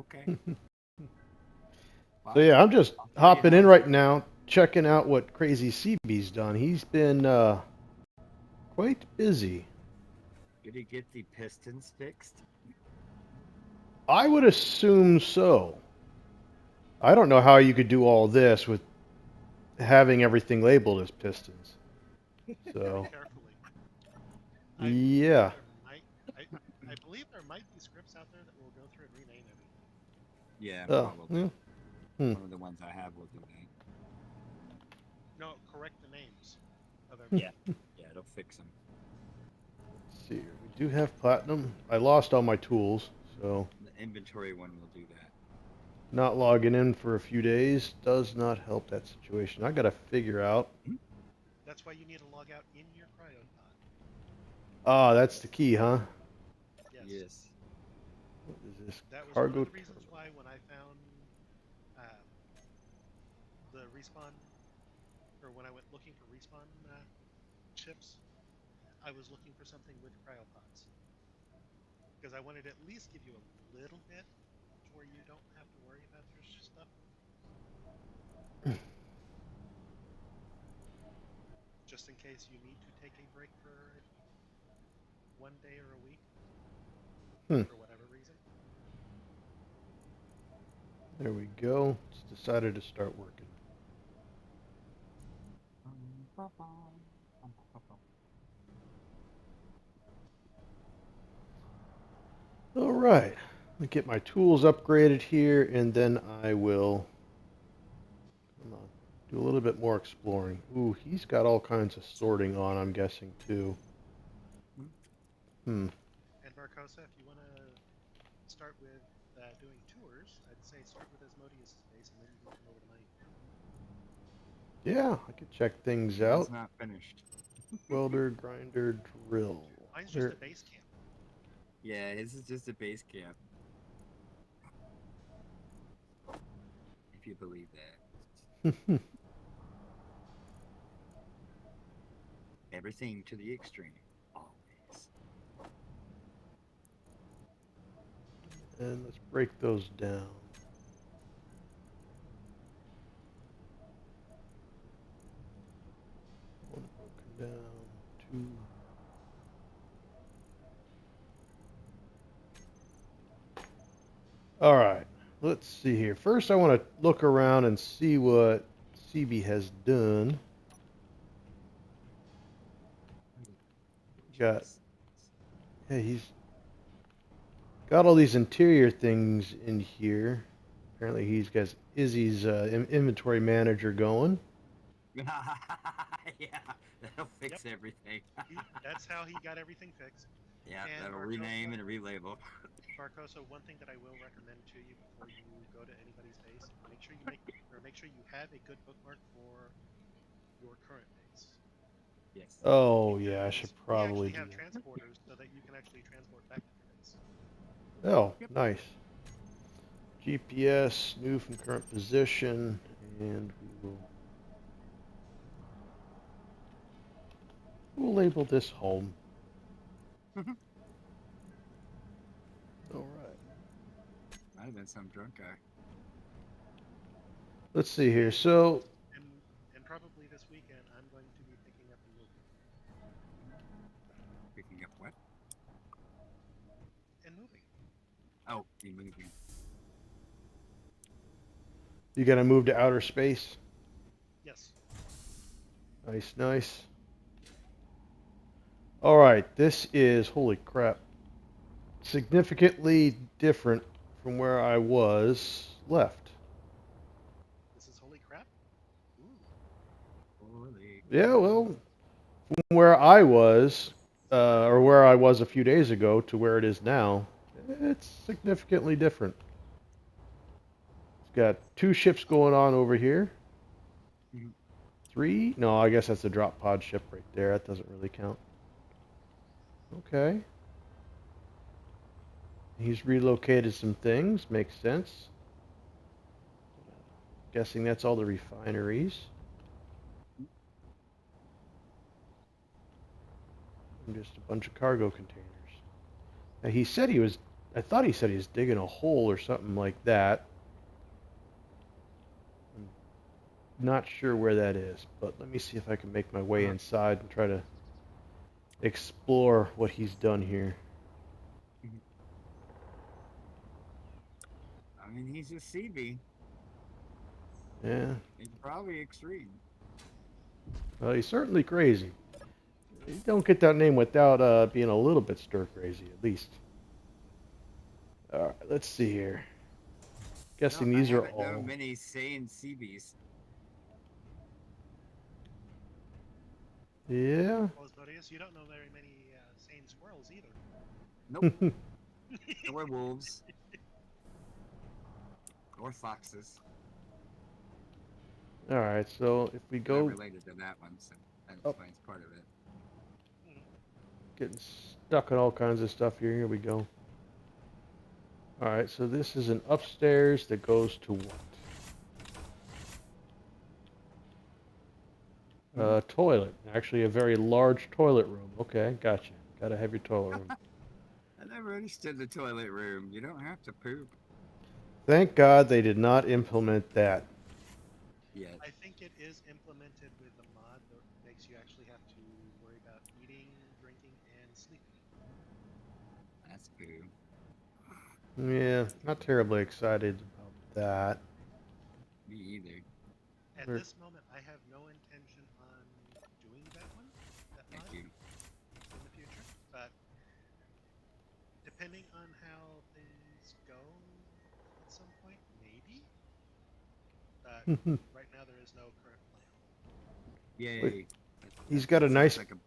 Okay. So Well, yeah, I'm just I'll show you hopping how in to right fix it. now, checking out what Crazy Seabee's done. He's been quite busy. Did he get the pistons fixed? I would assume so. I don't know how you could do all this with having everything labeled as pistons. Very So carefully. I believe yeah. there might I I believe there might be scripts out there that will go through and rename everything. Yeah, Oh, yeah. probably. Hmm. One of the ones I have will do that. No, correct the names of Yeah. everything. Yeah, it'll fix them. Let's see here. We do have platinum. I lost all my tools, so The inventory one will do that. not logging in for a few days does not help that situation. I gotta figure out. Hmm? That's why you need to log out in your cryopod. Ah, that's the key, huh? Yes. Yes. What is this? That was one of Cargo the reasons terminal. why when I found um, the respawn, or when I went looking for respawn chips, I was looking for something with cryopods because I wanted to at least give you a little bit to where you don't have to worry about your stuff, just in case you need to take a break for 1 day or a week Hmm. for whatever reason. There we go. It's decided to start working. All right. Let me get my tools upgraded here, and then I will come on, do a little bit more exploring. Ooh, he's got all kinds of sorting on, I'm guessing, too. Hmm. And Barcosa, if you want to start with doing tours, I'd say start with Desmodius' base and then you can come over to mine. Yeah, I could check things Mine's out. not finished. Welder, grinder, drill. Mine's just a There. base camp. Yeah, his is just a base camp, if you believe that. Everything to the extreme. Always. And let's break those down. One broken down. Two. All right. Let's see here. First, I want to look around and see what CB has done. Got, Just yeah, he's got all these interior things in here. Apparently, he's got Izzy's inventory manager going. yeah, that'll Yep, fix everything. that's how he got everything fixed. Yeah, And that'll rename and relabel. Barcoso, one thing that I will recommend to you before you go to anybody's base, make sure you have a good bookmark for your current base, Yes. Oh, yeah, I should because we probably actually do have that. transporters so that you can actually transport back to your base. Oh, Yep. nice. GPS, new from current position, and we'll label this home. All right. Might have been some drunk guy Let's see here. And So, and and probably this weekend I'm going to be picking up and moving picking up what? and moving. Oh, the movie. you got to move to outer space. Yes. Nice, nice. All right. This is, holy crap, significantly different from where I was left. This is holy crap. Ooh. Holy Yeah, well, crap. from where I was, or where I was a few days ago to where it is now, it's significantly different. It's got two ships going on over here. Mhm. Three? No, I guess that's a drop pod ship right there. That doesn't really count. Okay. He's relocated some things. Makes sense. Guessing that's all the refineries. And just a bunch of cargo containers. Now, he said he was I thought he said he was digging a hole or something like that. I'm not sure where that is, but let me see if I can make my way inside and try to explore what he's done here. I mean, he's a Seabee. Yeah, He's probably extreme. well, he's certainly crazy. You don't get that name without being a little bit stir crazy, at least. All right, let's see here. Guessing I these are haven't known all. many sane Seabees. Yeah. Well, Desmodius, you don't know very many sane squirrels either. Nope. Or wolves. Or foxes. All right, so if we Not go related to that one, so that explains part of it. getting stuck in all kinds of stuff here. Here we go. All right, so this is an upstairs that goes to what? Toilet. Actually, a very large toilet room. Okay, gotcha. Gotta have your toilet room. I never understood the toilet room. You don't have to poop. Thank God they did not implement that. Yet. I think it is implemented with a mod that makes you actually have to worry about eating, drinking, and sleeping. That's poo. Yeah, not terribly excited about that. Me either. At Or- this moment, I have no intention on doing that Thank mod you. in the future, but depending on how things go at some point, maybe. But right now, there is no current plan. Yay. He's got a sounds nice. like an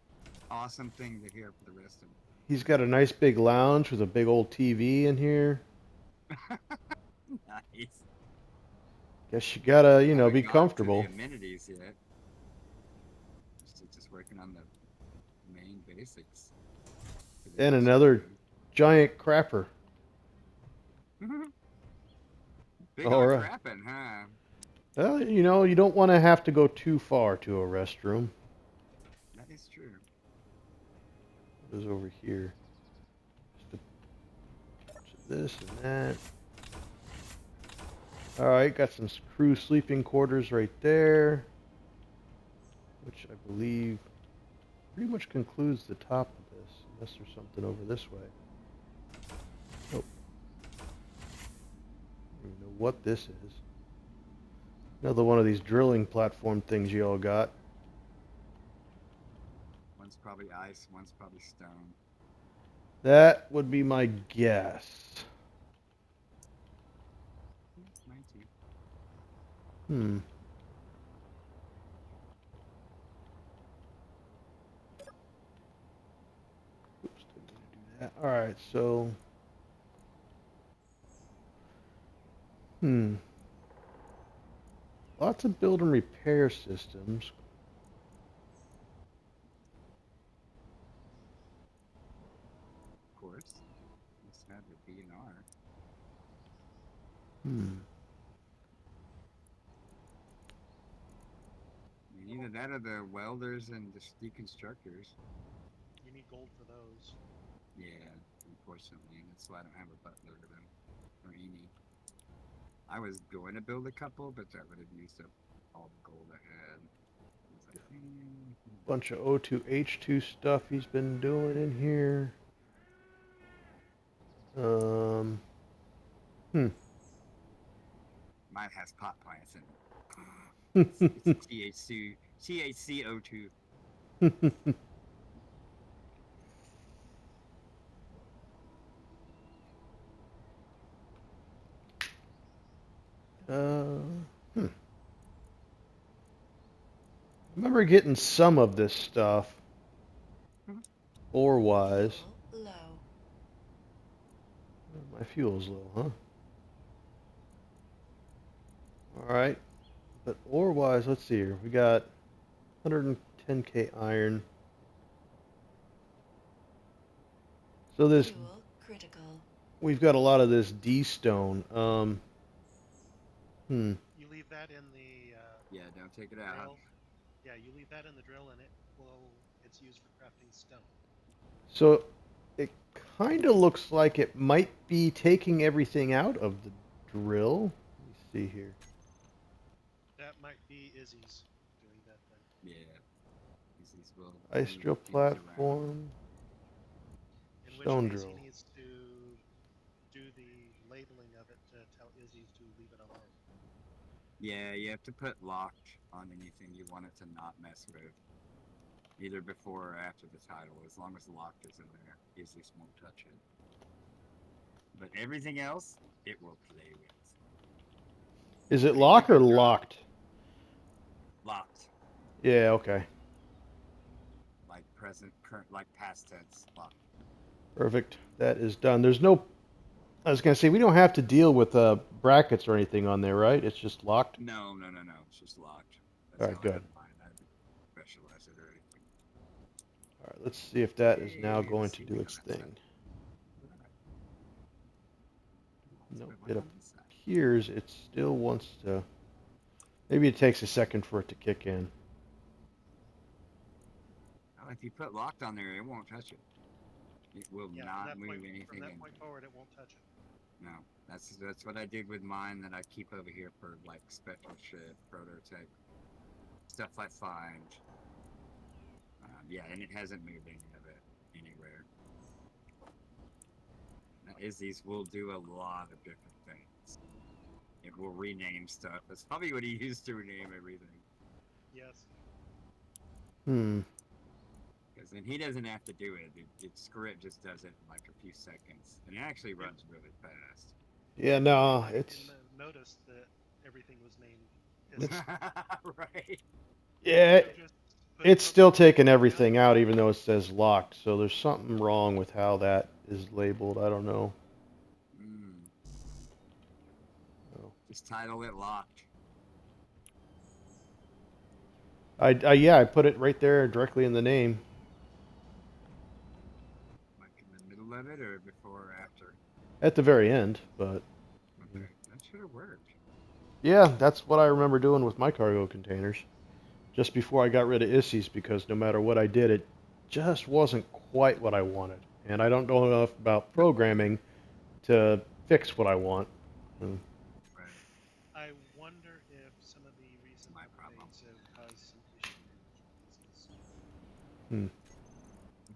awesome thing to hear for the rest of He's got a nice big lounge with a big old TV in here. Nice. Guess you gotta, I haven't be gone to comfortable. the amenities yet. Just working on the main basics. And another giant crapper. Big All on right. crapping, huh? Well, you don't want to have to go too far to a restroom. That is true. What is over here? Just a bunch of this and that. All right, got some crew sleeping quarters right there, which I believe pretty much concludes the top of this, unless there's something over this way. Nope. I don't even know what this is. Another one of these drilling platform things you all got. One's probably ice, one's probably stone. That would be my guess. Mine too. Hmm. Oops, didn't mean to do that. All right, so. Lots of build and repair systems. Of course. Let's have the DNR. I mean, either that or the welders and the deconstructors. You need gold for those. Yeah, unfortunately. That's why I don't have a buttload of them. Or any. I was going to build a couple, but that would have used up all the gold I had. I was like, Bunch of O2H2 stuff he's been doing in here. Mine has pot plants in it. It's THCO2. I remember getting some of this stuff, ore-wise. Fuel low. My fuel's low, huh? All right, but ore-wise, let's see here. We got 110k iron. So this, Fuel critical. we've got a lot of this D stone. You leave that in the Yeah, don't take it out. drill. Yeah, you leave that in the drill, and it's used for crafting stone. So It kind of looks like it might be taking everything out of the drill. Let me see here. That might be Izzy's doing that then. Yeah. These will Ice move drill things around. platform. In which Stone case drill. he needs to do the labeling of it to tell Izzy to leave it alone. Yeah, you have to put lock on anything you want it to not mess with. Either before or after the title. As long as locked is in there, Izzy won't touch it. But everything else, it will play with. Is it Like, lock you or can drop locked? locked. Yeah, okay. Like present, current, like past tense locked. Perfect. That is done. There's no... I was going to say, we don't have to deal with brackets or anything on there, right? It's just locked? No. It's just locked. That's All right, how I good. have mine. I didn't specialize it or anything. All right, let's see if that is now Yay, going let's to see do on its that side. thing. So Nope, what it on this side? appears it still wants to... Maybe it takes a second for it to kick in. Well, if you put locked on there, it won't touch it. It will Yeah, not move from anything that in point there. forward, it won't touch it. No, that's what I did with mine that I keep over here for like special shit, prototype stuff I find. Yeah, and it hasn't moved any of it anywhere. Now, Izzy's will do a lot of different things. It will rename stuff. That's probably what he used to rename everything. Yes. Hmm. Because then he doesn't have to do it. Script just does it in like a few seconds, and it actually runs really fast. Yeah, no, I it's... didn't notice that everything was named It's... Izzy. Right. Yeah, I've just put it's still taking program everything out, even though it says locked. So there's something wrong with how that is labeled. I don't know. Mm. Oh. Just title it locked. Yeah, I put it right there directly in the name. Like in the middle of it, or before or after? At the very end, but... Okay, that should have worked. Yeah, that's what I remember doing with my cargo containers. Just before I got rid of Issy's, because no matter what I did, it just wasn't quite what I wanted. And I don't know enough about programming to fix what I want. Mm. Right. I wonder if some of the recent My problem. updates have caused some issues with Izzy's. Hmm.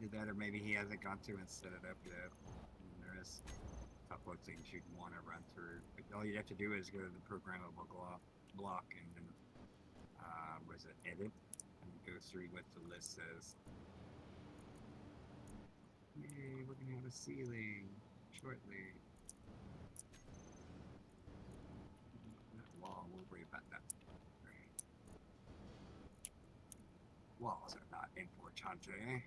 Either that, or maybe he hasn't gone through and set it up yet. And there is a couple of things you'd want to run through. But all you'd have to do is go to the programmable block and then, was it edit? And go through what the list says. Yay, we're gonna have a ceiling shortly. That wall, we'll worry about that. Walls are not important, eh?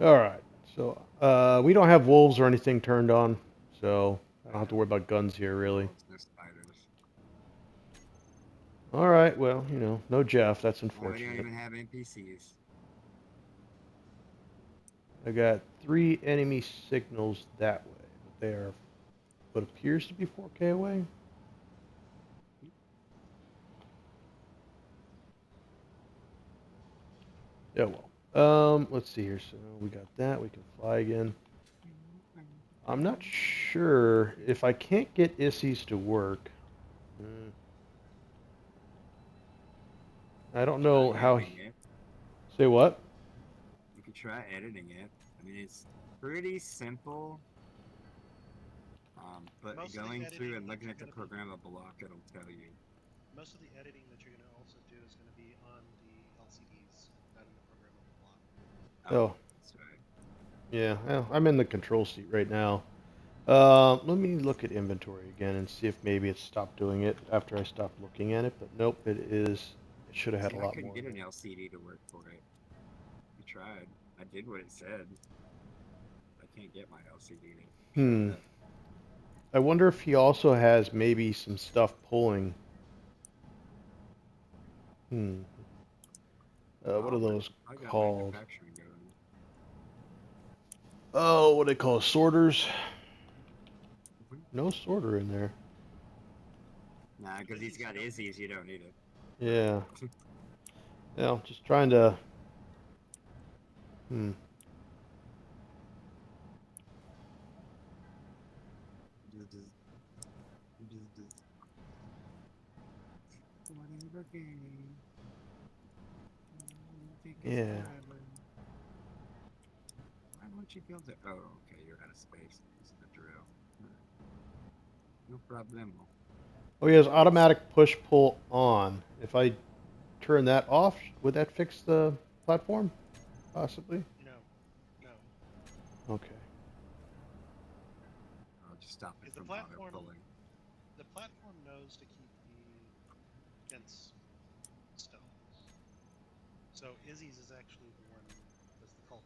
All right. So we don't have wolves or anything turned on, so I don't have to worry about guns here, really. No spiders. All right. Well, you know, no Jeff. That's We don't unfortunate. even have NPCs. I got 3 enemy signals that way, but they are what appears to be 4K away. Yeah, well. Let's see here. So we got that. We can fly again. I'm not sure if I can't get Issy's to work. I don't know how. Say what? You could try editing it. I mean, it's pretty simple. But Most of the going through editing and that looking you're at the gonna be- programmable block, it'll tell you. Most of the editing that you're going to also do is going to be on the LCDs, not in the programmable block. Oh. That's right. Yeah, well, I'm in the control seat right now. Let me look at inventory again and see if maybe it stopped doing it after I stopped looking at it. But nope, it is. It should have had See, a I lot couldn't more. get an LCD to work for it. I tried. I did what it said. I can't get my LCD to show up. I wonder if he also has maybe some stuff pulling. What are those I got called? manufacturing going. Oh, what do they call it? Sorters? No sorter in there. Nah, because he's got Izzy's, you don't need it. Yeah. Yeah, just trying to. Hmm. Whatever game. Yeah. Why won't you build it? Oh, okay, you're out of space. This is the drill. No problemo. Oh, he has automatic push pull on. If I turn that off, would that fix the platform? Possibly. No, no. Okay. I'll just stop it Is the from auto platform pulling. the platform knows to keep the dense stone. So Izzy's is actually the one that's the culprit.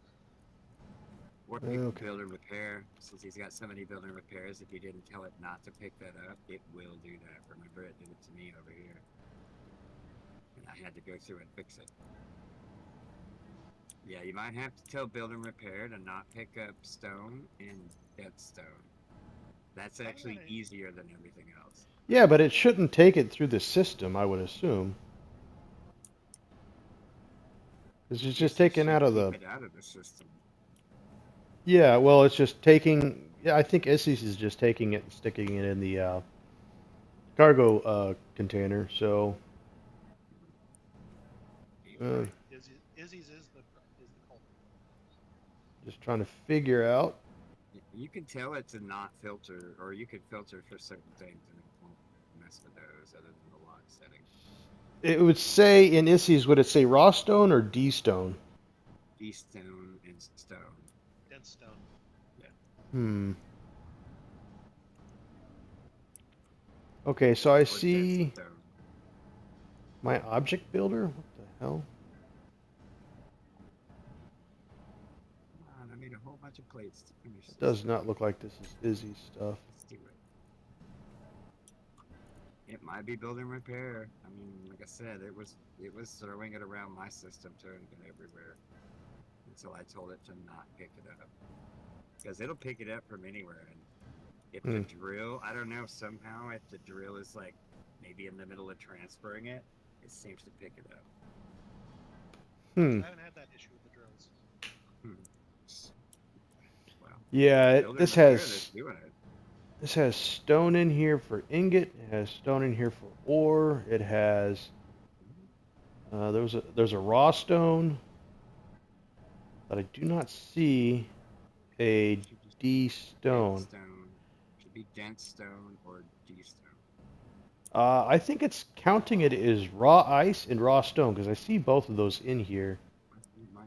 Or people Okay. build and repair. Since he's got so many build and repairs, if you didn't tell it not to pick that up, it will do that. Remember, it did it to me over here. And I had to go through and fix it. Yeah, you might have to tell build and repair to not pick up stone and dead stone. That's actually easier than everything else. Yeah, but it shouldn't take it through the system, I would assume. It's just taken out of the. Keep it out of the system. Yeah, well, it's just taking. Yeah, I think Esses is just taking it and sticking it in the cargo container. So. Right. Izzy's is the culprit. Just trying to figure out. You can tell it to not filter, or you could filter for certain things, and it won't mess with those other than the log setting. It would say in Isses, would it say raw stone or D stone? D stone and stone. Dense stone. Yeah. Hmm. Okay, so I see my object builder. What the hell? Come on, I made a whole bunch of plates to finish It this. does not look like this is Izzy stuff. Let's do it. It might be build and repair. I mean, like I said, it was throwing it around my system, turning it everywhere, until I told it to not pick it up. Because it'll pick it up from anywhere, and if the drill, I don't know, somehow if the drill is like maybe in the middle of transferring it, it seems to pick it up. I haven't had that issue with the drills. Well, yeah, this has doing it. this has stone in here for ingot. It has stone in here for ore. It has there's a raw stone, but I do not see a D stone. Should be dense stone or D stone. I think it's counting it as raw ice and raw stone because I see both of those in here.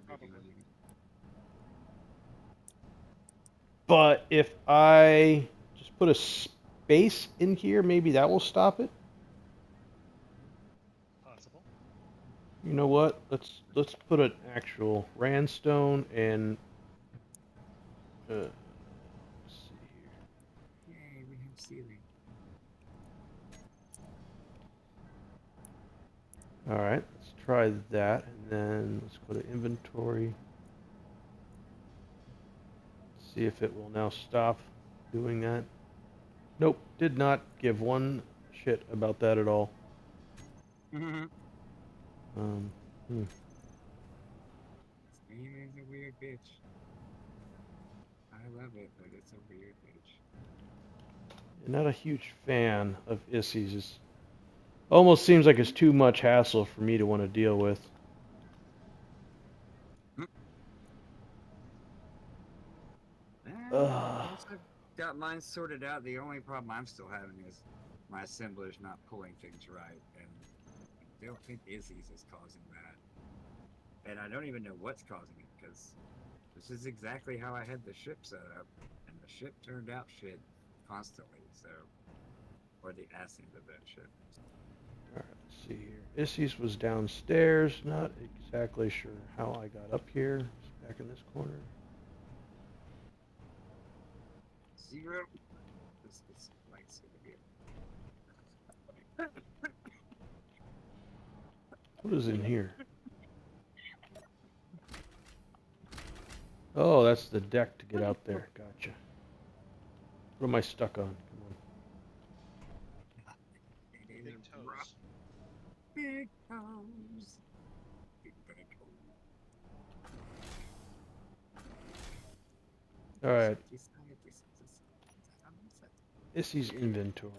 Probably. But if I just put a space in here, maybe that will stop it. Possible. You know what? Let's put an actual randstone and let's see here. Yay, we have ceiling. All right, let's try that, and then let's go to inventory. See if it will now stop doing that. Nope, did not give one shit about that at all. Mm-hmm. Hmm. Steam is a weird bitch. I love it, but it's a weird bitch. Not a huge fan of Issy's. Almost seems like it's too much hassle for me to want to deal with. Once I've got mine sorted out, the only problem I'm still having is my assembler's not pulling things right, and I don't think Izzy's is causing that. And I don't even know what's causing it, because this is exactly how I had the ship set up, and the ship turned out shit constantly, so... Or the acid of that ship. Alright, let's see here. Issy's was downstairs. Not exactly sure how I got up here. It's back in this corner. 0. This is lights over here. What is in here? Oh, that's the deck to get out there. Gotcha. What am I stuck on? Come on. It big toes. Big bad toes. All right. Is that on this side? Izzy's inventory.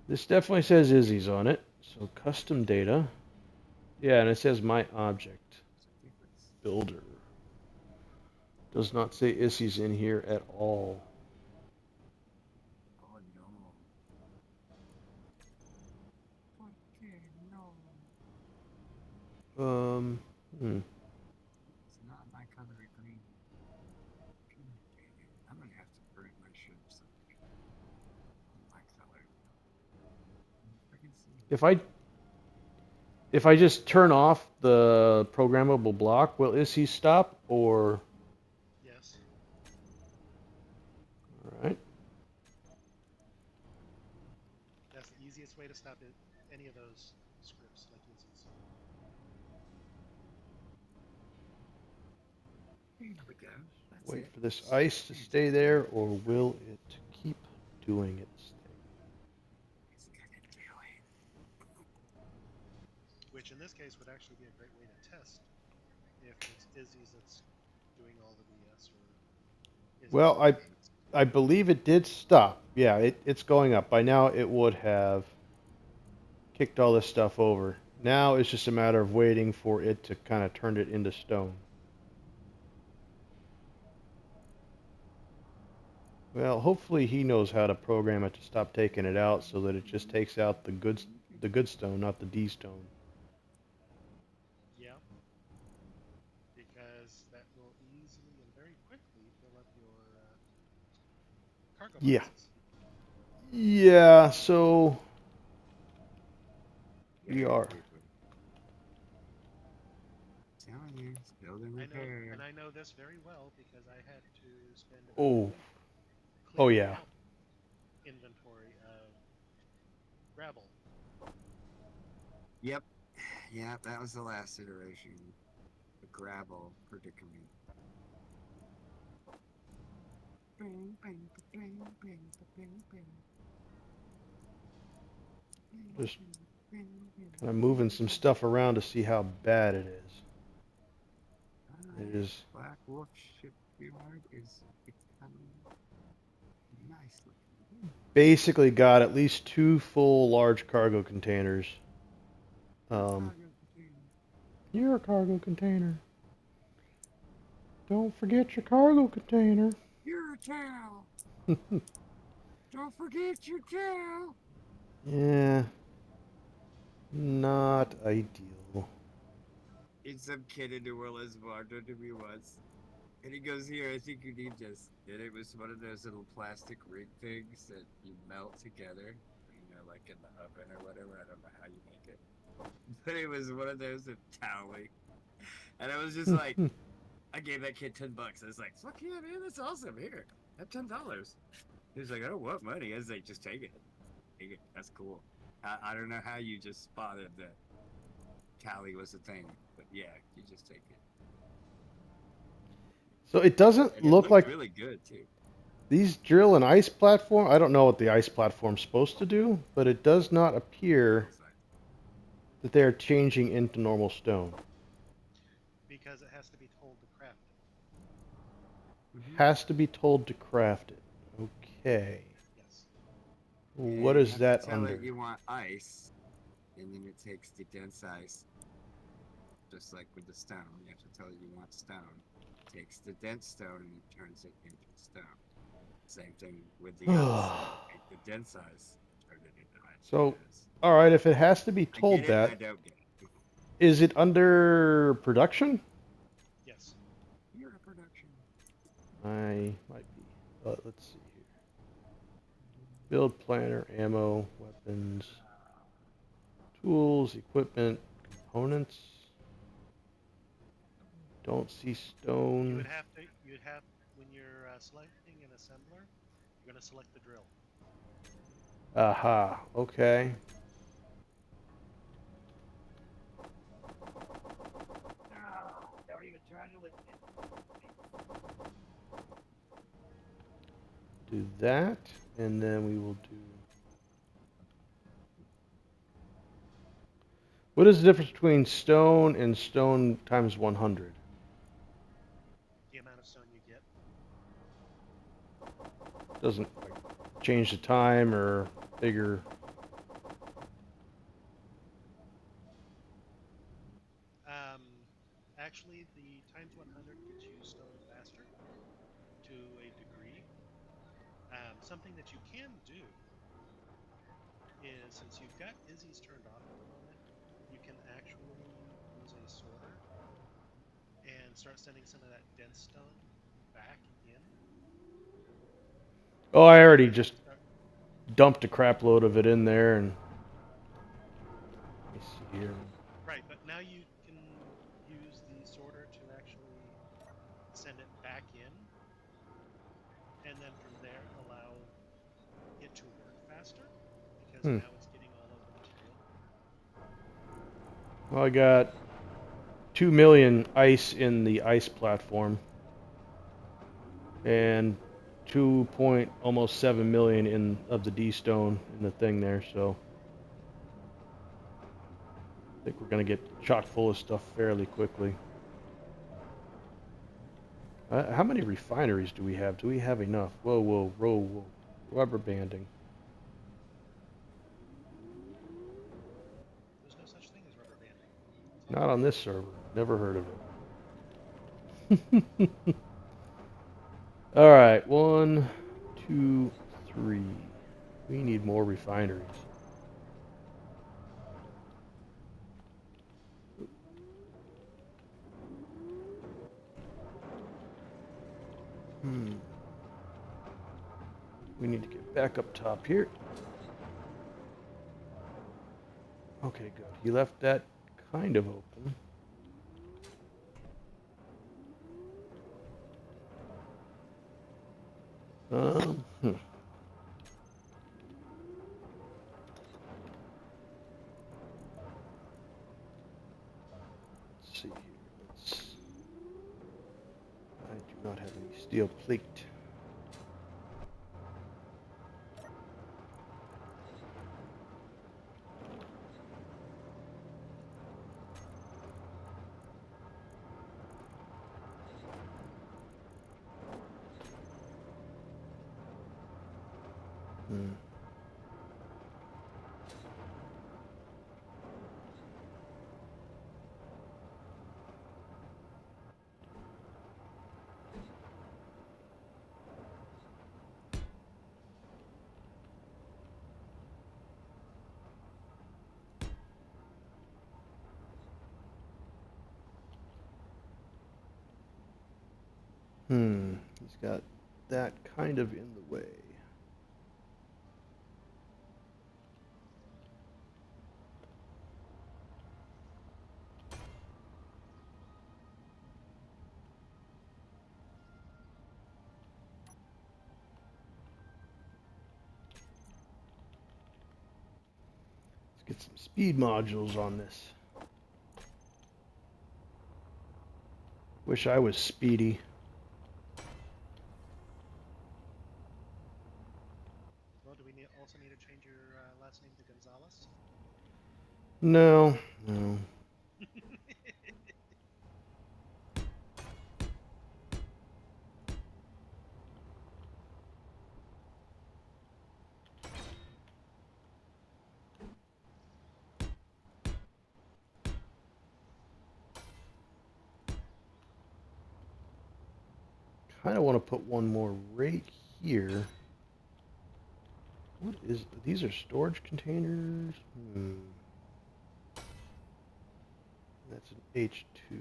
This definitely says Izzy's on it. So custom data. Yeah, and it says my object. There's a difference. Builder. Does not say Izzy's in here at all. Oh no. Okay, no. It's not my color of green. I'm gonna have to burn my ships my color. Freaking see. If I just turn off the programmable block, will Izzy stop or? Yes. All right. That's the easiest way to stop it, any of those scripts like Izzy's. There we go. That's Wait it. for this ice to stay there, or will it keep doing its thing? It's gonna do it. Which in this case would actually be a great way to test if it's Izzy's that's doing all the BS or Izzy's Well, doing it. I believe it did stop. Yeah, it's going up. By now, it would have kicked all this stuff over. Now it's just a matter of waiting for it to kind of turn it into stone. Well, hopefully he knows how to program it to stop taking it out so that it just takes out the good stone, not the D stone. Yeah. Because that will easily and very quickly fill up your cargo Yeah. boxes. Yeah, so we are. Telling you, it's building I know, repair. and I know this very well because I had to spend about Oh. a week Oh, clearing yeah. out inventory of gravel. Yep. Yeah, that was the last iteration. The gravel predicament. Bang, bang, bang, bang, bang, bang. Just kind of moving some stuff around to see how bad it is. It is. Black Wolf shipyard is becoming nice looking. Basically got at least 2 full large cargo containers. Your cargo container. Don't forget your cargo container. Your towel. Don't forget your towel. Yeah. Not ideal. It's some kid in New Orleans wandered to me once. And he goes, here, I think you need this. And it was one of those little plastic rig things that you melt together, like in the oven or whatever. I don't know how you make it. But it was one of those with toweling. And I was just like, I gave that kid $10. I was like, fuck yeah, man, that's awesome. Here, have $10. He was like, I don't want money. I was like, just take it. Take it. That's cool. I don't know how you just spotted that tally was a thing. But yeah, you just take it. So it doesn't And it look like really good too. these drill and ice platform. I don't know what the ice platform's supposed to do, but it does not appear that they are changing into normal stone. Because it has to be told to craft it. Has to be told to craft it. Okay. Yes. What And is you have that to tell under? it you want ice, and then it takes the dense ice. Just like with the stone, you have to tell it you want stone. It takes the dense stone and it turns it into stone. Same thing with the ice. Take the dense ice, turn it into ice. So, all right, if it has to be I told get it, that, I don't get it. is it under production? Yes. You're a production. I might be. Let's see here. Build planner, ammo, weapons, tools, equipment, components. Don't see stone. You'd have, when you're selecting an assembler, you're going to select the drill. Aha, okay. Don't even try to lift it. Do that, and then we will do What is the difference between stone and stone times 100? The amount of stone you get. Doesn't like change the time or bigger. Actually, the times 100 gets you stone faster to a degree. Something that you can do is, since you've got Izzy's turned off at the moment, you can actually use a sorter and start sending some of that dense stone back in. Oh, I already And just start, dumped a crap load of it in there, and let me see here. right, but now you can use the sorter to actually send it back in, and then from there allow it to work faster because Hmm. now it's getting all of the material. Well, I got 2 million ice in the ice platform, and 2 point almost 7 million in of the D stone in the thing there. So I think we're gonna get chock full of stuff fairly quickly. How many refineries do we have? Do we have enough? Whoa, whoa, whoa, whoa. Rubber banding. There's no such thing as rubber banding. It's all Not on this server. Never heard of it. All right, 1, 2, 3. We need more refineries. Hmm. We need to get back up top here. Okay, good. He left that kind of open. Hmm. Let's see here. I do not have any steel plate. Hmm. He's got that kind of in the way. Let's get some speed modules on this. Wish I was speedy. Well, do we also need to change your last name to Gonzalez? No, no. Kind of want to put one more right here. What is these? Are storage containers? That's an H2.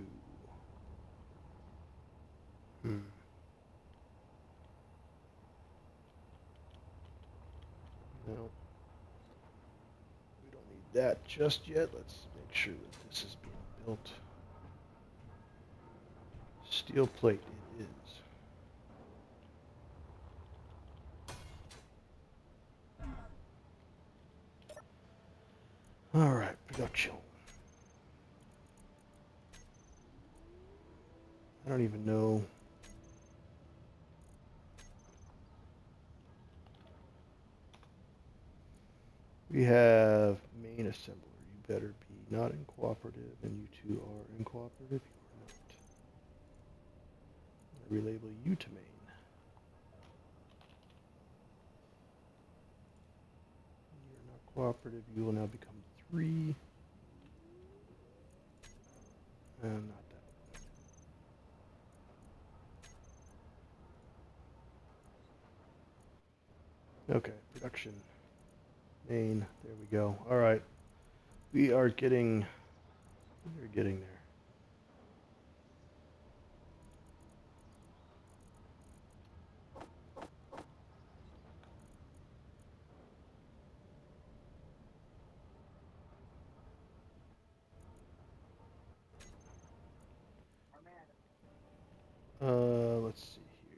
Hmm. No, we don't need that just yet. Let's make sure that this is being built. Steel plate it is. All right, production. I don't even know. We have main assembler. better be not in cooperative, and you two are in cooperative. You are not. I relabel you to main. You're not cooperative. You will now become 3. And not that. Okay, production. Main. There we go. All right. We're getting there. Let's see here.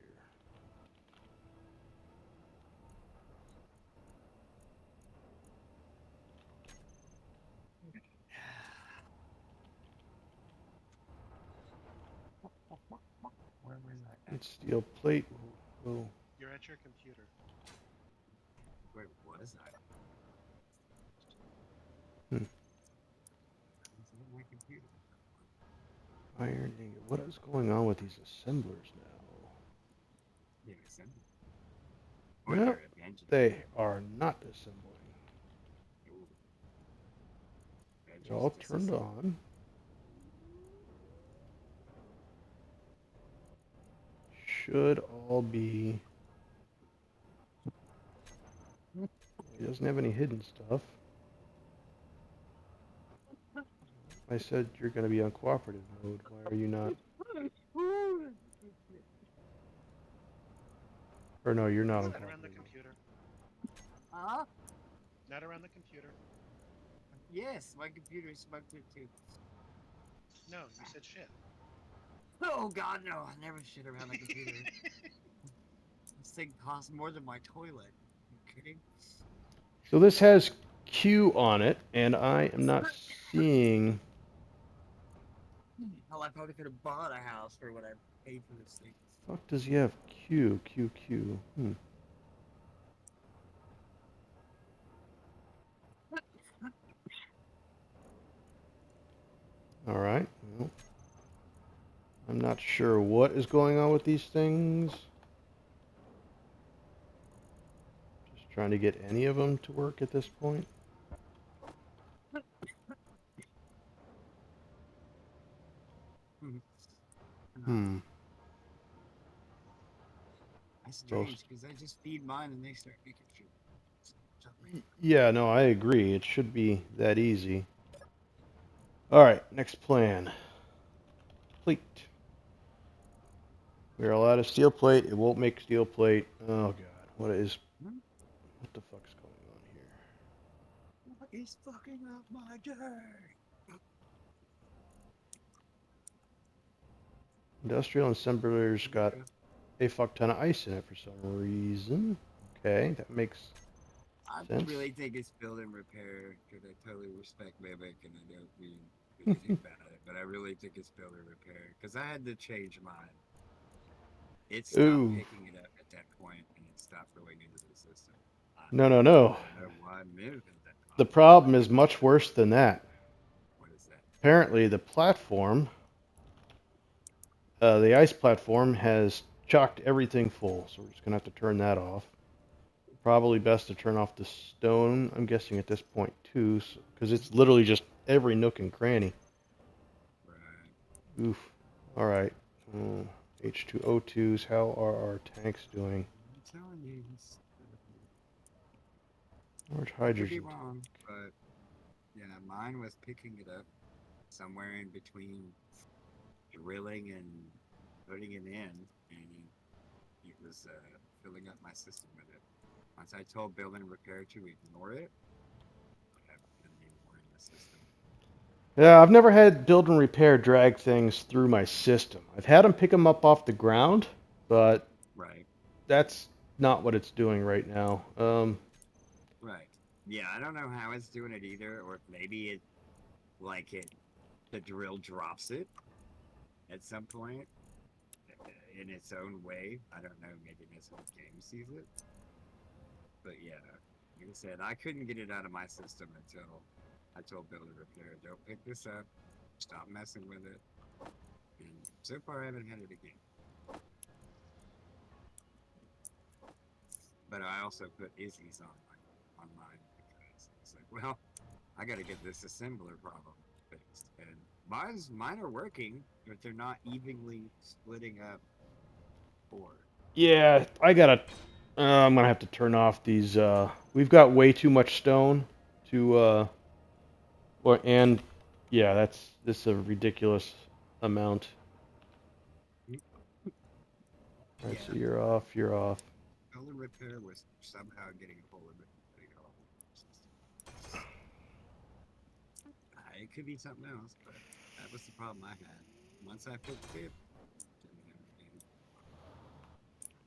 Where was I? It's steel plate. Oh, You're at your computer. Where was I? Hmm. It's on my computer. iron ingot. What is going on with these assemblers now? Yeah, assembly. Or Well, they're engine. they are not assembling. Ooh. They're all turned on. Should all be. He doesn't have any hidden stuff. I said you're going to be on cooperative mode. Why are you not? Or no, you're not on Not around the cooperative mode. computer. Huh? Not around the computer. Yes, my computer smoked it too. No, you said shit. Oh god, no, I never shit around the computer. This thing costs more than my toilet. You kidding? So this has Q on it, and I am not seeing. Hell, I probably could have bought a house for what I paid for this thing. Fuck does he have Q? Q, Q. All right. Well, I'm not sure what is going on with these things. Just trying to get any of them to work at this point. Hmm. That's strange, because I just feed mine and they start making shit. Yeah, no, I agree. It should be that easy. All right, next plan. Complete. We're all out of steel plate. It won't make steel plate. Oh god, what the fuck's going on here? What is fucking up my day? Industrial assemblers got a fuck ton of ice in it for some reason. Okay, that makes I sense. really think it's build and repair, because I totally respect Miveck and I don't mean anything about it, but I really think it's build and repair, because I had to change mine. It stopped Ooh. picking it up at that point, and it stopped going into the system. No. I don't know why I moved at that The time. problem is much worse than that. What is that? Apparently, the platform, the ice platform, has chocked everything full, so we're just gonna have to turn that off. Probably best to turn off the stone, I'm guessing at this point too, because it's literally just every nook and cranny. Right. Oof. All right. H2O2s. How are our tanks doing? I'm telling you, it's, Large I could be hydrogen. wrong, but yeah, mine was picking it up somewhere in between drilling and putting it in, and it was filling up my system with it. Once I told build and repair to ignore it, I haven't been anymore in the system. Yeah, I've never had build and repair drag things through my system. I've had them pick them up off the ground, but Right. that's not what it's doing right now. Right. Yeah, I don't know how it's doing it either, or if maybe it, like the drill drops it at some point in its own way. I don't know, maybe this whole game sees it. But yeah, like I said, I couldn't get it out of my system until I told Builder Repair, don't pick this up. Stop messing with it. And so far, I haven't had it again. But I also put Izzy's on mine because it's like, well, I got to get this assembler problem fixed. And mine are working, but they're not evenly splitting up ore. Yeah, I gotta. I'm gonna have to turn off these. We've got way too much stone to. And yeah, this is a ridiculous amount. All right, Yeah, so you're off. You're off. Builder Repair was somehow getting a hold of it. It could be something else, but that was the problem I had. Once I fixed it,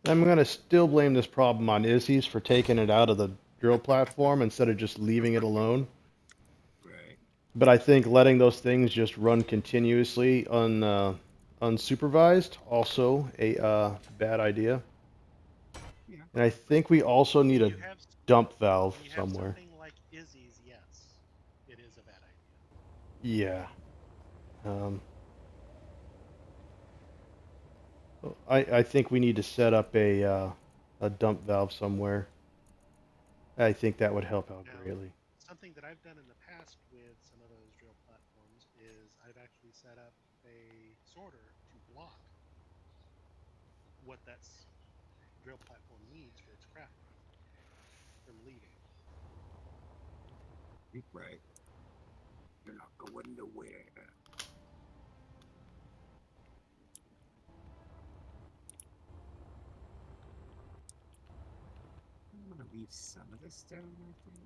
I'm gonna still blame this problem on Izzy's for taking it out of the drill platform instead of just leaving it alone. right? But I think letting those things just run continuously unsupervised also a bad idea. Yeah. And I think we also need When a you have dump valve when you have somewhere. something like Izzy's, yes, it is a bad idea. Yeah. Um, I think we need to set up a dump valve somewhere. I think that would help out Now, greatly. something that I've done in the past with some of those drill platforms is I've actually set up a sorter to block what drill platform needs for its crafting from leaving. Right. You're not going nowhere. I'm gonna leave some of this stone, I think.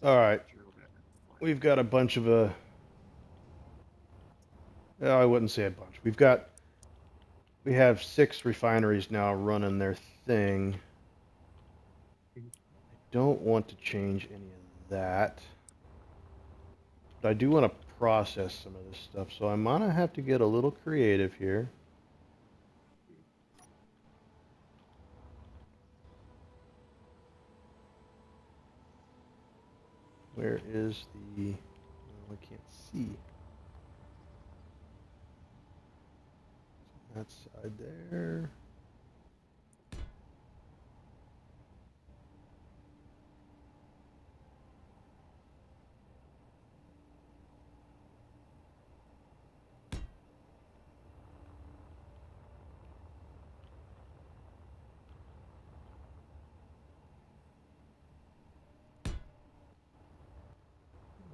All right, Drill that we've got a bunch of I wouldn't say a bunch. We have 6 refineries now running their thing. I don't want to change any of that. But I do want to process some of this stuff, so I'm gonna have to get a little creative here. Where is the... Oh, I can't see. That side there.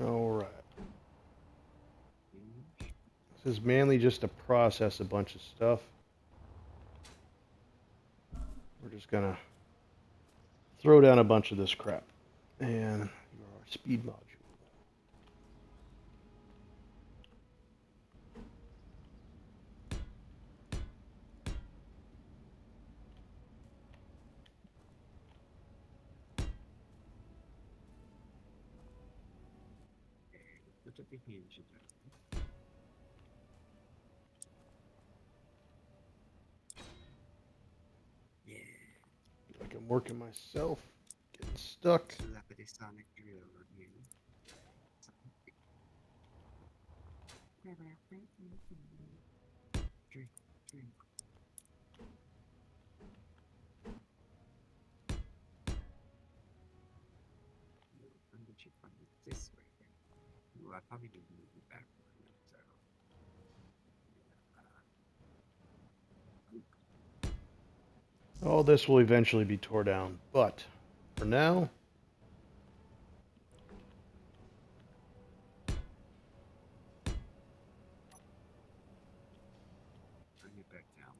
All right. This is mainly just to process a bunch of stuff. We're just gonna throw down a bunch of this crap. And our speed module. Put up the hinge again. Yeah. Like I'm working myself. Getting stuck. Telepathy sonic drill review. Drink, drink. When did you find it this way? Well, I probably didn't move it backward, so. All this will eventually be tore down, but for now, Bring it back down.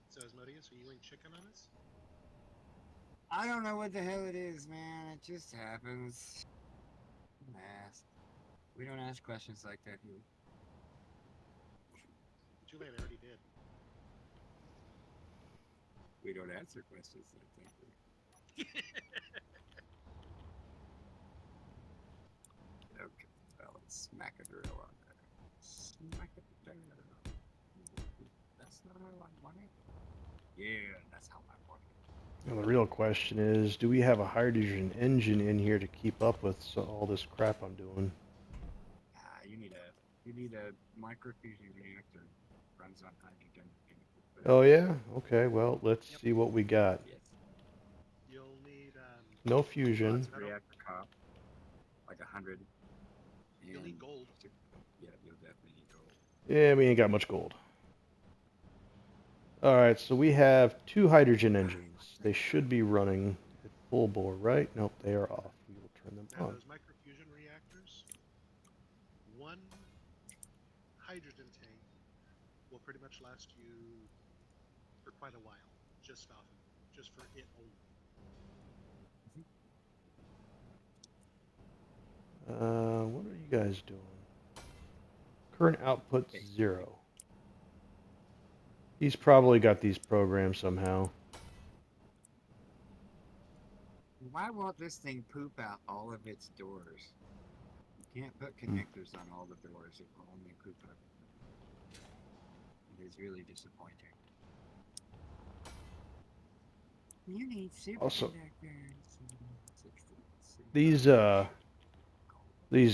So, Desmodius, are you eating chicken on us? I don't know what the hell it is, man. It just happens. Don't ask. We don't ask questions like that here. Too late, I already did. We don't answer questions like that here. Okay, well, let's smack a drill on there. Smack a drill. That's not how I want it. Yeah, that's how I want it. Now, the real question is, do we have a hydrogen engine in here to keep up with all this crap I'm doing? You need a microfusion reactor. Runs on hydrogen. Oh yeah? Okay, well, let's Yep. see what we got. Yes. You'll need No Lots fusion. of reactor cop. Like 100. you'll need And gold. yeah, you'll definitely need gold. Yeah, we ain't got much gold. Alright, so we have 2 hydrogen engines. They should be running at full bore, right? Nope, they are off. We will turn them Now on. those microfusion reactors, one hydrogen tank will pretty much last you for quite a while, just off of just for it only. What are you guys doing? Current output Okay. 0. He's probably got these programmed somehow. Why won't this thing poop out all of its doors? You can't put connectors on all the doors. It will only poop out. It is really disappointing. You need Also, superconductors. these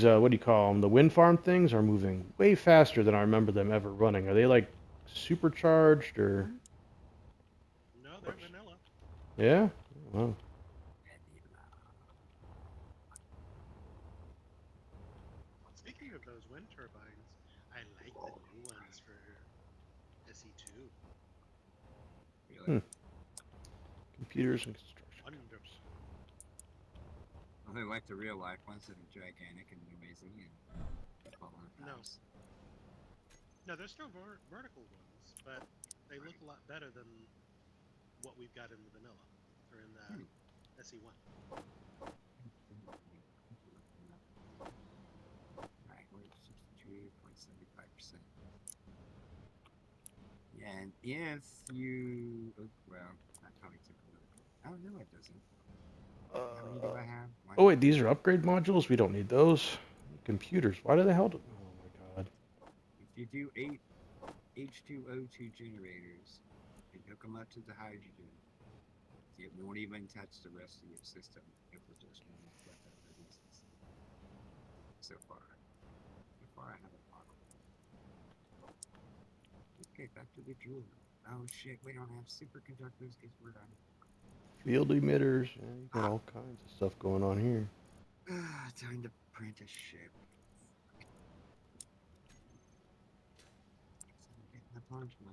what do you call them? The wind farm things are moving way faster than I remember them ever running. Are they like supercharged or? No, they're vanilla. Yeah. Well, Speaking of those wind turbines, I like the new ones for SE2. Really? computers and construction. Wonderful. Well, they like the real life ones that are gigantic and amazing and fall on a No, house. no, they're still vertical ones, but they look a lot better than what we've got in the vanilla or in the SE1. Right, we're at 62.75%. Yeah, and if you, oh, well, that probably took a little bit. Oh, no, it doesn't. How many do I have? One. Oh wait, these are upgrade modules. We don't need those. Computers. Why do the hell? Oh my god. If you do 8 H2O2 generators and hook them up to the hydrogen, it won't even touch the rest of your system. It will just run off what that releases. So far I haven't modeled. Okay, back to the jeweler. Oh shit, we don't have superconductors because we're done. Field emitters. Yeah, you got all kinds of stuff going on here. Time to print a ship. I'm getting the punch now.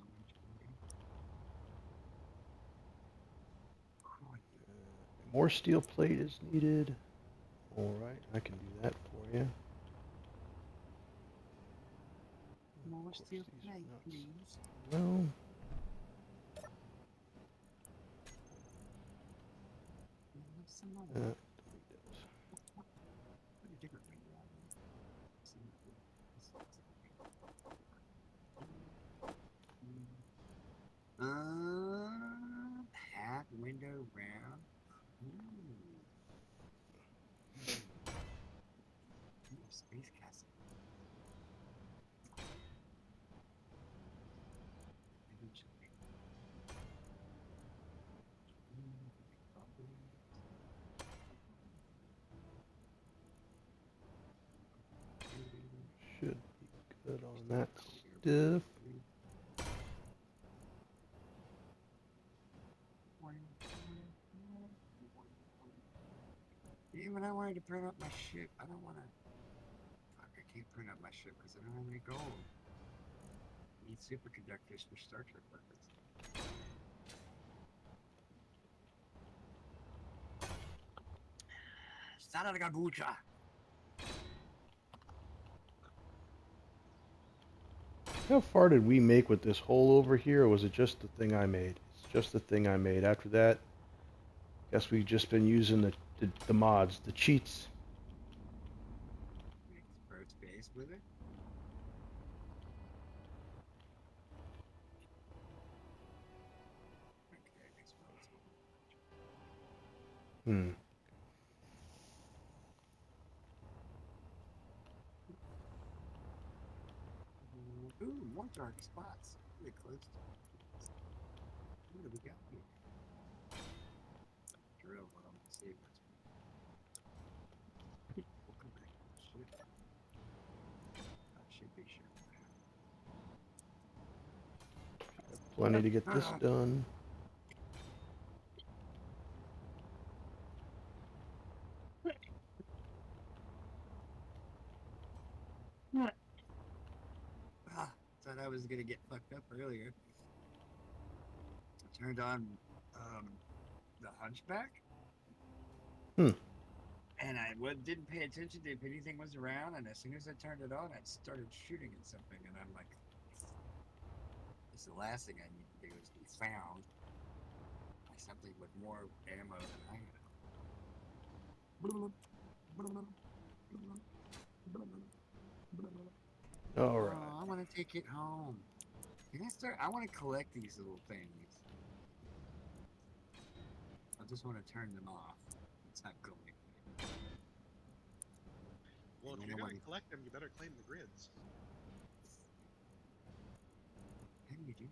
More steel plate is needed. All right, I can do that for you. More steel plate, please. Well, Some more. delete Put a different window on there. Hat window round. Ooh. Space castle. should be good on that stuff. Even when I wanted to print up my ship, I don't want to. Fuck, I can't print up my ship because I don't have any gold. I need superconductors for Star Trek weapons. Saragabucha! How far did we make with this hole over here, or was it just the thing I made? It's just the thing I made. After that, guess we've just been using the mods, the cheats. Explore space with it? Okay, this one's Hmm. ooh, more dark spots. Really close to What do we got here? Drill well. Let's see what's. Welcome back. Shit. That should be sure. Plenty to get this done. Thought I was gonna get fucked up earlier. I turned on the Hunchback. Hmm. And I didn't pay attention to if anything was around, and as soon as I turned it on, I started shooting at something, and I'm like, "It's the last thing I need to do is be found by something with more ammo than I have." All right. Oh, I want to take it home. Can I start? I want to collect these little things. I just want to turn them off. It's not going. Well, if you're going to collect them, you better claim the grids. How do you do?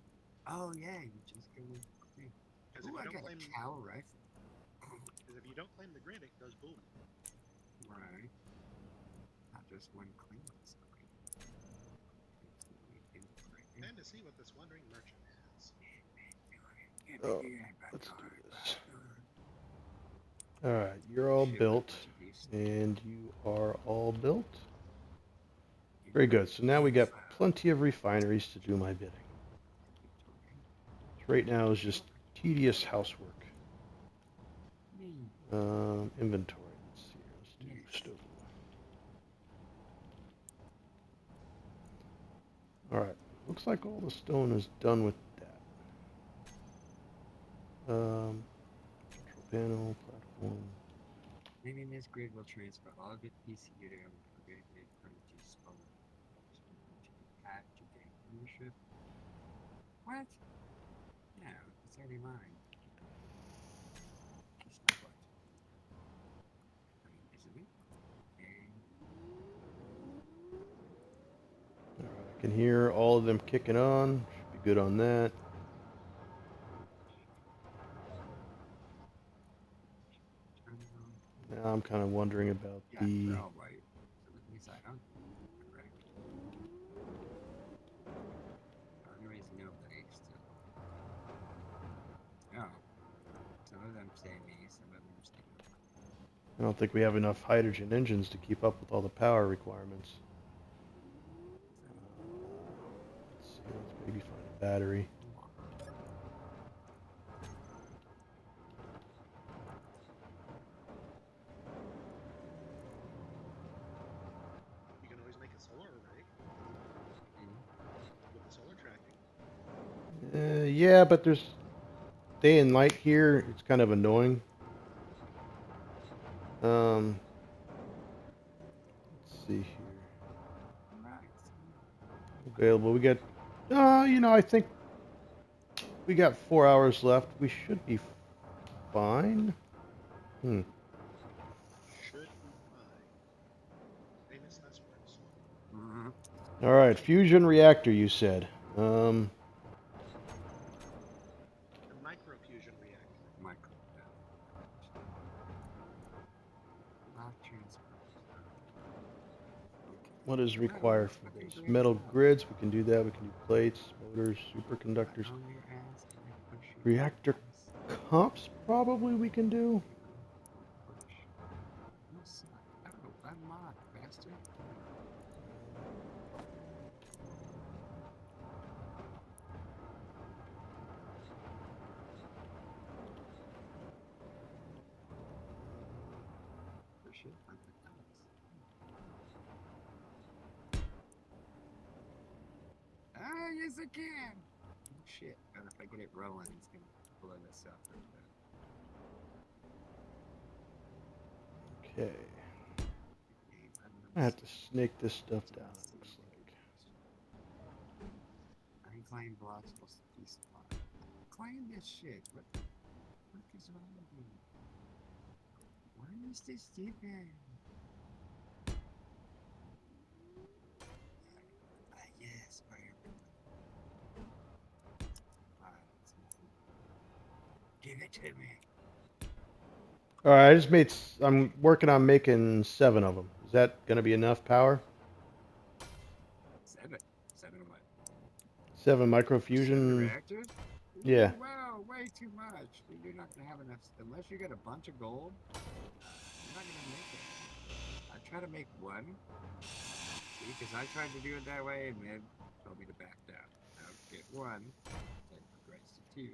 Oh yeah, you just go with the thing. Ooh, I got a cow rifle. Because if you don't claim the grid, it goes boom. Right. Not just one claim. And to see what this wandering merchant has. Oh, let's do this. All right, you're all built, and you are all built. Very good. So now we got plenty of refineries to do my bidding. So right now is just tedious housework. Inventory. Let's see. Let's do stove. All right. Looks like all the stone is done with that. Control panel, platform. Maybe this grid will transfer all of it PC to grid currency stolen. Add to gain ownership. What? No, it's already mine. It's not what? I mean, isn't it? All right, I can hear all of them kicking on. Should be good on that. Now I'm kind of wondering about the. Oh, right. So at least I don't. Correct. Anyways, nobody still. Oh. Some of them say me, some of them say no. I don't think we have enough hydrogen engines to keep up with all the power requirements. Let's see, let's maybe find a battery. You can always make a solar array with the solar tracking. Yeah, but there's day and night here. It's kind of annoying. Let's see here. Available. We got. I think we got 4 hours left. We should be fine. Should be fine. Famous last words. All right, fusion reactor. You said. The microfusion reactor. What is required for this? Metal grids. We can do that. We can do plates, motors, superconductors. Reactor comps. Probably we can do. I'm not, bastard. Ah, yes I can! Oh, shit. But if I get it rolling, it's gonna blow this up. Okay. I have to snake this stuff down, it looks like. Unclaimed blocks will be spotted. Claim this shit. What the fuck is wrong with you? Why is this stupid? Yes, fire. it to me. All right, I just made. I'm working on making 7 of them. Is that gonna be enough power? 7. 7 what? 7 7 microfusion. reactors? Yeah. Ooh, wow, way too much. You're not gonna have enough unless you get a bunch of gold. You're not gonna make it. I try to make 1. See, because I tried to do it that way, and then told me to back down. Now get 1, then progress to 2,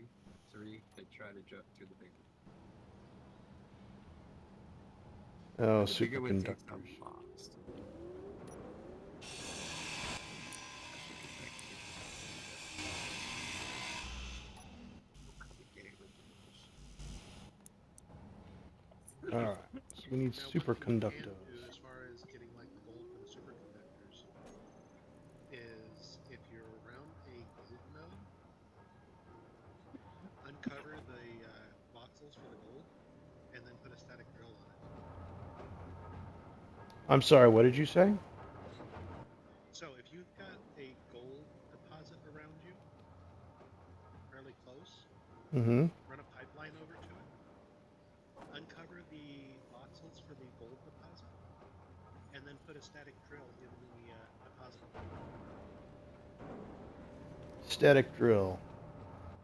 3, then try to jump to the big one. Oh, And the bigger one takes the superconductors. longest. All right. So we need Now, what you can superconductors. do as far as getting like the gold for the superconductors is if you're around a gold node, uncover the voxels for the gold, and then put a static drill on it. I'm sorry. What did you say? So if you've got a gold deposit around you, fairly close, Mm-hmm. run a pipeline over to it, uncover the voxels for the gold deposit, and then put a static drill in the deposit. Static drill.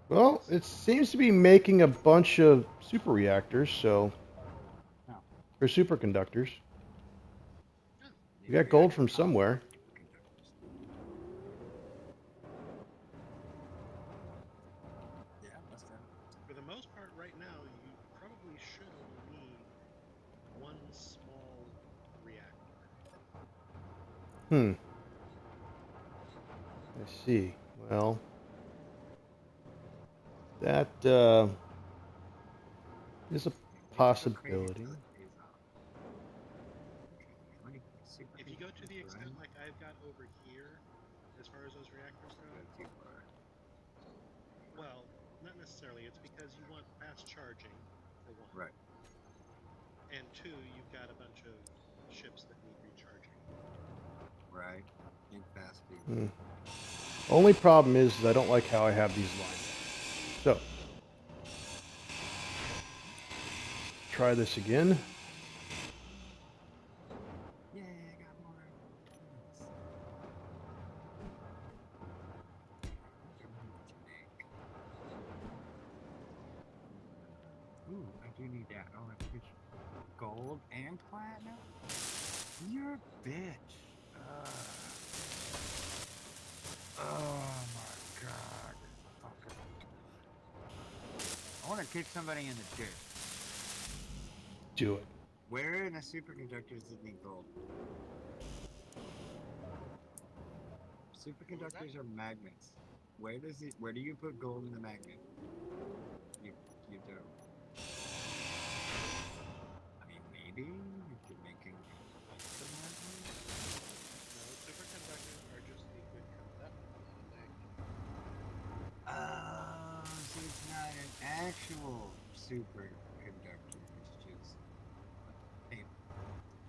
Well, it seems to be making a bunch of super reactors, so No. or superconductors. Oh, You got gold from somewhere. Yeah, must have. for the most part, right now, you probably should only need 1 small reactor. Hmm. I see. Well, that is a possibility. If you go to the extent like I've got over here, as far as those reactors go, well, not necessarily. It's because you want fast charging, for one. Right. And 2, you've got a bunch of ships that need recharging. Right. In fast food. Hmm. Only problem is I don't like how I have these lined up. So, try this again. Yeah, I got more. Ooh, I do need that. Oh, I think gold and platinum? You're a bitch. Oh my god. Fucker. I want to kick somebody in the chair. Do it. Where in a superconductor does it need gold? Superconductors are magnets. Where does it? Where do you put gold in the magnet? You don't. I mean, maybe if you're making like the magnet. No, superconductors are just a good conductor, not a magnet. Oh, so it's not an actual superconductor. It's just paper.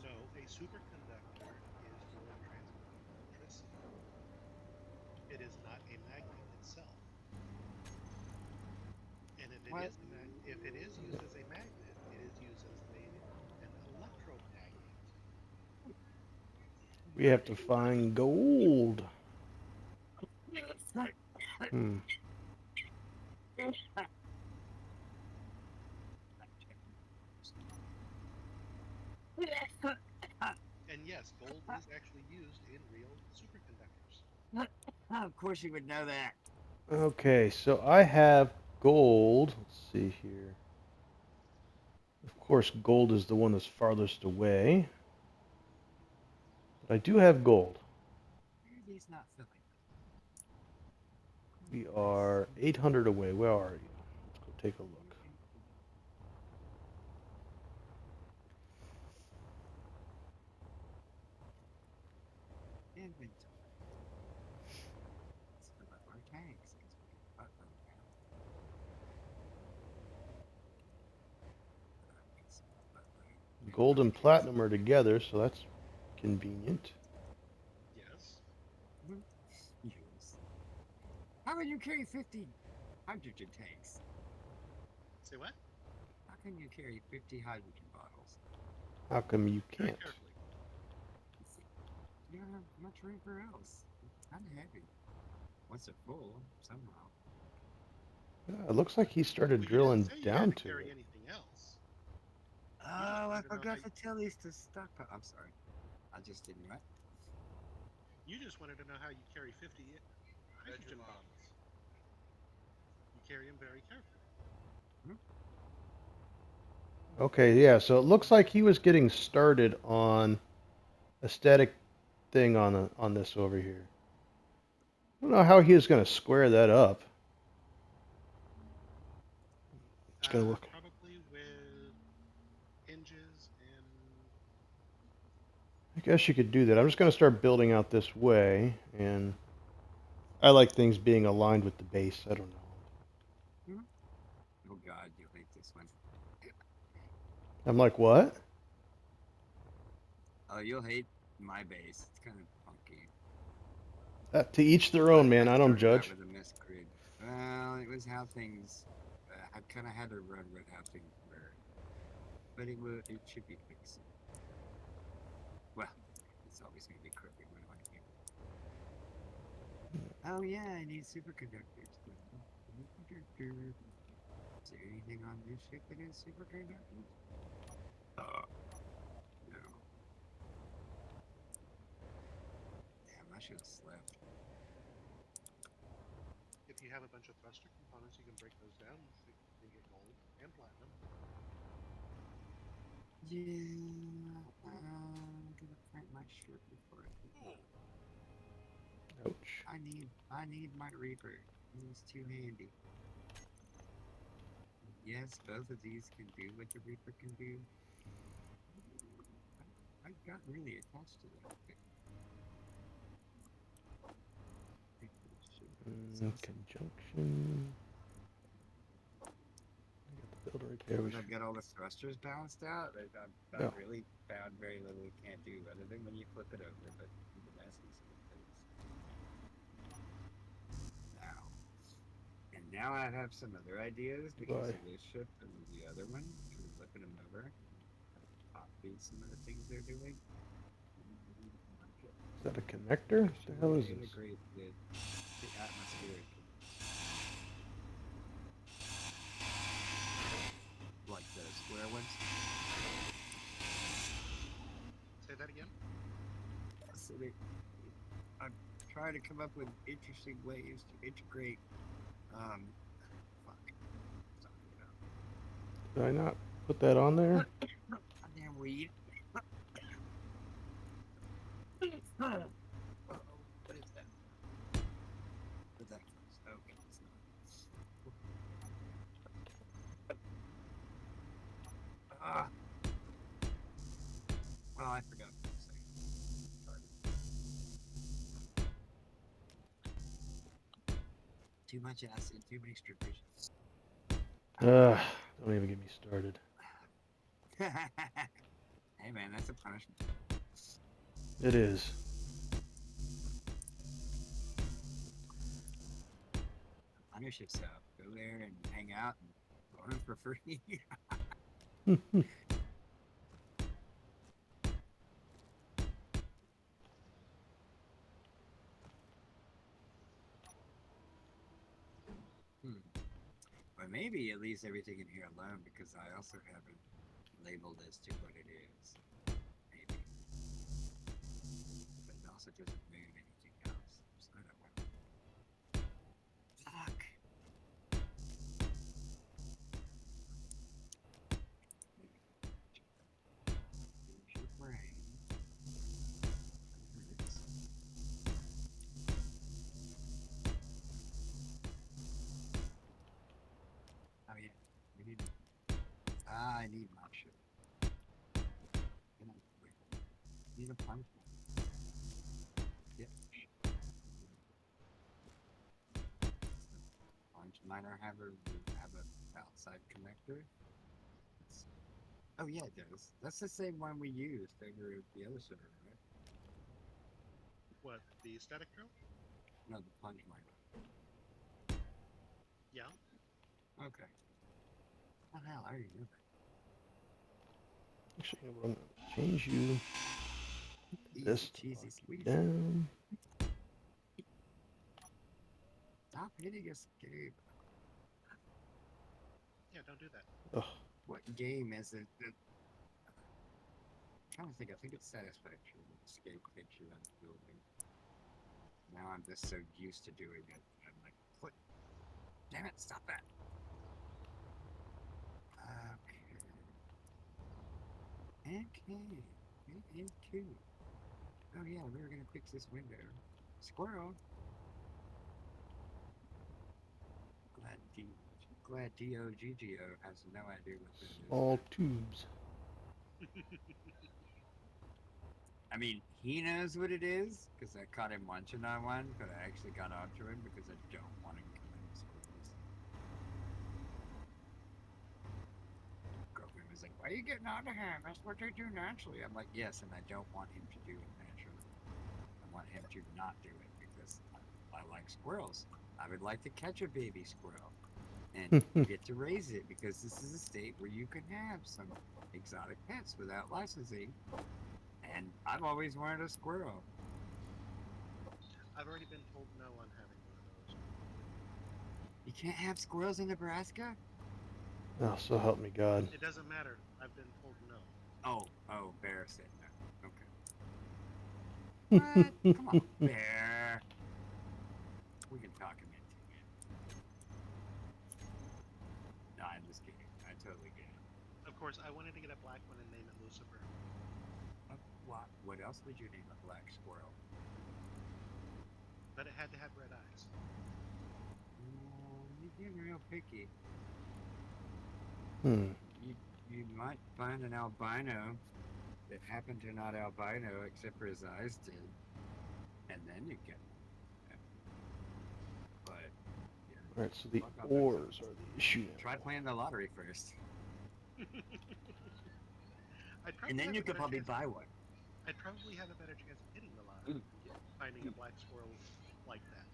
No, a superconductor is for transmitting electricity. It is not a magnet itself. And What? if it is used as a magnet, it is used as an electromagnet. We have to find gold. Hmm. And yes, gold is actually used in real superconductors. Of course you would know that. Okay, so I have gold. Let's see here. Of course, gold is the one that's farthest away. But I do have gold. He's not filling. We are 800 away. Where are you? Let's go take a look. Inventory. Let's fill up our tanks. Gold and platinum are together, so that's convenient. Yes. Yes. How would you carry 50 hydrogen tanks? Say what? How can you carry 50 hydrogen bottles? How come you Very can't? carefully. You don't have much room for else. It's kind of heavy. Once they're full, somehow. It looks like he started Well, you drilling didn't say you down had to to carry it. anything else. Oh, I wanted to know how forgot you- to tell these to stockpile. I'm sorry. I just didn't what? You just wanted to know how you carry 50 hydrogen bottles. You carry them very carefully. Okay, yeah, so it looks like he was getting started on a static thing on this over here. I don't know how he was going to square that up. It's going to look. Probably with hinges and I guess you could do that. I'm just going to start building out this way, and I like things being aligned with the base. I don't know. Oh God, you'll hate this one. I'm like, what? Oh, you'll hate my base. It's kind of funky. To each their own, But man. I don't started out judge. with a misgrid. Well, it was how things. I kind of had to run with how things were, but it should be fixed. Well, it's always going to be crooked. What do I do? Oh yeah, I need superconductors. Superconductor. Is there anything on this ship that is superconductors? No. Damn, I should have slept. if you have a bunch of thruster components, you can break those down and get gold and platinum. Yeah, I'm gonna print my shirt before I do that. Ouch. I need my Reaper. He's too handy. Yes, both of these can do what the Reaper can do. I got really attached to that thing. Conjunction. I got the builder right there. Once I've got all the thrusters balanced out, I've really found very little you can't do other than when you flip it over, but the messy things. Now. And now I have some other ideas because of this ship and the other one. We're flipping them over. Copy some of the things they're doing. Is that a connector? What the hell is this? Integrate the atmospheric. Like the square ones. Say that again. So I'm trying to come up with interesting ways to integrate. Fuck. Did I not put that on there? Damn weed. What is that? What's that? Okay, it's not. Well, I forgot what I was saying. Too much acid, too many strippers. Don't even get me started. Hey man, that's a punishment. It is. Punish yourself. Go there and hang out and learn for free. Or maybe at least everything in here alone, because I also haven't labeled as to what it is. Maybe. But it also doesn't move anything else. So I don't know. Fuck. Use your brain. Oh yeah. We need. I need my shit. Need a punch. Yep. Punch miner have a outside connector. Oh yeah, it does. That's the same one we used over the other server, right? What, the static drill? No, the plunge miner. Yeah. Okay. What the hell are you doing? Actually, I'm going to change you Easy this cheesy to squeezy. down. Stop hitting escape. Yeah, don't do that. Ugh. What game is it? I'm trying to think. I think it's Satisfaction. Escape takes you out of the building. Now I'm just so used to doing it. I'm like, what? Damn it! Stop that. Okay. Okay. EP2. Oh yeah, we were gonna fix this window. Squirrel. Glad DOGGO has no idea what that is. Small tubes. I mean, he knows what it is because I caught him munching on one, but I actually got onto him because I don't want him killing squirrels. Girlfriend was like, "Why are you getting onto him? That's what they do naturally." I'm like, "Yes, and I don't want him to do it naturally. I want him to not do it because I like squirrels. I would like to catch a baby squirrel and get to raise it because this is a state where you can have some exotic pets without licensing. And I've always wanted a squirrel." I've already been told no on having one of those. You can't have squirrels in Nebraska? Oh, so help me God. It doesn't matter. I've been told no. Oh, Bear said no. Okay. What? Come on, Bear. We can talk him into it. No, I'm just kidding. I totally get it. Of course, I wanted to get a black one and name it Lucifer. What else would you name a black squirrel? But it had to have red eyes. You're getting real picky. Hmm. You might find an albino that happened to not albino except for his eyes did, and then you get him. But yeah, Alright, so the fuck off ores those. are the issue now. Try playing the lottery first, and then you could probably buy one. I'd probably have a better chance of hitting the lottery finding a black squirrel like that.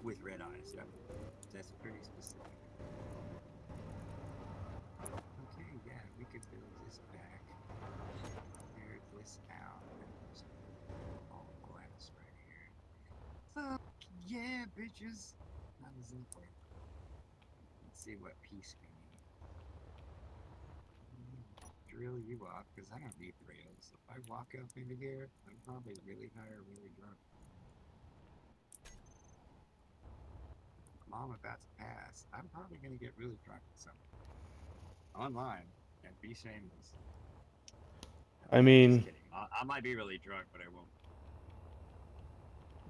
With red eyes. That's pretty specific. Okay, yeah, we could build this back. Clear this out. And there's all glass right here. Fuck yeah, bitches! How does that work? Let's see what piece we need. Drill you off, because I don't need rails. If I walk up into here, I'm probably really high or really drunk. Mom about to pass. I'm probably going to get really drunk at some online and be shameless. I mean, just kidding. I might be really drunk, but I won't.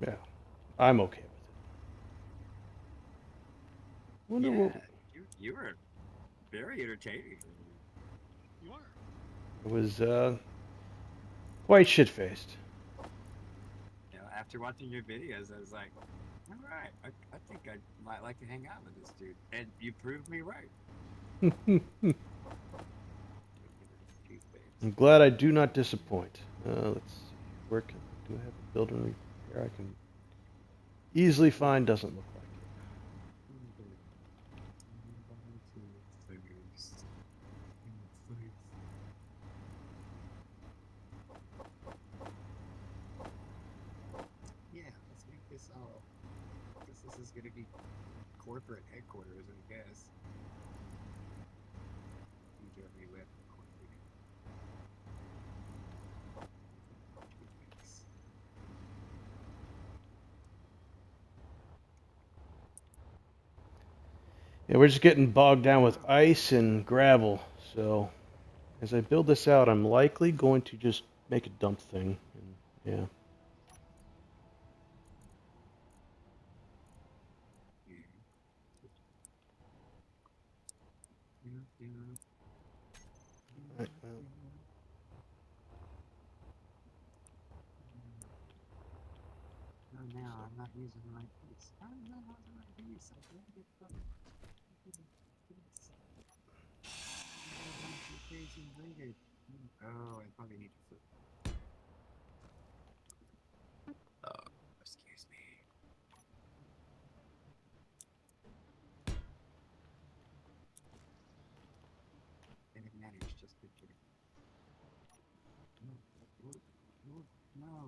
yeah, I'm okay with it. Wonder what You were very entertaining. You are. it was. Quite shit-faced. You know, after watching your videos, I was like, all right, I think I might like to hang out with this dude, and you proved me right. I'm glad I do not disappoint. Let's see. Where can do I have a building here I can easily find? Doesn't look like it. Yeah, let's make this all. I guess this is gonna be corporate headquarters, I guess. You get me with corporate. Yeah, we're just getting bogged down with ice and gravel. So as I build this out, I'm likely going to just make a dump thing. And, yeah. Right, well. No, now I'm not using the right piece. How is that not the right piece? I don't get fucking. Oh, I probably need to flip. Oh, excuse me.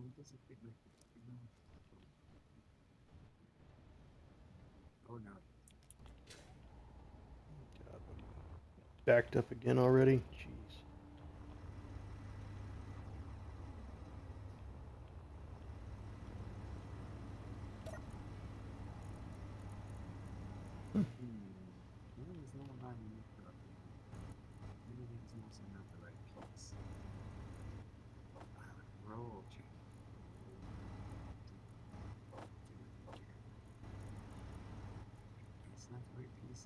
it doesn't fit like that. Oh no. God, what are you backed up again already? Jeez. Maybe there's not a lot in it for maybe there's also not the right piece. Roll check. It's not the right piece.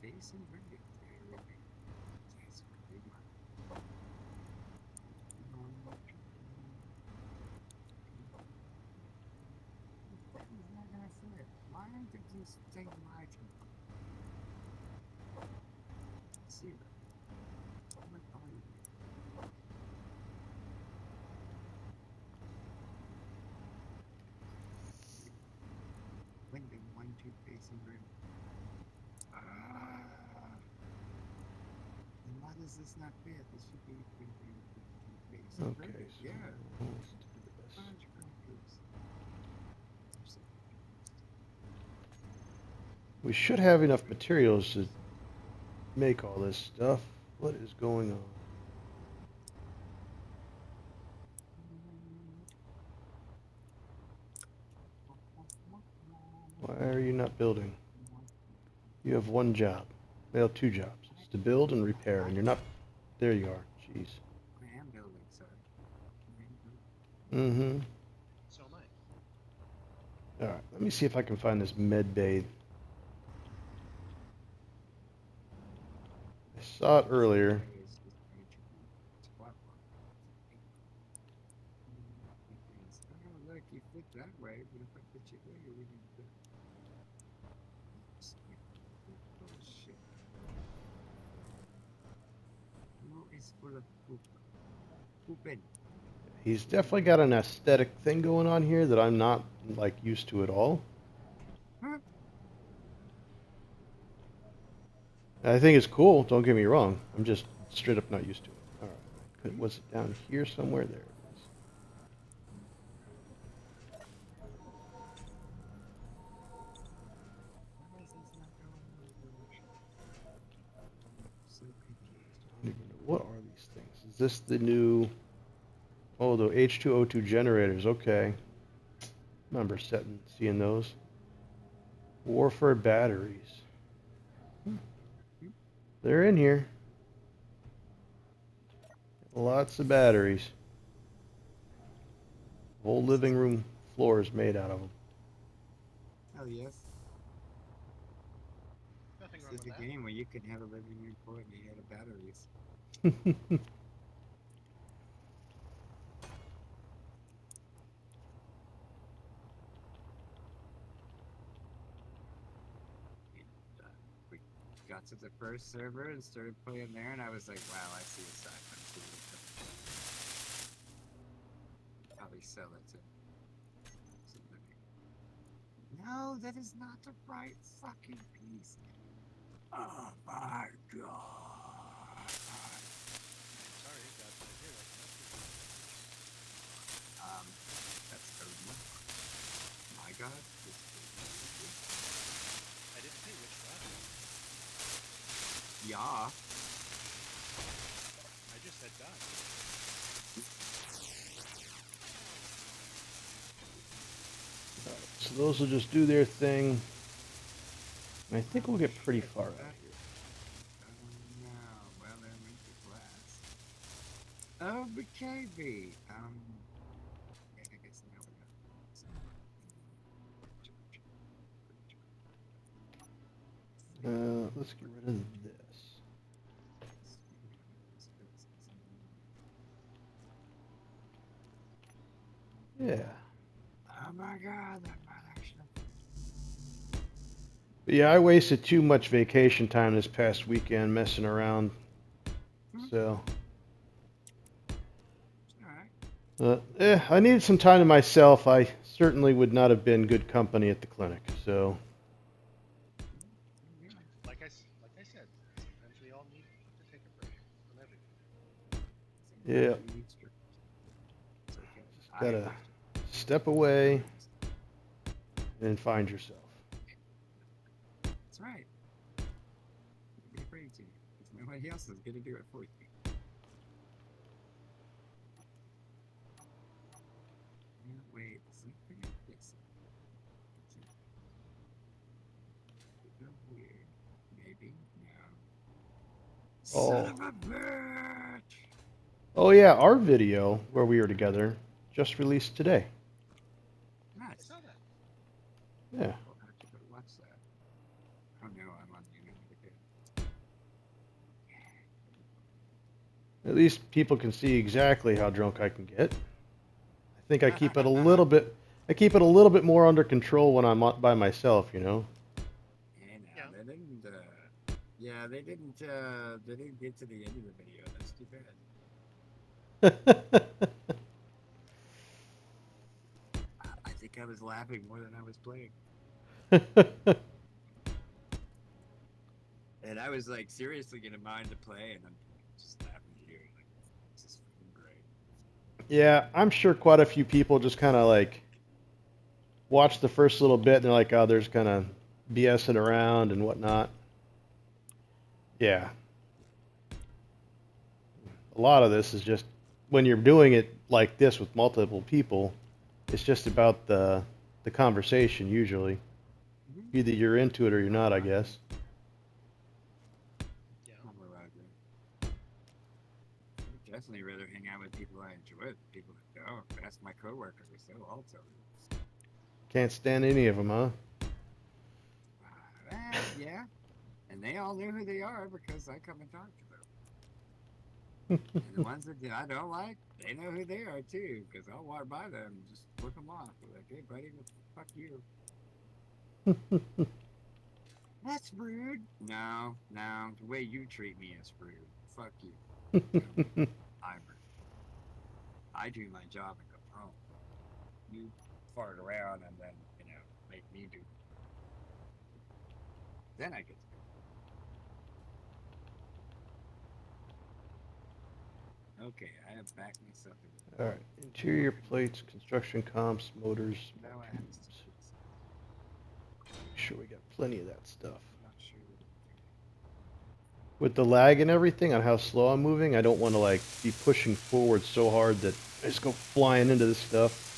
Base and bring it. Yes, big one. Why aren't they just taking my turn? Zero. Oh my God. Winding 1, 2 facing rim. And why does this not fit? This should be facing Okay, rim. so Yeah. let's do this. Bunch of graphics. I'm so confused. We should have enough materials to make all this stuff. What is going on? Why are you not building? You have one job. Well, two jobs. It's to build and repair, and you're not... There you are. Jeez. I am building, sir. Mm-hmm. So am I. Alright, let me see if I can find this med bay. I saw it earlier. Oh, look, you fit that way, but if I put you there, you're going to fit. Bullshit. No, it's full of poop. Pooping. He's definitely got an aesthetic thing going on here that I'm not, like, used to at all. Huh? I think it's cool, don't get me wrong. I'm just straight up not used to it. Alright, was it down here somewhere? There it is. Why is this not going in my direction? So confused. I don't even know. What are these things? Is this the new... Oh, the H2O2 generators. Okay. Remember seeing those. Warfare batteries. They're in here. Lots of batteries. Whole living room floor is made out of them. Hell yes. Nothing This wrong is with the that. game where you can have a living room full and you have batteries. We got to the first server and started playing there, and I was like, wow, I see a side one too. Probably sell it to somebody. No, that is not the right fucking piece. Oh my God. Sorry, that's what I hear. That's code one. My God. I didn't say which God. Yeah. I just said God. So those will just do their thing. And I think we'll get pretty far out here. No. Well, they're meant to glass. Oh, but KB. Yeah, I guess now we got. Let's get rid of this. Yeah. Oh my God, that might actually. But yeah, I wasted too much vacation time this past weekend messing around. So. Alright. I needed some time to myself. I certainly would not have been good company at the clinic. So. Like I said, sometimes we all need to take a break. And Yeah. It's okay. Just gotta step away and find yourself. That's right. Don't be afraid to. Because nobody else is going to do it for you. Wait, something like this. Weird. Maybe? No. Son of a bitch! Oh yeah, our video where we were together just released today. I Nice. saw that. Yeah. I'll have to go watch that. Oh no, I'm on the internet again. At least people can see exactly how drunk I can get. I think I keep it a little bit. I keep it a little bit more under control when I'm by myself, you know. Hey now, Yeah. they didn't. Yeah, they didn't. They didn't get to the end of the video. That's too bad. I think I was laughing more than I was playing, and I was like seriously gonna mind to play, and I'm just laughing at you. Like, this is fucking great. Yeah, I'm sure quite a few people just kind of like watch the first little bit and they're like, oh, there's kind of BSing around and whatnot. Yeah. A lot of this is just when you're doing it like this with multiple people, it's just about the conversation usually. Mm-hmm. Either you're into it or you're not, I guess. Yeah. I'm a Roger. I'd definitely rather hang out with people I enjoy than people that don't. That's my coworkers. They'll all tell you. Can't stand any of them, huh? Yeah, and they all know who they are because I come and talk to them. And the ones that I don't like, they know who they are too, because I'll walk by them and just flip them off. Be like, hey, buddy, fuck you. That's rude. No, no, the way you treat me is rude. Fuck you. No, I'm rude. I do my job and go home. You fart around and then, make me do. Then I get to go. Okay, I have backed myself in. All right. Interior plates, construction comps, motors. Now I have to. Make sure we got plenty of that stuff. I'm not sure. With the lag and everything on how slow I'm moving, I don't want to like be pushing forward so hard that I just go flying into this stuff.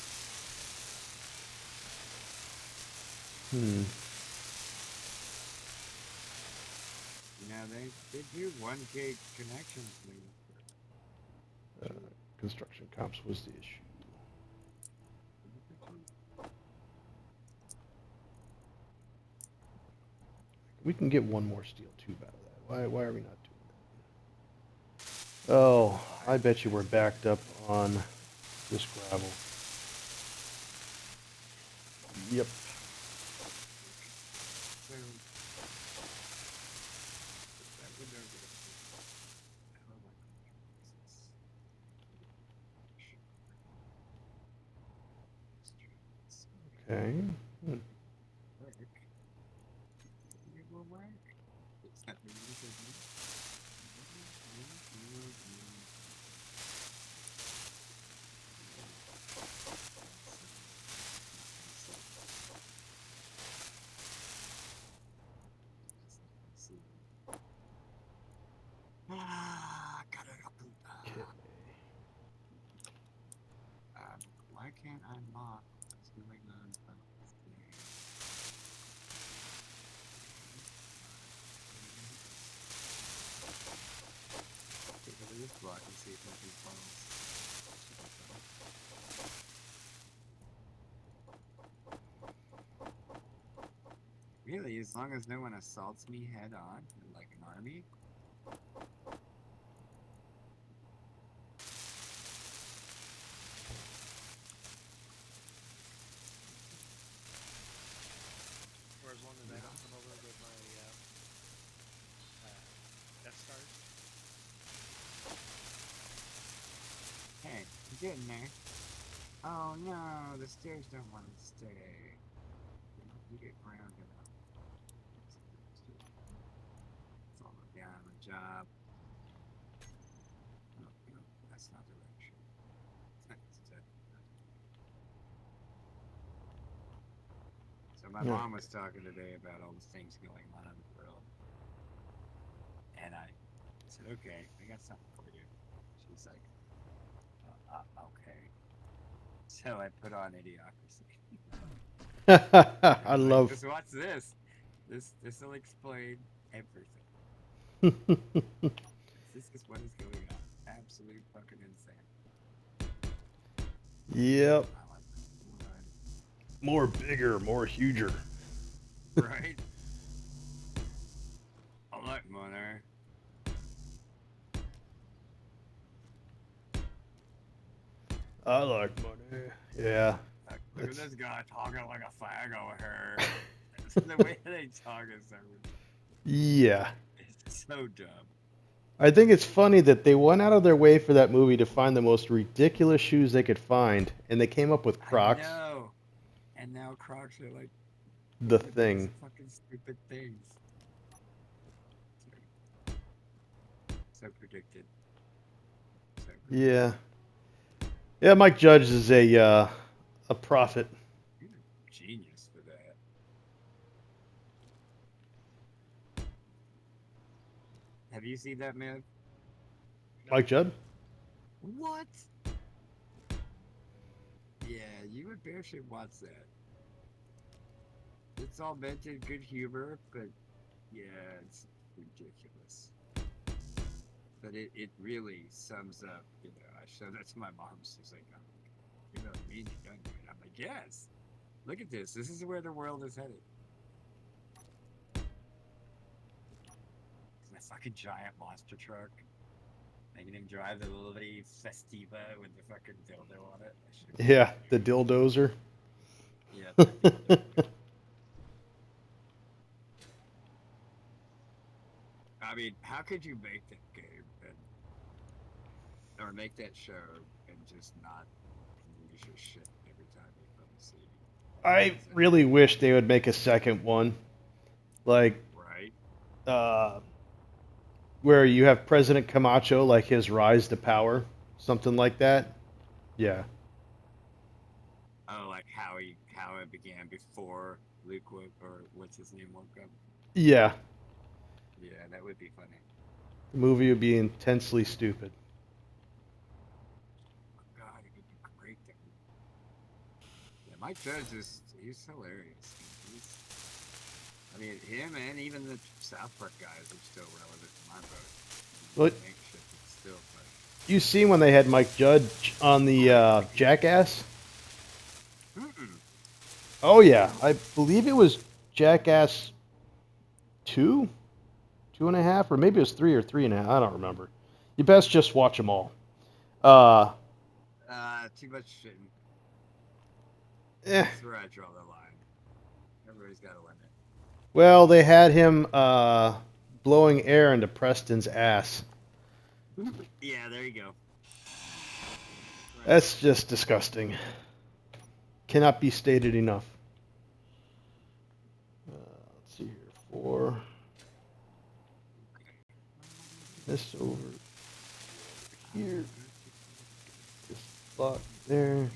They do 1 gig connections. Construction comps was the issue. We can get one more steel tube out of that. Why are we not doing that? Oh, I bet you we're backed up on this gravel. Yep. Okay. Gotta go poop. Why can't I mock what's going on up there? Take a look at this block and see if nothing falls. Really, as long as no one assaults me head on, like an army. Or as long as I don't come over with my Death Stars. Hey, I'm getting there. Oh no, the stairs don't want to stay. You get grounded up. Fall down on the job. Oh, no, that's That's not the right shit. So my Yeah. mom was talking today about all the things going on in the world, and I said, "Okay, I got something for you." She's like, "Okay." So I put on Idiocracy. I I'm like, love. "Just watch this. This will explain everything. This is what is going on. Absolute fucking insane." Yep. I like that. More bigger, more huger. Right? I like money. I like money. Yeah. Look at That's, this guy talking like a fag over here. The way they talk is so yeah. it's so dumb. I think it's funny that they went out of their way for that movie to find the most ridiculous shoes they could find, and they came up with Crocs, I know. And now Crocs are like the the biggest thing. fucking stupid things. So predicted. So predicted. Yeah. Yeah, Mike Judge is a prophet. You're a genius for that. Have you seen that, man? No. Mike Judd? What? Yeah, you and Bear should watch that. It's all meant in good humor, but yeah, it's ridiculous. But it really sums up, I showed that to my mom. She's like, oh, you know what I mean? You don't do it. I'm like, yes. Look at this. This is where the world is headed. That fucking giant monster truck. Making him drive the little Festiva with the fucking dildo on it. Yeah, the Dildozer. Yeah, the dildo. I mean, how could you make that game or make that show and just not lose your shit every time you come see? I really wish they would make a second one. Like, Right? uh, where you have President Camacho, like his rise to power, something like that. Yeah. Oh, like how it began before Luke woke or what's his name woke up. Yeah. Yeah, that would be funny. The movie would be intensely stupid. Oh God, it would be great. Yeah, Mike Judge he's hilarious. I mean, him and even the South Park guys are still relevant in my vote. What Make shit that's still funny. you seen when they had Mike Judge on the Jackass? Mm-mm. Oh yeah, I believe it was Jackass 2, 2.5, or maybe it was 3 or 3.5. I don't remember. You best just watch them all. Uh, Too much shitting. eh. That's where I draw the line. Everybody's got a limit. Well, they had him blowing air into Preston's ass. Yeah, there you go. Right. That's just disgusting. Cannot be stated enough. Let's see here. 4. This over here. This block there.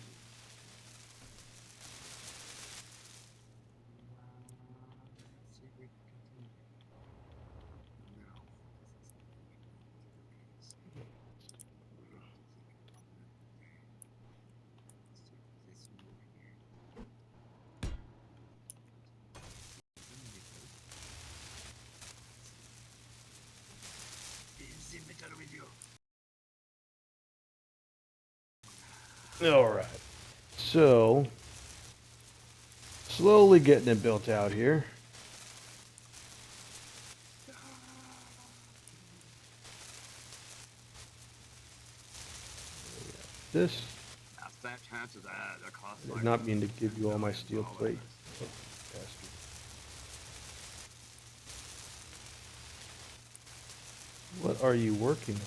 All right. So, slowly getting it built out here. This. I did not mean to give you all my steel plate. Oh, bastard. What are you working on?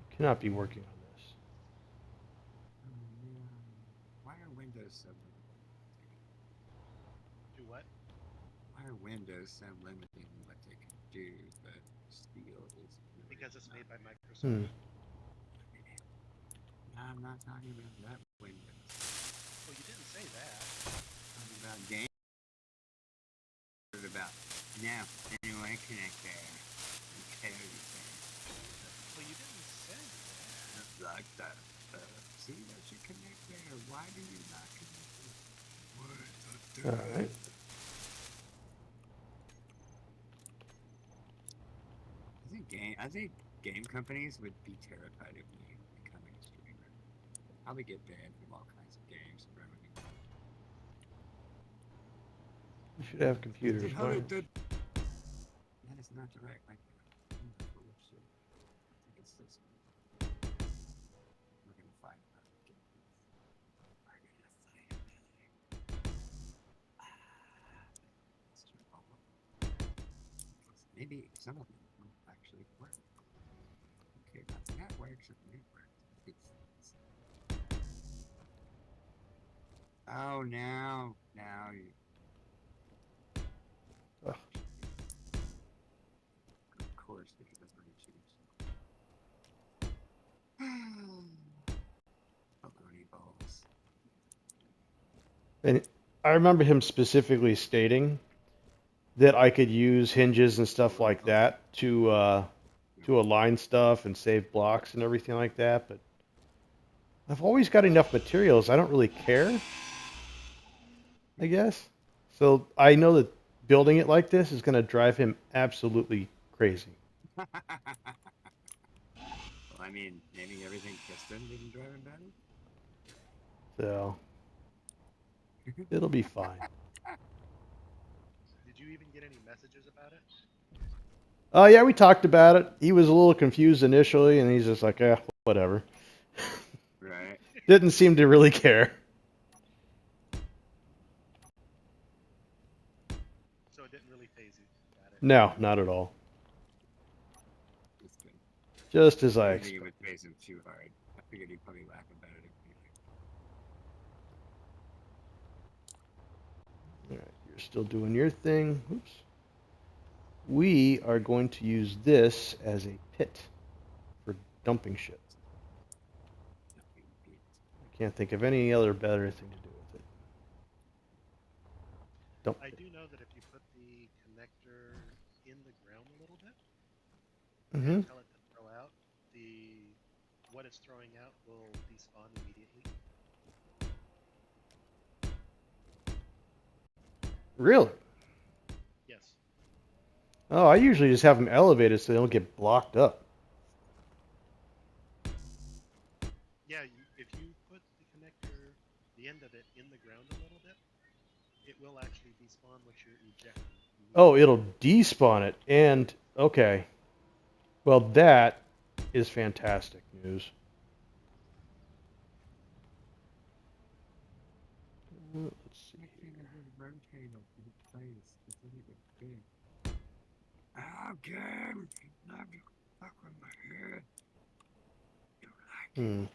You cannot be working on this. Why are Windows so limiting? Do what? Why are Windows so limiting what they can do, but Steel is Because because it's made by Microsoft. Hmm. No, I'm not talking about that Windows. Well, you didn't say that. I'm talking about games. About now, anyway, connect there. Okay, Well, you didn't say that. like that. See, that should connect there. Why do you not connect it? What? All right. I think game companies would be terrified of me becoming a streamer. Probably get banned from all kinds of games and revenue. You should have computers. Why? That is not the right way. I think it's this one. We're gonna find out. We're gonna find out. Maybe some of them will actually work. Okay, that works. It works. Oh, now you. Ugh. Of course, because that's what you choose. Baloney balls. And I remember him specifically stating that I could use hinges and stuff like that to align stuff and save blocks and everything like that, but I've always got enough materials. I don't really care, I guess. So I know that building it like this is going to drive him absolutely crazy. Well, I mean, naming everything piston didn't drive him better. So it'll be fine. Did you even get any messages about it? Oh, yeah, we talked about it. He was a little confused initially, and he's just like, yeah, whatever. Right. Didn't seem to really care. So it didn't really phase you. Got it. No, not at all. That's good. Just as I I think it expected. would phase him too hard. I figured he'd probably laugh about it. All right, you're still doing your thing. Oops. We are going to use this as a pit for dumping shit. I can't think of any other better thing to do with it. Dump I pit. do know that if you put the connector in the ground a little bit Mm-hmm. and tell it to throw out, what it's throwing out will despawn immediately. Really? Yes. Oh, I usually just have them elevated so they don't get blocked up. Yeah, if you put the connector, the end of it, in the ground a little bit, it will actually despawn what you're ejecting. Oh, it'll despawn it. And, okay. Well, that is fantastic news. Let's see here. Okay, not fuck with my head. You like Hmm. it.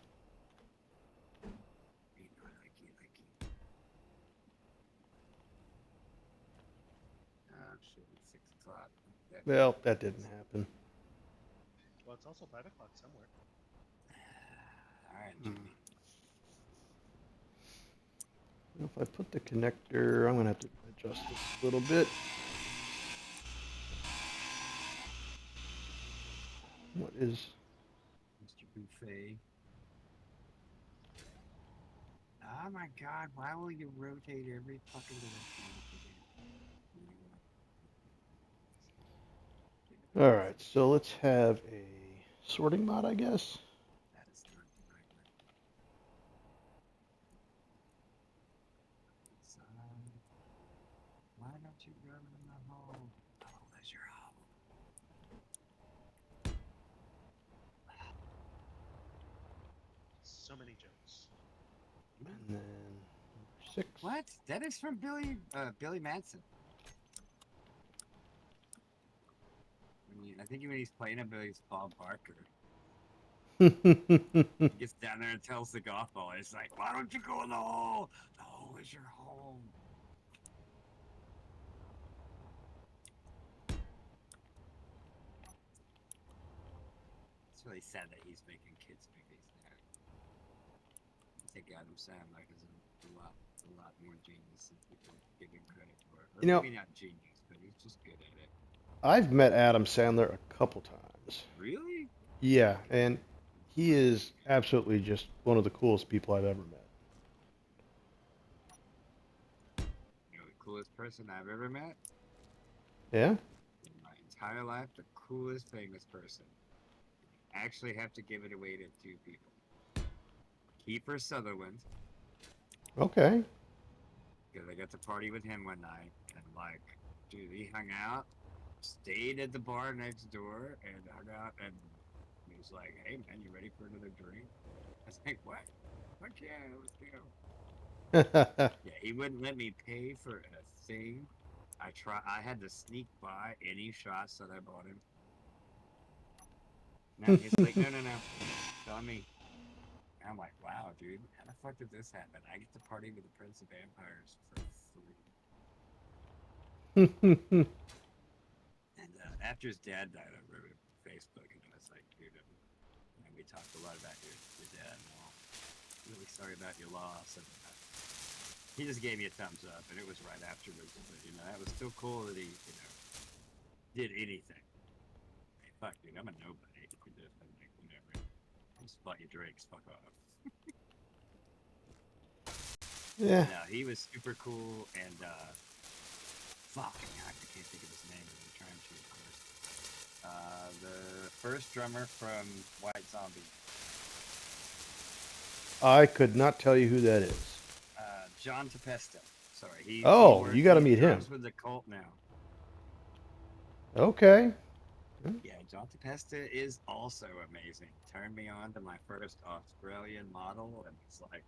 You like it. Oh shit, it's 6 o'clock. Well, that didn't happen. Well, it's also 5 o'clock somewhere. Alright, Hmm. Jimmy. If I put the connector, I'm going to have to adjust this a little bit. What is... Mr. Buffet. Oh my god, why will you rotate every fucking direction? Alright, so let's have a sorting mod, I guess. That is not the right way. Why don't you go in the hole? The hole is your hole. So many jokes. And then number 6. What? That is from Billy Madsen. I think when he's playing him, he's Bob Barker. He gets down there and tells the golf ball, it's like, why don't you go in the hole? The hole is your home. really sad that he's making kids movies now. I think Adam Sandler is a lot more genius than people give him credit for. Or You know, maybe not genius, but he's just good at it. I've met Adam Sandler a couple times. Really? Yeah, and he is absolutely just one of the coolest people I've ever met. You know, the coolest person I've ever met Yeah? in my entire life, the coolest famous person. Actually have to give it away to two people. Kiefer Sutherland, Okay. because I got to party with him one night, and like, dude, he hung out, stayed at the bar next door, and hung out, and he was like, "Hey man, you ready for another drink?" I was like, "What? Fuck yeah, let's go." Yeah, he wouldn't let me pay for a thing. I had to sneak by any shots that I bought him. No, he's like, no, it's on me. And I'm like, wow, dude, how the fuck did this happen? I get to party with the Prince of Vampires for free. And after his dad died, I wrote him on Facebook, and I was like, dude, we talked a lot about your dad, and all. Really sorry about your loss. And he just gave me a thumbs up, and it was right afterwards. But that was still cool that he, did anything. Hey, fuck, dude, I'm a nobody. I'm like, whatever. I just bought you drinks. Fuck off. Yeah. No, he was super cool, and fuck, I can't think of his name. I'm trying to, of course. The first drummer from White Zombie. I could not tell you who that is. John Tempesta. Sorry, he You got to meet him. with the Cult now. Okay. Yeah, John Tempesta is also amazing. Turned me on to my first Australian model, and it's like,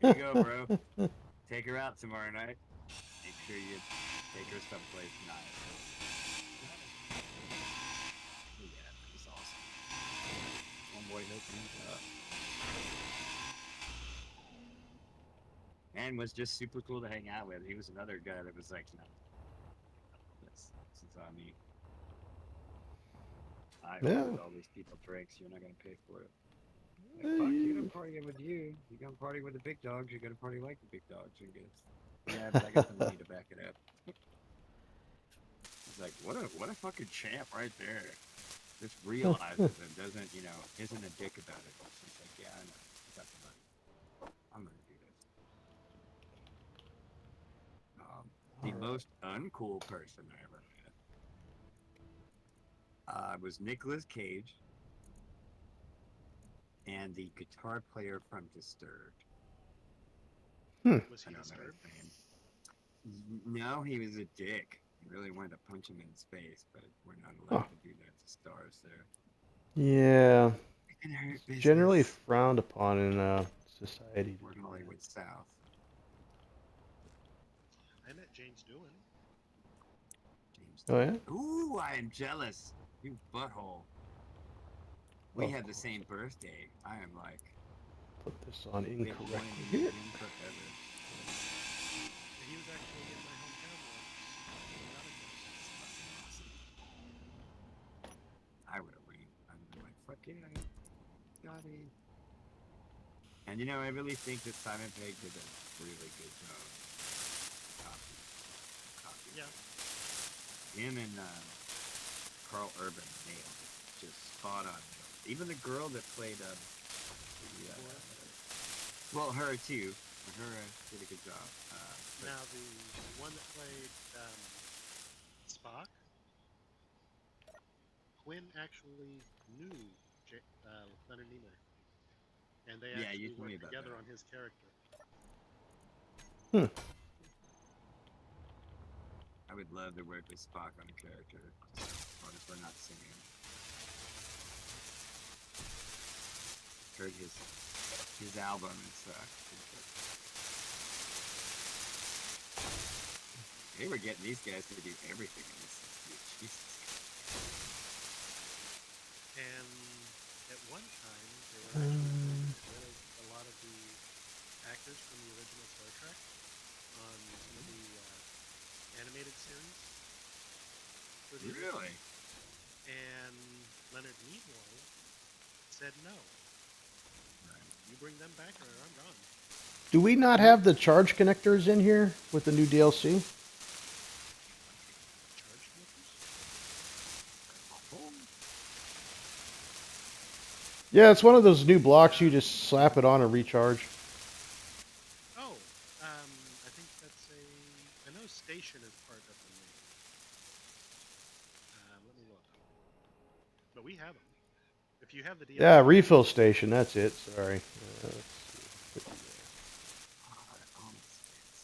here you go, bro. Take her out tomorrow night. Make sure you take her someplace nice. Yeah, it was awesome. One boy hooked me up. And was just super cool to hang out with. He was another guy that was like, no, this is on me. I ordered all these people drinks. You're not going to pay for it. Like, fuck, you don't party with you. You gonna party with the big dogs. You gotta party like the big dogs. You get, yeah, but I got the money to back it up. He's like, what a fucking champ right there. Just realizes and doesn't, isn't a dick about it. He's like, yeah, I know. I got the money. I'm gonna do this. The most uncool person I ever met was Nicolas Cage. And the guitar player from Disturbed. Was he Disturbed? No, he was a dick. He really wanted to punch him in his face, but we're not allowed to do that to stars there. Yeah. It can hurt business. Generally frowned upon in society. We're in Hollywood South. I met James Doohan. Oh, yeah? Ooh, I am jealous. You butthole. We had the same birthday. I am like... Put this on incorrect here. He was actually in my hometown once. I would have waited. I'd been like, fuck yeah, got it. And I really think that Simon Pegg did a really good job. Copy. Yeah. Him and Carl Urban nailed it. Just spot on. Even the girl that played well, her too. Her did a good job. Now the one that played Spock, Quinn actually knew Leonard Nimoy, and they actually worked together on his character. I would love to work with Spock on a character, as long as we're not singing. Heard his album and stuff. They were getting these guys to do everything in this. Jesus. And at one time, they were actually getting a lot of the actors from the original Star Trek on some of the animated series. Really? And Leonard Nimoy said no. Right. You bring them back, or I'm gone. Do we not have the charge connectors in here with the new DLC? Charge connectors? Oh, Yeah, it's one of those new blocks you just slap it on and recharge. Oh, I think that's a. I know station is part of the name. Let me look. But we have them. If you have the DLC. Yeah, refill station, that's it. Sorry. Let's see. that almost fits.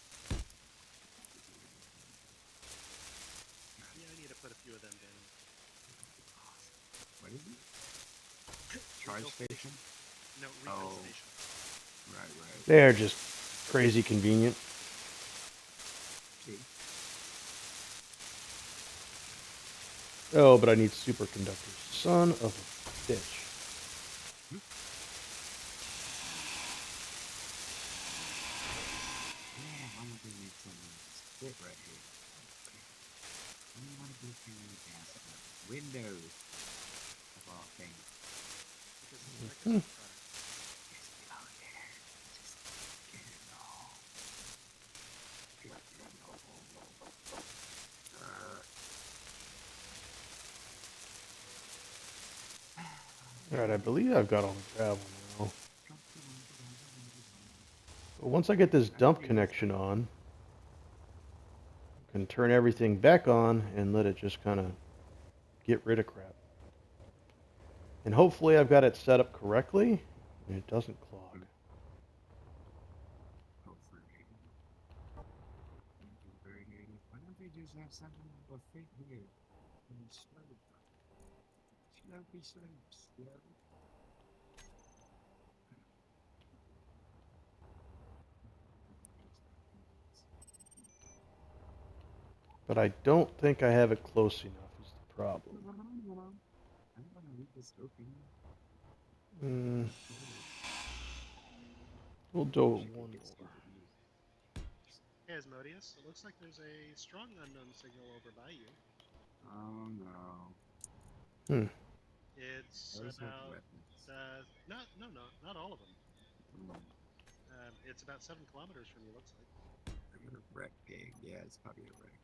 Yeah, I need to put a few of them down. What is it? Charge Refill station? No, refill Oh. station. Right. They're just crazy convenient. See? Oh, but I need superconductors. Son of a bitch. Yeah, I want to make something split right here. Okay. I don't want to be carrying gas out. Windows of all things. Because it's a Microsoft product. It's down there. Just get it all. Get it all. Alright, I believe I've got all the gravel now. But once I get this dump connection on, I can turn everything back on and let it just kind of get rid of crap. And hopefully I've got it set up correctly and it doesn't clog. Hopefully. Very good. Why don't they just have something of a fit here? Slow. But I don't think I have it close enough is the problem. I'm gonna leave this open. We'll do one more. Hey, Desmodius, it looks like there's a strong unknown signal over by you. Oh no. It's Those have about weapons. not all of them. It's about 7 kilometers from you. Looks like. I got a wreck pig. Yeah, it's probably a wreck.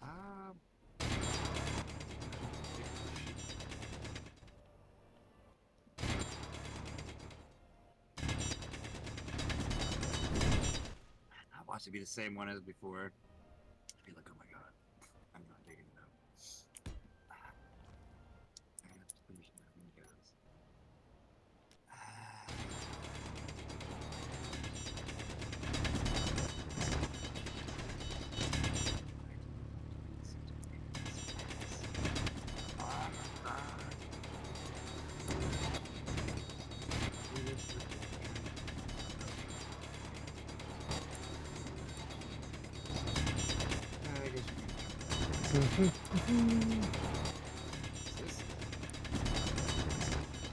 I watched it be the same one as before. Be like, oh my god, I'm not digging it up. I have to finish my windows.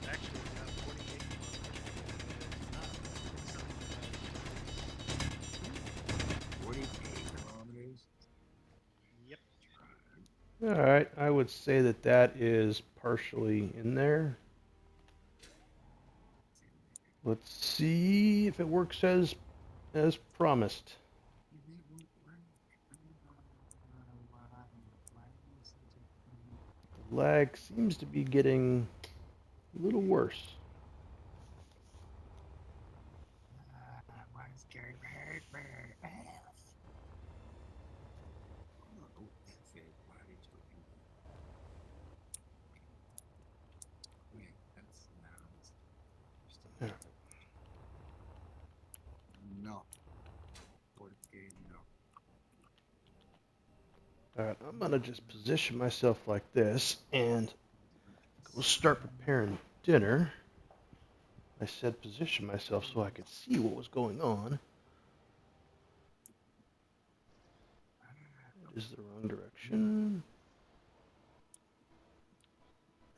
Actually, it's about 48 kilometers. 48 kilometers? Yep. Alright, I would say that is partially in there. Let's see if it works as promised. The lag seems to be getting a little worse. Why is Gary hurt? Oh, that's it. Why did you do that? Wait, that's now. No. Porque no. Alright, I'm gonna just position myself like this and go start preparing dinner. I said position myself so I could see what was going on. That is the wrong direction.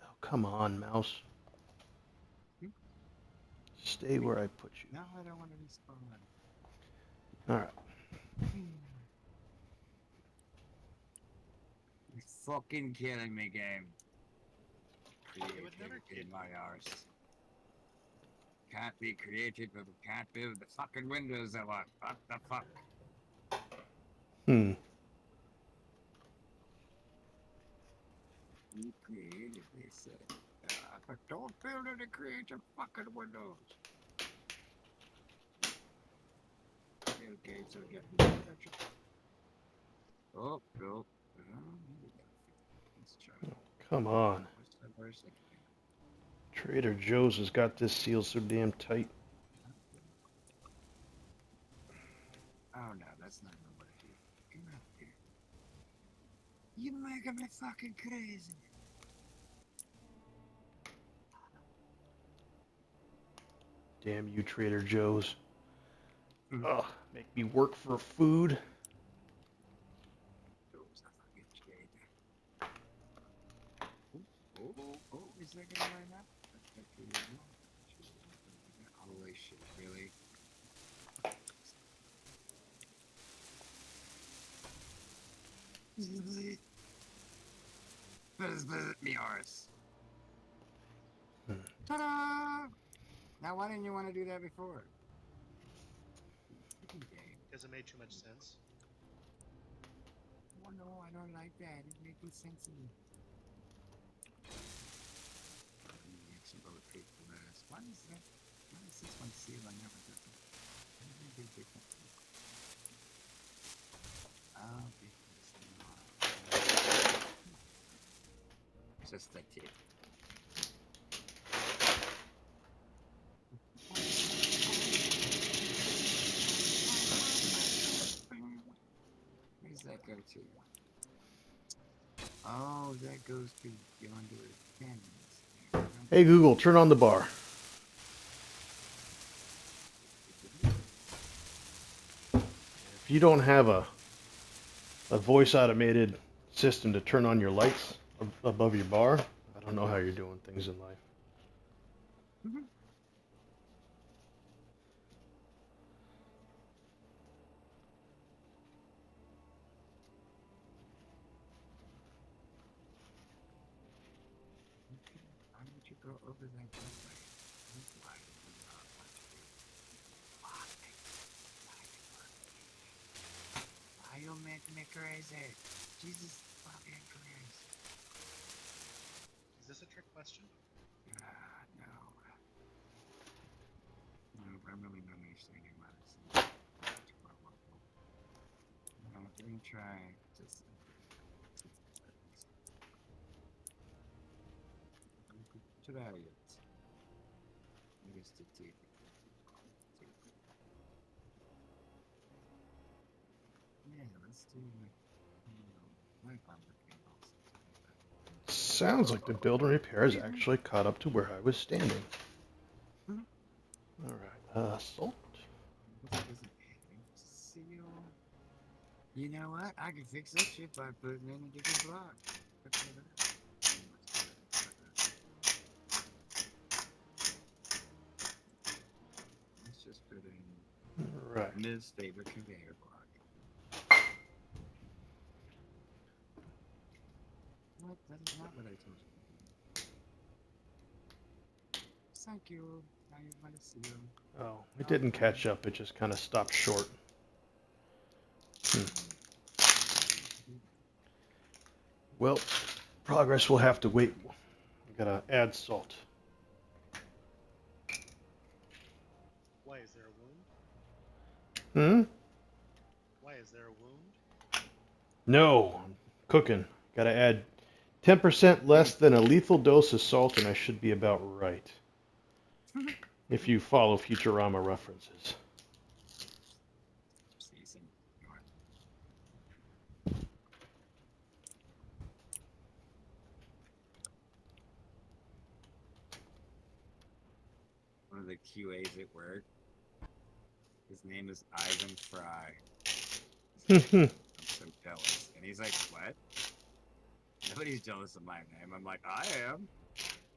Oh, come on, mouse. Stay where I put you. No, I don't want to respawn. Alright. You're fucking killing me, game. Hey, with another kid. in my arse. Can't be creative if we can't build the fucking windows that want. What the fuck? Hmm. Be creative, they say. But don't build any creative fucking windows. Bill Gates will get me attention. Oh, no. Let's try. Come on. What's the worst thing? Trader Joe's has got this sealed so damn tight. Oh no, that's not gonna work here. Come out here. You're making me fucking crazy. Damn you, Trader Joe's. Mhm. Ugh, make me work for food. Oh, is that gonna line up? Holy shit, really? Visit me, arse. Hmm. Ta-da! Now, why didn't you want to do that before? Because it made too much sense. Oh no, I don't like that. It's making sense to me. Why is that? Why is this one sealed? I never did that. Oh, because just the tip. Where does that go to? Oh, that goes to yonder cannons. Hey Google, turn on the bar. If you don't have a voice automated system to turn on your lights above your bar, I don't know how you're doing things in life. Why don't you go over that way? Why you make me crazy? Jesus fucking Christ. Is this a trick question? No. No, I'm really not understanding why this is. No, let me try just. Try it. I guess the TV. Yeah, let's do Sounds like the build and repair has actually caught up to where I was standing. Alright, salt. Seal. You know what? I can fix this shit by putting in a different block. Let's just put in Right. Ms. favorite conveyor block. What? That is not what I told you. Thank you. Now you want to seal. Oh, it didn't catch up. It just kind of stopped short. Well, progress will have to wait. We gotta add salt. Why is there a wound? Why is there a wound? No, I'm cooking. Gotta add 10% less than a lethal dose of salt, and I should be about right. If you follow Futurama references. One of the QAs at work. His name is Ivan Fry. I'm so jealous. And he's like, what? Nobody's jealous of my name. I'm like, I am.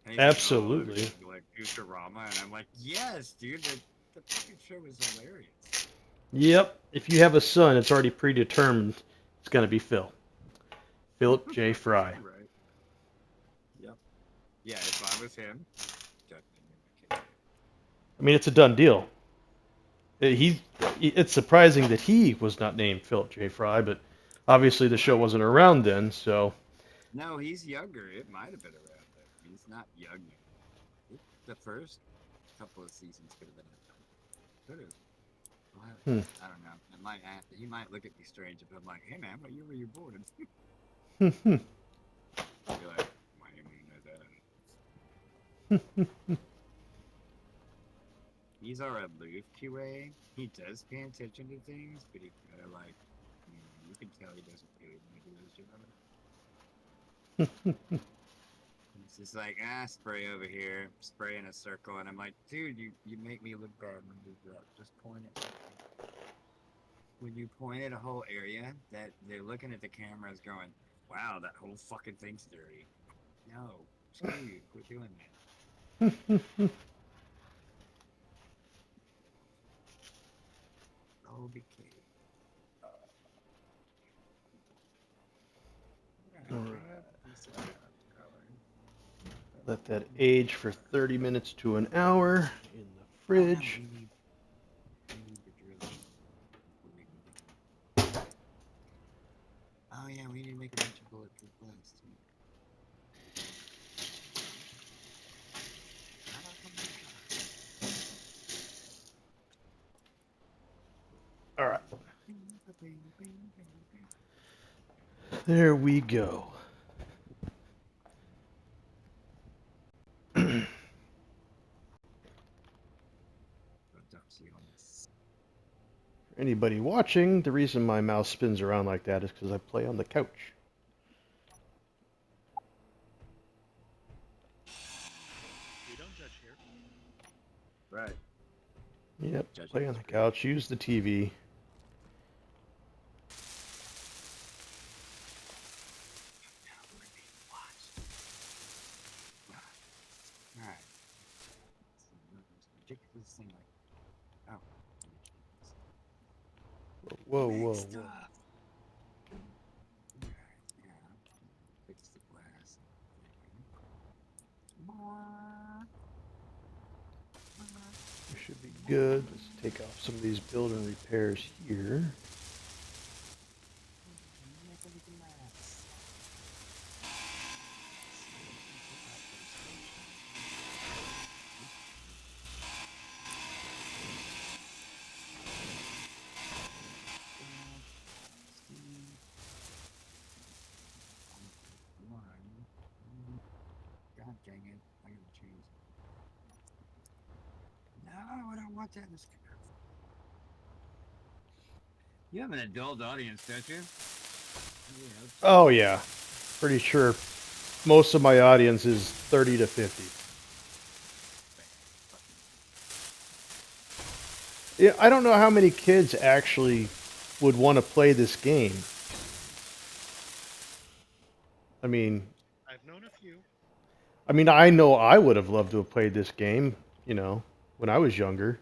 And he's Absolutely. like Futurama. And I'm like, yes, dude. The fucking show is hilarious. Yep. If you have a son, it's already predetermined. It's gonna be Phil. Philip J. Fry. Right. Yep. Yeah, if I was him, definitely. I mean, it's a done deal. It's surprising that he was not named Philip J. Fry, but obviously the show wasn't around then, so. No, he's younger. It might have been around then. He's not young. The first couple of seasons could have been. Could have. Hmm. I don't know. He might look at me strange if I'm like, "Hey man, what year were you born?" Hmm. I'd be like, "Why do you know that?" He's our aloof QA. He does pay attention to things, but he kind of like, you can tell he doesn't really want to do his job. It's just like, spray over here, spray in a circle, and I'm like, dude, you make me look bad when you do that. Just point it. When you point at a whole area, that they're looking at the cameras going, wow, that whole fucking thing's dirty. No, screw you, quit doing that. Oh, be kidding. Let that age for 30 minutes to an hour in the fridge. Oh yeah, we need to make a bunch of bulletproof glass too. All right. There we go. For anybody watching, the reason my mouse spins around like that is because I play on the couch. We don't judge here. Right. Yep, Judging play on is the good. couch, use the TV. Alright. Ridiculous thing like, oh. Whoa, whoa, Big whoa. stuff. Alright, yeah. Fix the glass. We should be good. Let's take off some of these building repairs here. God dang it. I gotta change. No, I don't want that in this. You have an adult audience, don't you? Oh, yeah. Pretty sure most of my audience is 30 to 50. Yeah, I don't know how many kids actually would want to play this game. I mean, I've known a few. I know I would have loved to have played this game, when I was younger.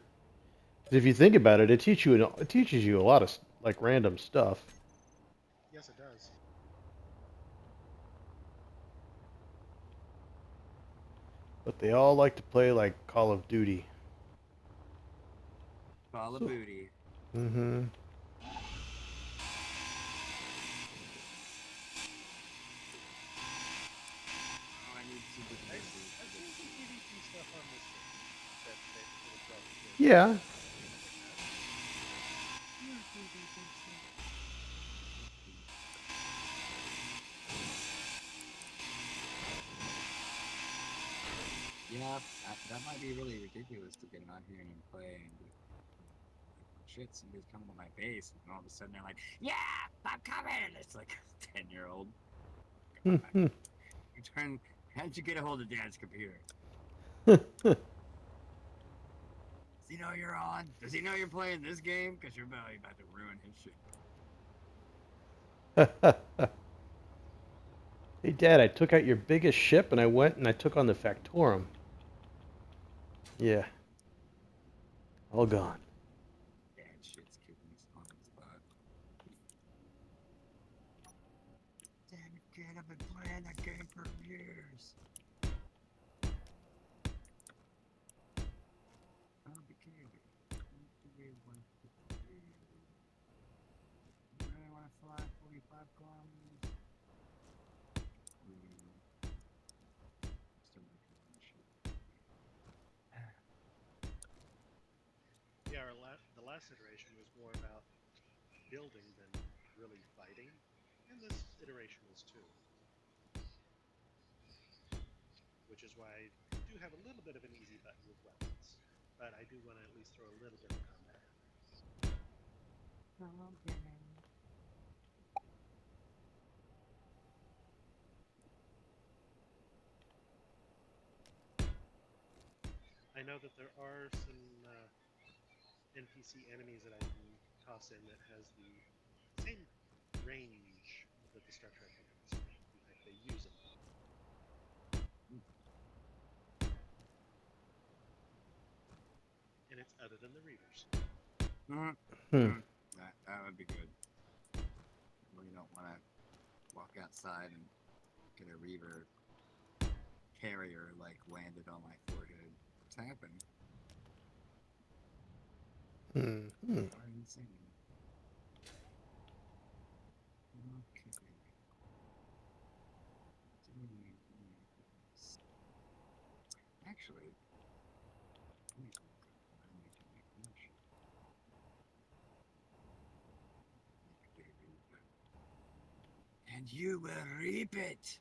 'Cause if you think about it, it teaches you a lot of like random stuff. Yes, it does. But they all like to play like Call of Duty. Call of Booty. Mm-hmm. Oh, I need super I've glasses. seen some PvP stuff on this thing that would draw the kids. Yeah. Things like that. Yeah, that might be really ridiculous to get on here and play and shit, somebody's coming to my base and all of a sudden they're like, yeah, I'm coming! It's like a 10-year-old. How'd you get a hold of Dad's computer? Does he know you're on? Does he know you're playing this game? Because you're about to ruin his shit. Hey, Dad, I took out your biggest ship and I went and I took on the Factorum. Yeah. All gone. Dad shit's kicking his on the spot. Damn it, kid, I've been playing that game for years. last iteration was more about building than really fighting, and this iteration is too. Which is why I do have a little bit of an easy button with weapons, but I do want to at least throw a little bit of combat in. I know that there are some NPC enemies that I can toss in that has the same range that the Star Trek enemies do. In fact, they use them. And it's other than the Reavers. That would be good. We don't want to walk outside and get a Reaver carrier like landed on my forehead. What's happened? Insane. Okay. Actually, and you will reap it.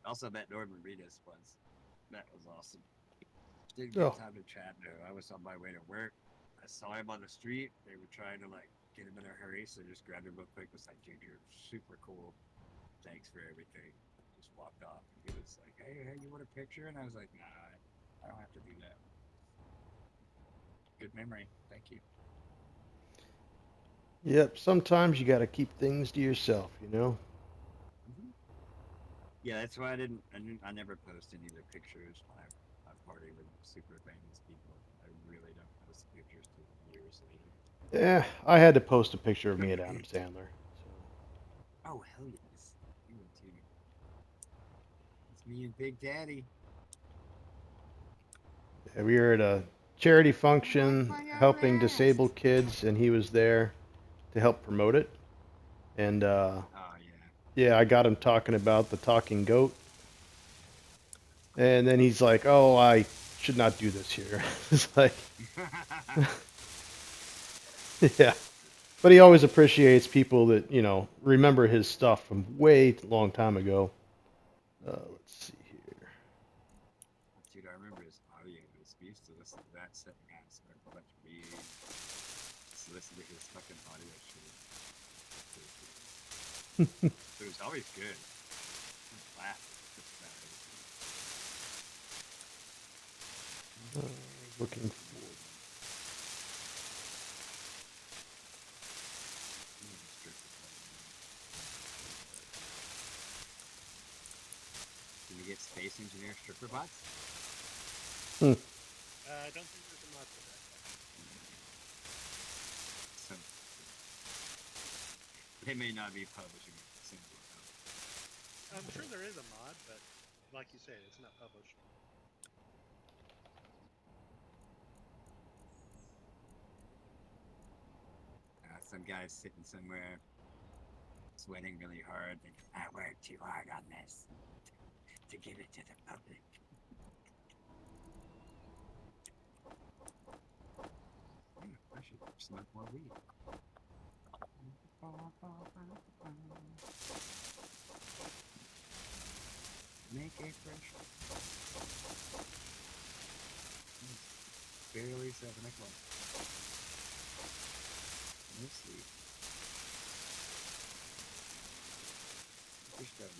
Also met Norman Reedus once. That was awesome. Didn't get time to chat though. I was on my way to work. I saw him on the street. They were trying to like get him in a hurry, so I just grabbed him real quick. Was like, dude, you're super cool. Thanks for everything. Just walked off. He was like, hey, you want a picture? And I was like, nah, I don't have to do that. Good memory. Thank you. Yep. Sometimes you got to keep things to yourself, you know. Yeah, that's why I never post any of the pictures when I party with super famous people. I really don't post pictures till years later. Yeah, I had to post a picture of me at Adam Sandler. So. Oh hell yes, you would too. It's me and Big Daddy. Yeah, we were at a charity function helping disabled kids, and he was there to help promote it. And oh yeah, I got him talking about the talking goat. And then he's like, "Oh, I should not do this here." It's like, yeah. But he always appreciates people that, you know, remember his stuff from way long time ago. Let's see here. Dude, I remember his audios. We used to listen to that sitting at a bunch of weed. Just listen to his fucking audio shit. It was always good. Laugh. Looking for. Can we get Space Engineer stripper bots? I don't think there's a mod for that. So, they may not be publishing it. I'm sure there is a mod, but like you say, it's not published. Some guy's sitting somewhere, sweating really hard, thinking, I worked too hard on this to give it to the public. I should smoke more weed. Make a fresh. Barely 7 o'clock. No sleep. Fish done.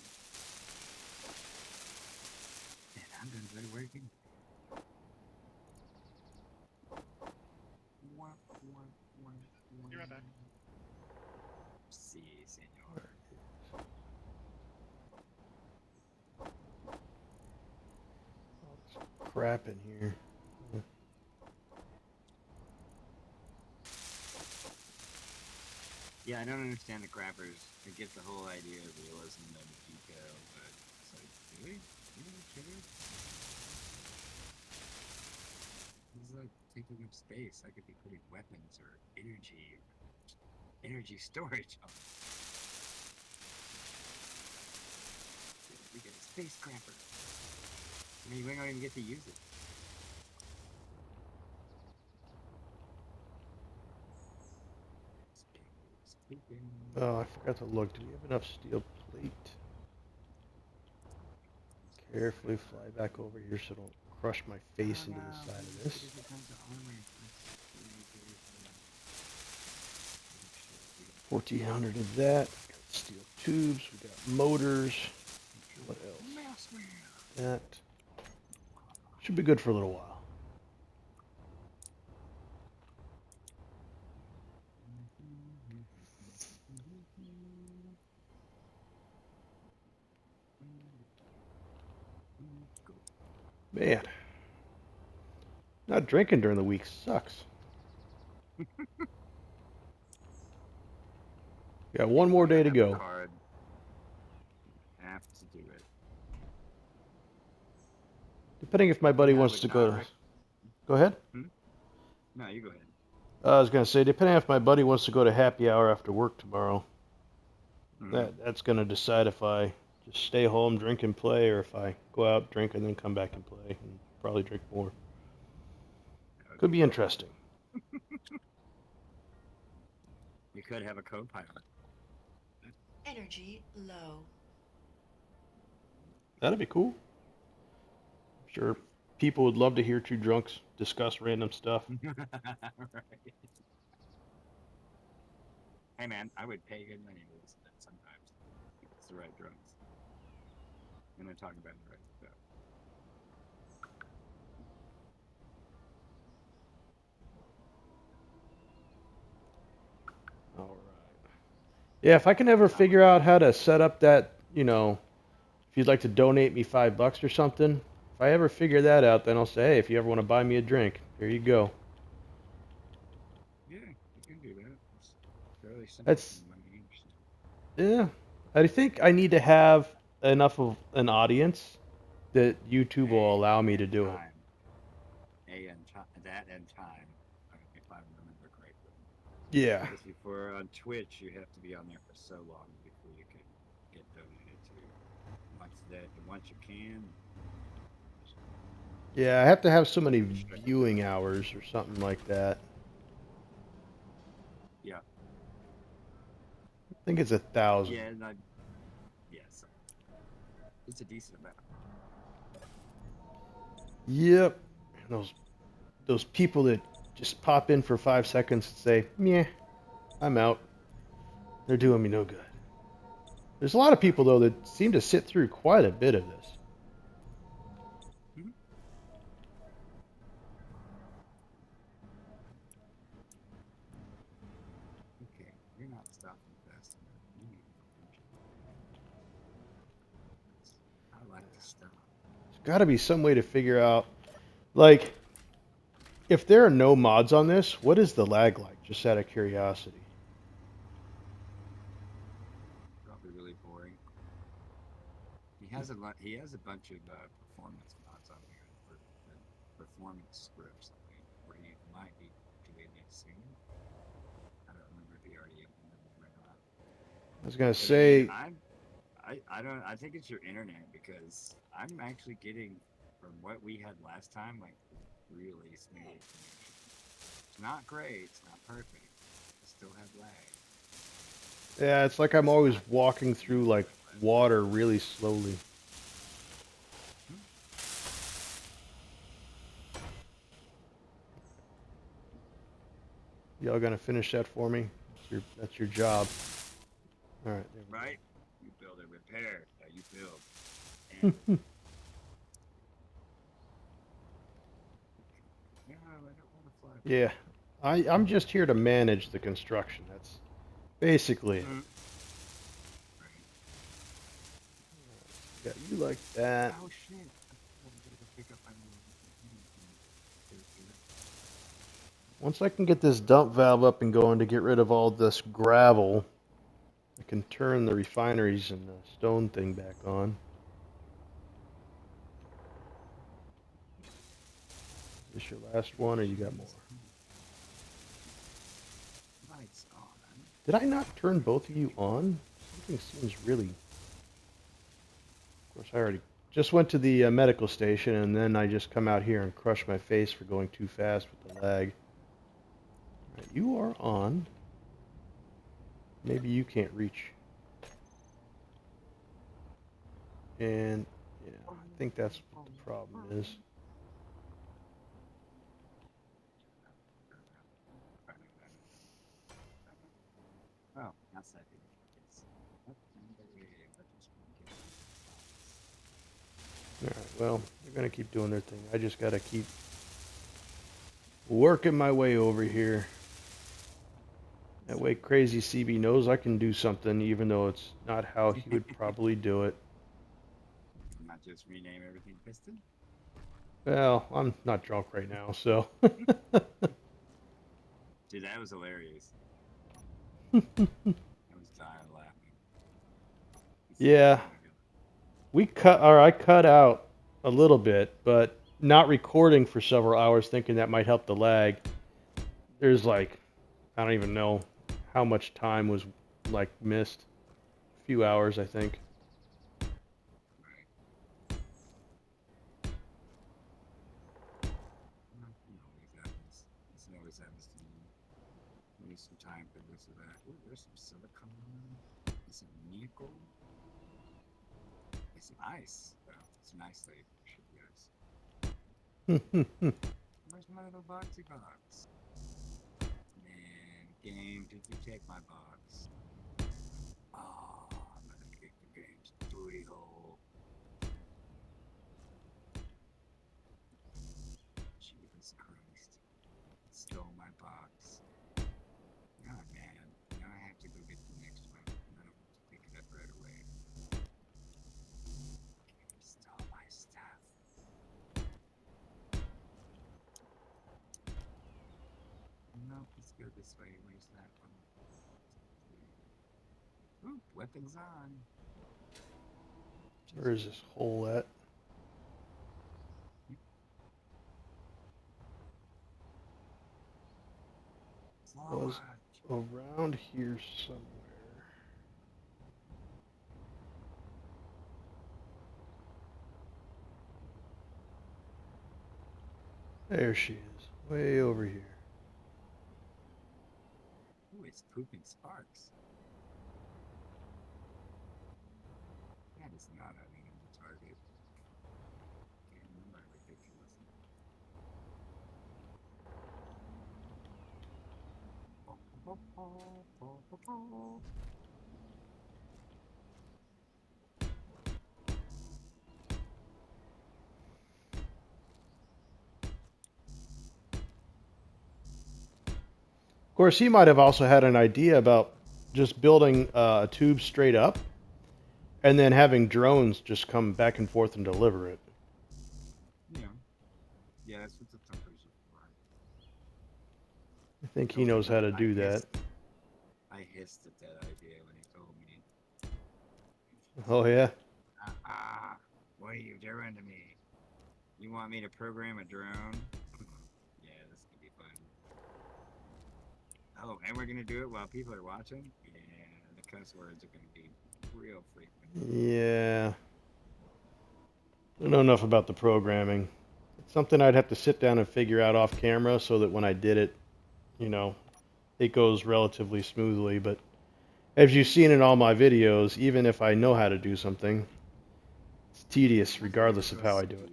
And I'm gonna go to work again. Be right back. Si, senor. Crap in here. Yeah, I don't understand the crappers. I get the whole idea of realism and detail, but it's like, really? Really? This is like taking up space. I could be putting weapons or energy storage on. We get a face crapper. I mean, we don't even get to use it. Oh, I forgot to look. Do we have enough steel plate? Carefully fly back over here so I don't crush my face into the side of this. 1,400 of that. Got steel tubes. We got motors. What else? That should be good for a little while. Man, not drinking during the week sucks. Got one more day to go. Card. Have to do it. Depending if my buddy I wants would to not go. Go ahead. No, you go ahead. I was gonna say, depending if my buddy wants to go to happy hour after work tomorrow, that's gonna decide if I just stay home, drink and play, or if I go out, drink, and then come back and play, and probably drink more. Could be interesting. You could have a co-pilot. Energy low. That'd be cool. I'm sure people would love to hear two drunks discuss random stuff. Right. Hey man, I would pay good money to listen to that sometimes. It's the right drugs. And they're talking about the right stuff. All right. Yeah, if I can ever figure out how to set up that, if you'd like to donate me $5 or something, if I ever figure that out, then I'll say, hey, if you ever want to buy me a drink, here you go. Yeah, you can do that. It's fairly simple. That's, yeah. I think I need to have enough of an audience that YouTube will allow me to do it. That and time, if I remember correctly. Yeah. Because before on Twitch, you have to be on there for so long before you can get donated to. Once you can. Yeah, I have to have so many viewing hours or something like that. Yeah. I think it's 1,000. Yeah, yes. It's a decent amount. Yep. And those people that just pop in for 5 seconds and say, "Meh, I'm out." They're doing me no good. There's a lot of people though that seem to sit through quite a bit of this. Okay, you're not stopping fast enough. I like to stop. There's got to be some way to figure out, like, if there are no mods on this, what is the lag like? Just out of curiosity. Probably really boring. He has a bunch of performance mods on here for performance scripts, I think, where he might be doing it soon. I don't remember if he already implemented them or not. I was gonna say, I think it's your internet, because I'm actually getting, from what we had last time, like really smooth connection. It's not great, it's not perfect. I still have lag. yeah, it's like I'm always walking through like water really slowly. Y'all gonna finish that for me? That's your job. All right. Right? You build and repair. Now you build. And no, I don't want to fly. Yeah, I'm just here to manage the construction. That's basically it. Got you like that. Oh shit! I'm gonna go pick up my. Once I can get this dump valve up and going to get rid of all this gravel, I can turn the refineries and the stone thing back on. Is this your last one, or you got more? Lights on. Did I not turn both of you on? Something seems really... Of course, I already Just went to the medical station, and then I just come out here and crush my face for going too fast with the lag. All right, you are on. Maybe you can't reach. And yeah, I think that's what the problem is. Oh, that's that. All right, well, they're gonna keep doing their thing. I just gotta keep working my way over here. That way Crazy Seabee knows I can do something, even though it's not how he would probably do it. Not just rename everything Piston. Well, I'm not drunk right now, so. Dude, that was hilarious. I was dying laughing. Yeah. I cut out a little bit, but not recording for several hours, thinking that might help the lag. There's like, I don't even know how much time was like missed. A few hours, I think. This always happens to me. Maybe some time for this or that. Ooh, there's some silicone. There's some nickel. It's some ice. Oh, it's an ice lake. Should be ice. Where's my little boxy box? Man, game, did you take my box? Oh, I'm gonna kick the game's booty hole. Jesus Christ. Stole my box. Oh man, now I have to go get the next one. And I don't have to pick it up right away. He stole my stuff. Nope, let's go this way. Where's that one? Ooh, weapons on. Where is this hole at? Was around here somewhere. There she is, way over here. Ooh, it's pooping sparks. That is not an enemy target. Can't remember ridiculous. Of course, he might have also had an idea about just building a tube straight up and then having drones just come back and forth and deliver it. Yeah, that's what the thumpers are for. I think he knows how to do that. I hissed at that idea when he told me. Oh, yeah? What are you doing to me? You want me to program a drone? Yeah, this could be fun. Oh, and we're gonna do it while people are watching? Yeah, the cuss words are gonna be real frequent. Yeah. I don't know enough about the programming. It's something I'd have to sit down and figure out off camera so that when I did it, you know, it goes relatively smoothly. But as you've seen in all my videos, even if I know how to do something, it's tedious regardless of how I do it.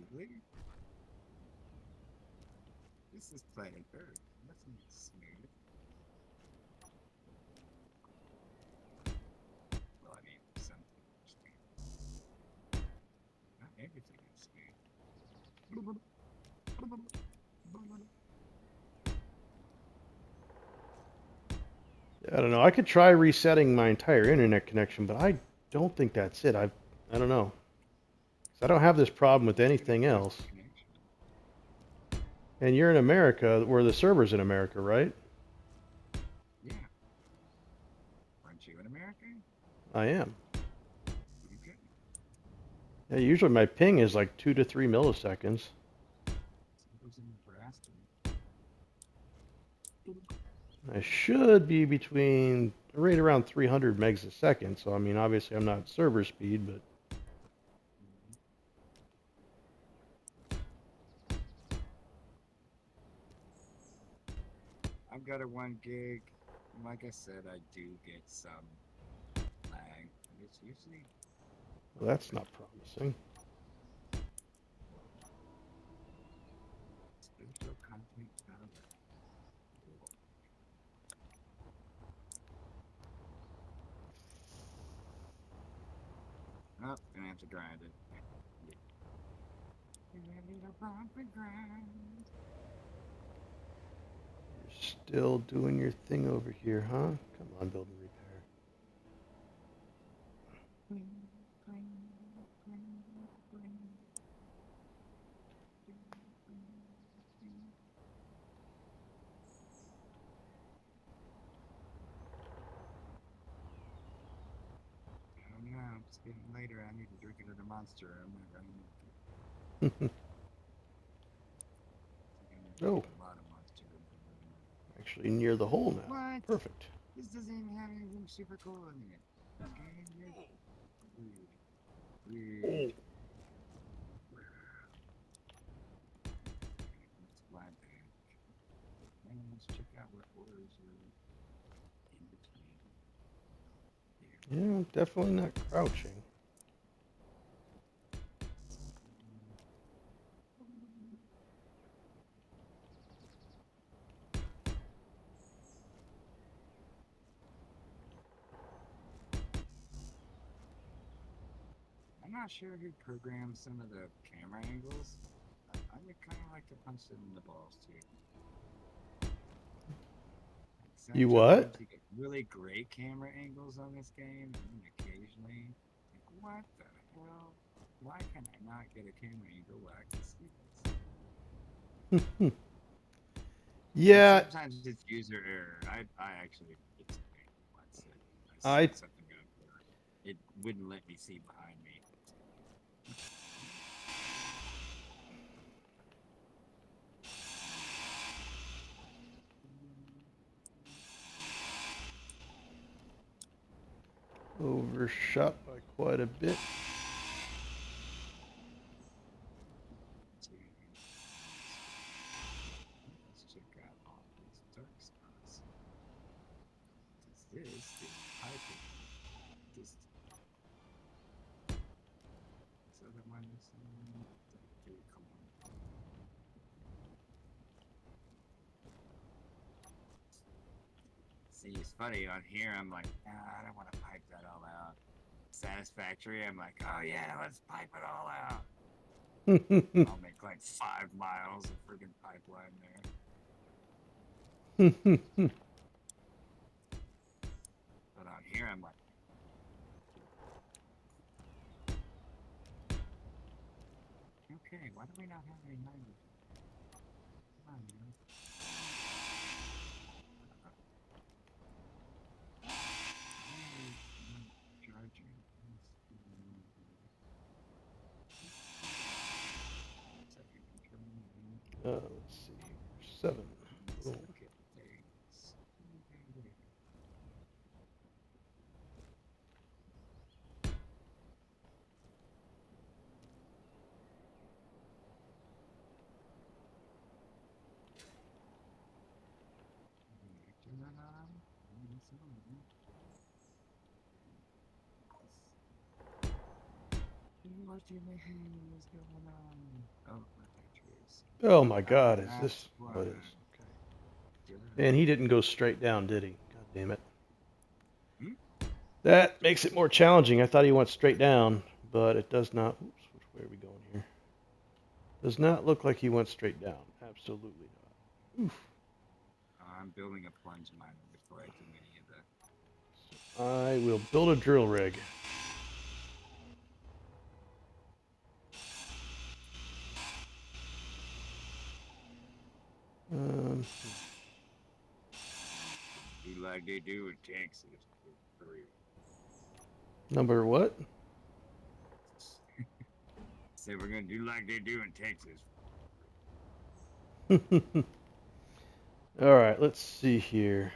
This is Planet Earth. Nothing is smooth. Well, I mean, something is smooth. Not everything is smooth. I don't know. I could try resetting my entire internet connection, but I don't think that's it. I don't know. 'Cause I don't have this problem with anything else. And you're in America, where the server's in America, right? Yeah. Aren't you in America? I am. Okay. Yeah, usually my ping is like 2 to 3 milliseconds. Who's in Nebraska? I should be between right around 300 megs a second. So I mean, obviously I'm not server speed, but got a 1 gig. Like I said, I do get some lag. It's usually Well, that's not promising. spiritual content found. Oh, gonna have to grind it. You're still doing your thing over here, huh? Come on, build and repair. Oh no, it's getting later. I need to drink another monster. I'm not running. Oh, A lot of monster. actually near the hole now. What? Perfect. This doesn't even have anything super cool in it. Okay, you're weird. Weird. Let's fly back. And let's check out what orders are in between. There. Yeah, definitely not crouching. I'm not sure who programmed some of the camera angles. I would kind of like to punch them in the balls too. You what? Sometimes you get really great camera angles on this game, and then occasionally, like, what the hell? Why can I not get a camera angle where I can see this? Yeah, And sometimes it's user error. I actually explained once that I I set something up where it wouldn't let me see behind me. overshot by quite a bit. Let's check out all these dark spots. This is piping. This other one is pretty cool. See, it's funny on here. I'm like, nah, I don't want to pipe that all out. Satisfactory. I'm like, oh yeah, let's pipe it all out. I'll make like 5 miles of friggin' pipeline there. But on here, I'm like, okay, why do we not have any language? Come on, man. Charging. Let's see here. 7. Let's Boom. look at things. What in the hell is going on? Oh, my batteries. Oh my God, is That's this why. what is? Okay. And he didn't go straight down, did he? God damn it. Hmm? That makes it more challenging. I thought he went straight down, but it does not. Oops, which way are we going here? Does not look like he went straight down. Absolutely not. Oof. I'm building a plunge miner before I do any of that. So I will build a drill rig. Do like they do in Texas. For real. Number what? Say we're gonna do like they do in Texas. All right, let's see here.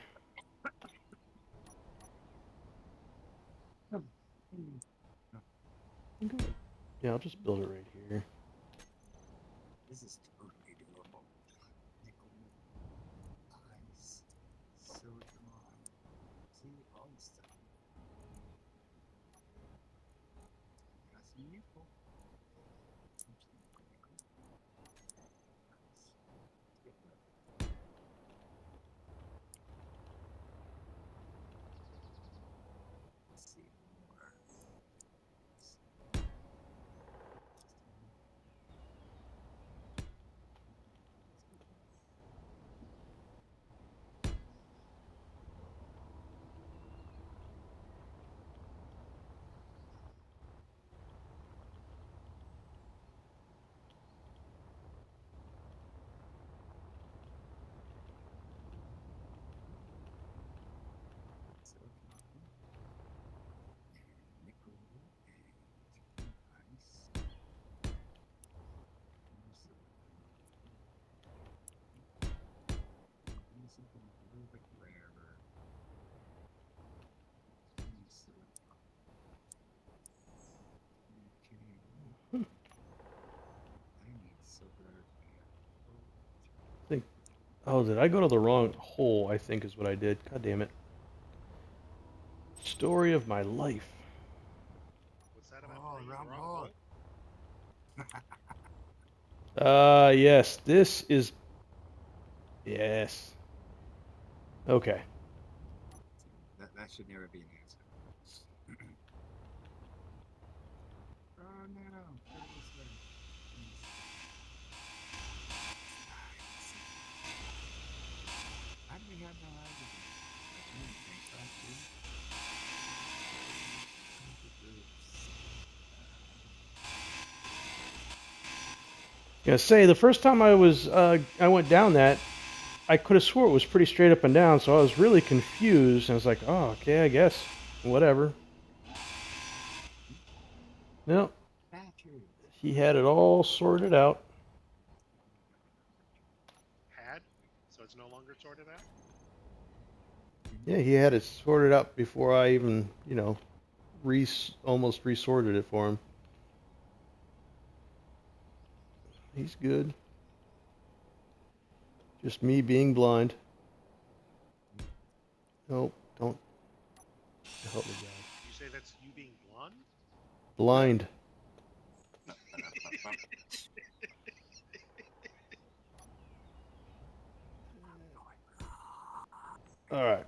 Yeah, I'll just build it right here. This is totally doable. Nickel. Nice. Oh, did I go to the wrong hole? I think is what I did. God damn it. Story of my life. What's that about Oh, playing the wrong wrong hole. hole? Yes, this is... Yes. Okay. That should never be an answer. Oh no! Go this way. How do we have no hydrogen? Gonna say the first time I went down that, I could have swore it was pretty straight up and down, so I was really confused. And I was like, oh, okay, I guess, whatever. No, he had it all sorted out. Had? So it's no longer sorted out? Yeah, he had it sorted out before I even, almost resorted it for him. He's good. Just me being blind. Nope, don't help me, God. You say that's you being blonde? Blind. All right.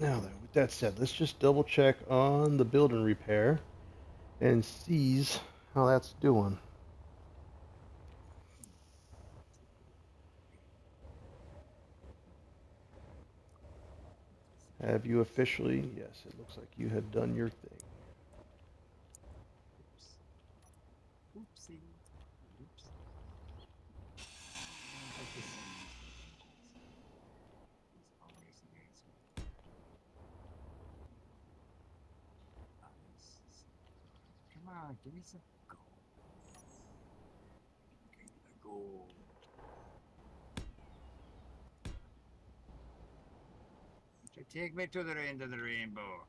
Now then, with that said, let's just double check on the building repair and sees how that's doing. Have you officially? Yes, it looks like you have done your thing. Oopsie. Oops. Come on, give me some gold. Give me the gold. Take me to the end of the rainbow.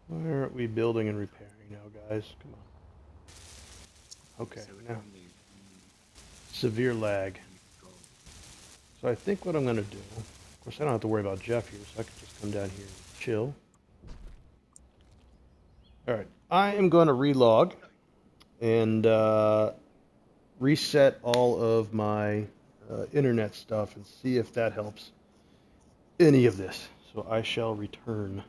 Why aren't we building and repairing now, guys? Come on. Okay, now. Severe lag. So I think what I'm going to do, of course I don't have to worry about Jeff here, so I can just come down here and chill. Alright, I am going to relog and reset all of my internet stuff and see if that helps any of this. So I shall return.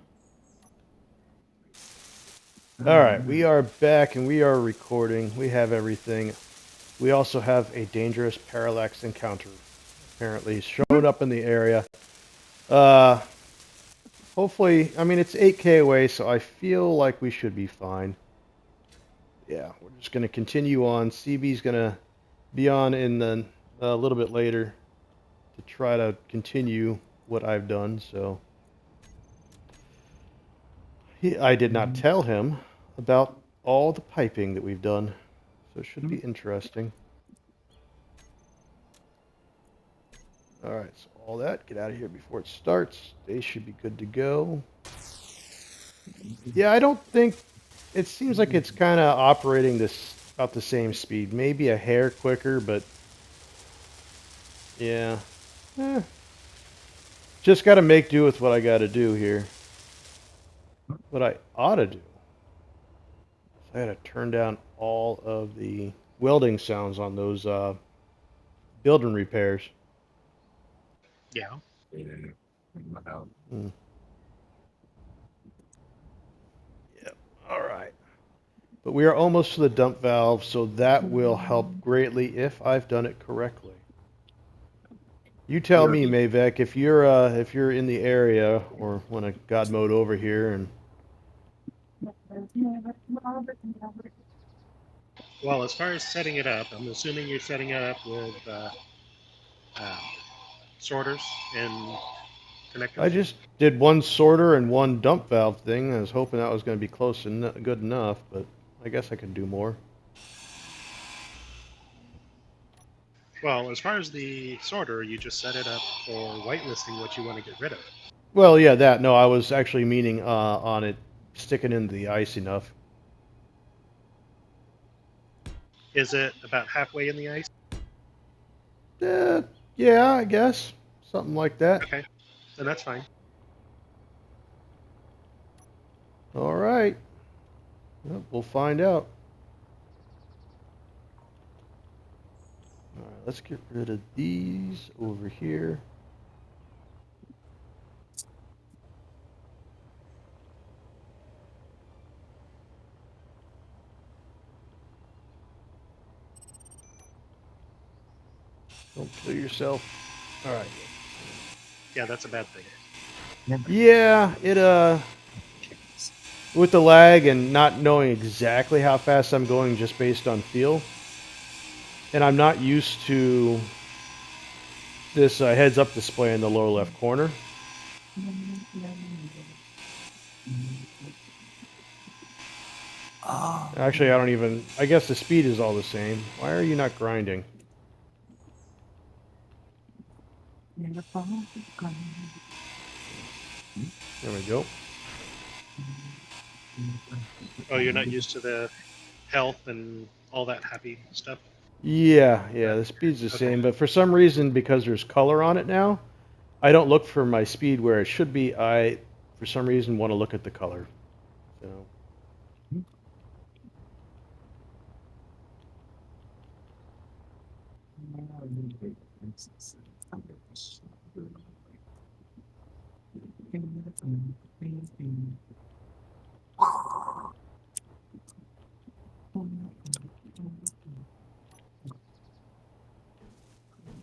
Alright, we are back and we are recording. We have everything. We also have a dangerous parallax encounter. Apparently showed up in the area. Hopefully, I mean, it's 8K away, so I feel like we should be fine. Yeah, we're just going to continue on. Seabee's going to be on in a little bit later to try to continue what I've done, so... I did not tell him about all the piping that we've done, so it should be interesting. Alright, so all that, get out of here before it starts. They should be good to go. Yeah, I don't think... It seems like it's kind of operating this about the same speed. Maybe a hair quicker, but Yeah. Eh, just got to make do with what I got to do here. What I ought to do. I had to turn down all of the welding sounds on those building repairs. Yeah. Yeah. Well, Mm. Yep. All right. But we are almost to the dump valve, so that will help greatly if I've done it correctly. You tell me, Miveck, if you're in the area or want to God mode over here and Well, as far as setting it up, I'm assuming you're setting it up with um, sorters and I connectors. just did one sorter and one dump valve thing. I was hoping that was going to be close and good enough, but I guess I could do more. Well, as far as the sorter, you just set it up for whitelisting what you want to get rid of. Well, yeah, that. No, I was actually meaning on it sticking into the ice enough. Is it about halfway in the ice? Uh, yeah, I guess. Something like that. Okay, then that's fine. All right. Well, we'll find out. All right, let's get rid of these over here. Don't kill yourself. All right. Yeah, that's a bad thing. Yeah, it with the lag and not knowing exactly how fast I'm going just based on feel, and I'm not used to this heads-up display in the lower left corner. Actually, I don't even. I guess the speed is all the same. Why are you not grinding? There we go. Oh, you're not used to the health and all that happy stuff? Yeah, the speed's the Okay. same, but for some reason, because there's color on it now, I don't look for my speed where it should be. I, for some reason, want to look at the color. So.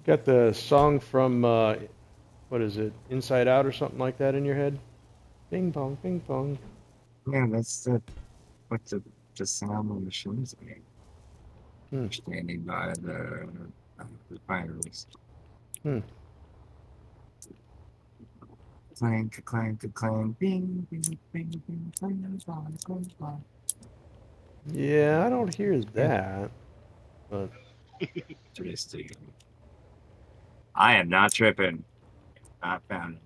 Got the song from what is it, Inside Out or something like that in your head? Bing bong, bing bong. yeah, that's what the sound of the machines make. Hmm. Standing by the refineries. Hmm. Clank, clank, clank, bing, bing, bing, bing, clang, clang, clang, clang. Yeah, I don't hear that. But Interesting. I am not tripping. Not found it.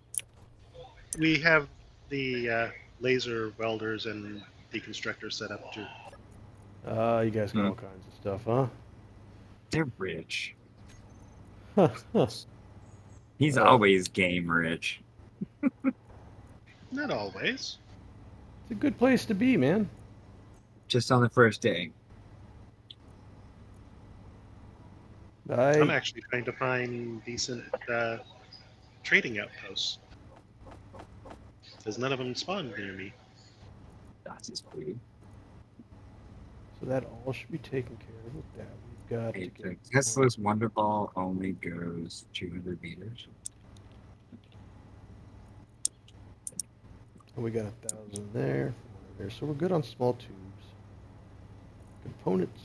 We have the laser welders and deconstructors set up too. you guys got all kinds of stuff, huh? They're rich. Huh, huh. He's always game rich. Not always. It's a good place to be, man. Just on the first day. I'm actually trying to find decent trading outposts. Because none of them spawned near me. That's his food. So that all should be taken care of with that. We've got Hey, to the get Tesla's Wonder Ball only goes 200 meters. we got 1,000 there. So we're good on small tubes. Components.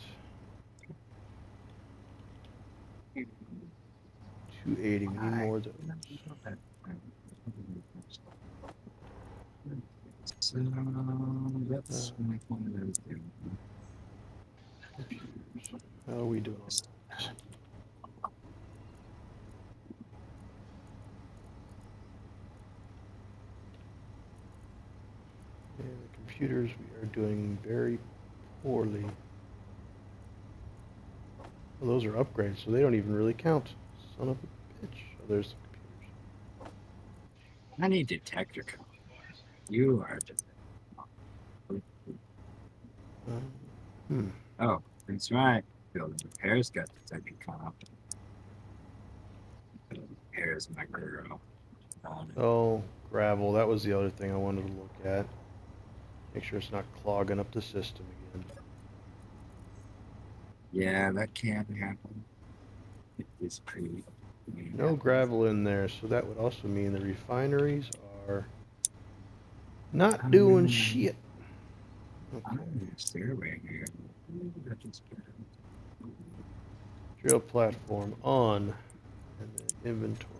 280. We need more of those. So let's make one of those do. Computers. How are we doing on that? And the computers, we are doing very poorly. Well, those are upgrades, so they don't even really count. Son of a Oh, there's the computers. I need detector code. You are just. Hmm. Oh, that's right. Building repairs got detector comp. Repairs my girl. Oh, gravel. That was the other thing I wanted to look at. Make sure it's not clogging up the system again. Yeah, that can happen. It's pretty. No gravel in there, so that would also mean the refineries are not doing shit. Okay. Stairway here. Drill platform on, and then inventory.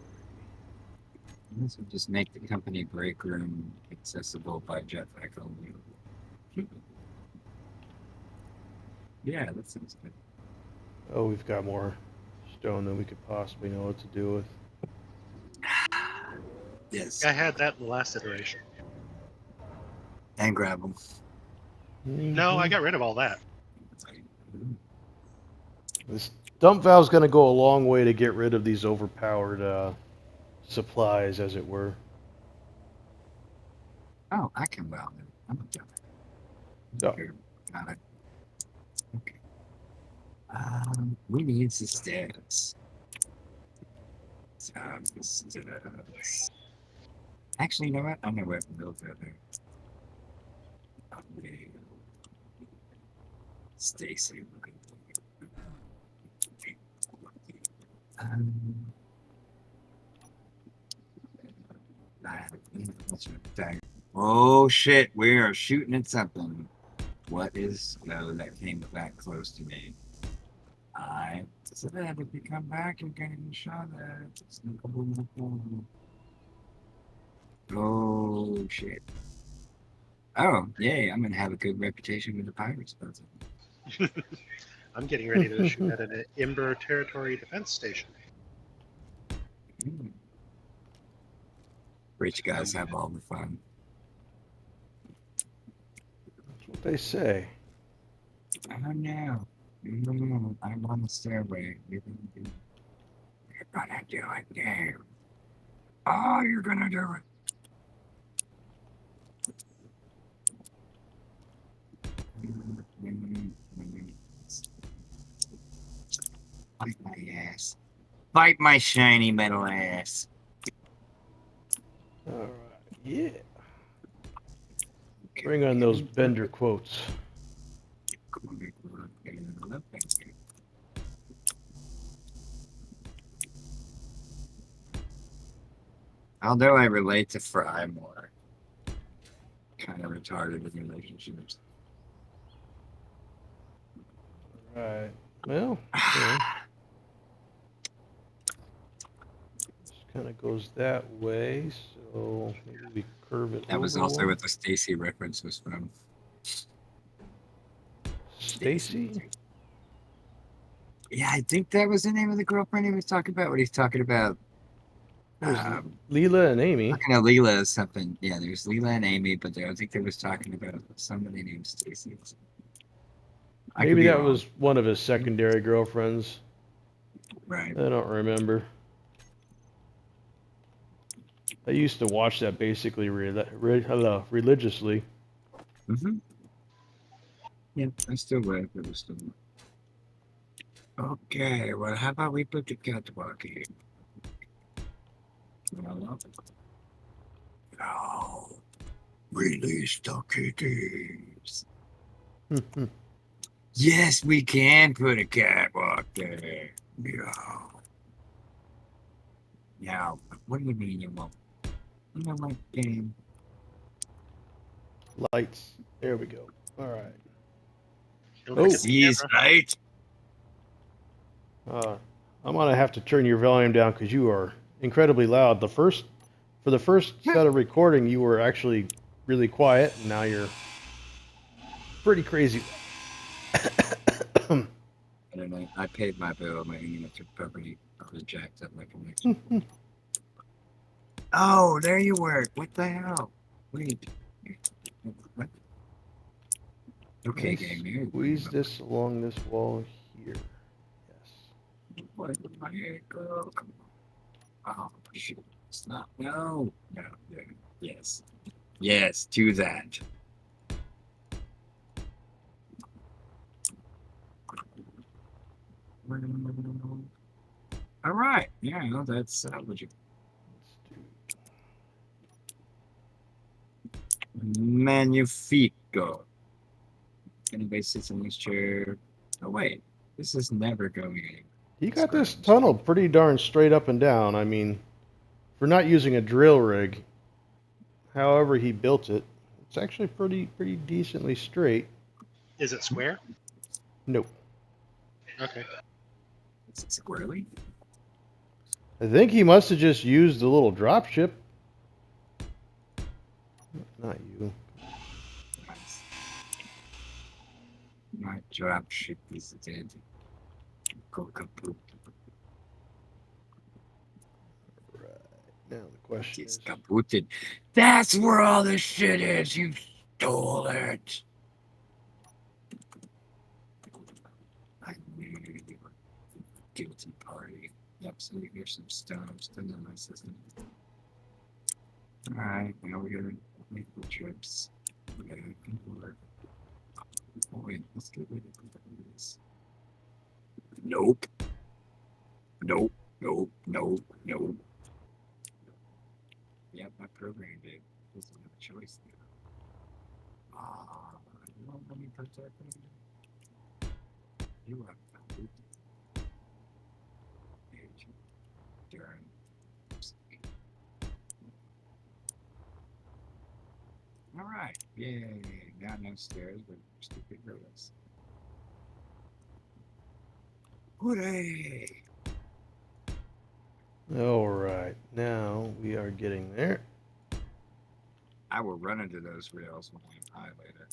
This would just make the company break room accessible by jetpack only. Yeah, that sounds good. Oh, we've got more stone than we could possibly know what to do with. Yes. I had that in the last iteration. And gravel. No, I got rid of all that. This dump valve's going to go a long way to get rid of these overpowered supplies, as it were. Oh, I can weld it. I'm a dumb. Oh. Got it. Okay. We need the stairs. Stairs. Actually, you know what? I know where to build it there. Okay. Stacy. Um, oh shit, we are shooting at something. What is that came back close to me? I said if you come back, you're getting shot at. Oh shit. Oh, yay, I'm gonna have a good reputation with the pirates. I'm getting ready to shoot at an Ember Territory Defense Station. Rich guys have all the fun. That's what they say. Oh no. I'm on the stairway. You're gonna do it, Dave. Oh, you're gonna do it. Bite my ass. Bite my shiny metal ass. All right, yeah. Bring on those Bender quotes. Although I relate to Fry more. Kind of retarded in relationships. All right. Well, yeah. This kind of goes that way, so maybe we curve it That was over also one. what the Stacy reference was from. Stacy? Yeah, I think that was the name of the girlfriend he was talking about. What he's talking about. There's Leela and Amy. Talking to Leela or something. Yeah, there's Leela and Amy, but I think they was talking about somebody named Stacy. Maybe that was one of his secondary girlfriends. Right. I don't remember. I used to watch that basically religiously. Mm-hmm. Yeah, I still wait for the still. Okay, well, how about we put the catwalk here? No, release the kitties. Yes, we can put a catwalk there. Yeah. Now, what do you mean you won't? You know what, game? Lights. There we go. All right. Oh, These right? I'm gonna have to turn your volume down because you are incredibly loud. For the first set of recording, you were actually really quiet, and now you're pretty crazy. I don't know. I paid my bill. My internet property was jacked up my connection. Oh, there you were. What the hell? Wait. What? Okay, game here. Squeeze this along this wall here. Yes. What? Girl, come on. Oh, shoot. It's not. No. No. No. Yes. Yes, do that. All right. Yeah, no, that's legit. Magnifico. Anybody sits in this chair? Oh wait, this is never going anywhere. He got this tunnel pretty darn straight up and down. I mean, for not using a drill rig, however he built it, it's actually pretty decently straight. Is it square? Nope. Okay. Is it squarely? I think he must have just used the little drop ship. Not you. Nice. My drop ship is dead. Go kaput. Right. Now the question It's is, kaputed. That's where all the shit is. You stole it. I knew you were guilty party. Yep, so here's some stone. I'm still in my system. Alright, now we're gonna make the trips. Okay, oh wait, let's get rid of this. Nope. Nope. Nope. Nope. Nope. Yep, my program did. Doesn't have a choice there. Ah, you won't let me protect me. You have found it. Darn. All right. Yay. Got no stairs, but stupid gorillas. Hooray! all right, now we are getting there. I will run into those rails when I'm high later.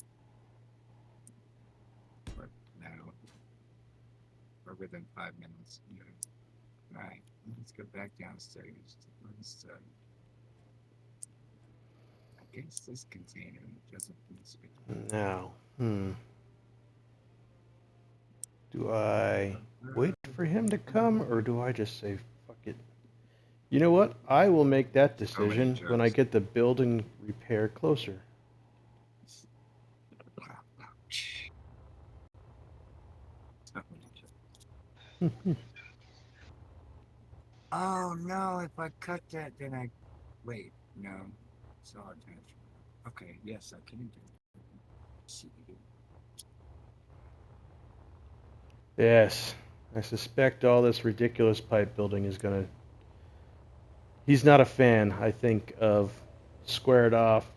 But now, we're within 5 minutes. All right, let's go back downstairs. Let's, I guess this container doesn't need space. Now, do I wait for him to come, or do I just say, fuck it? You know what? I will make that decision when I get the building repair closer. Oh no, if I cut that, then I. Wait, no. Solid transfer. Okay, yes, I can do it. Yes, I suspect all this ridiculous pipe building is gonna. He's not a fan, I think, of squared off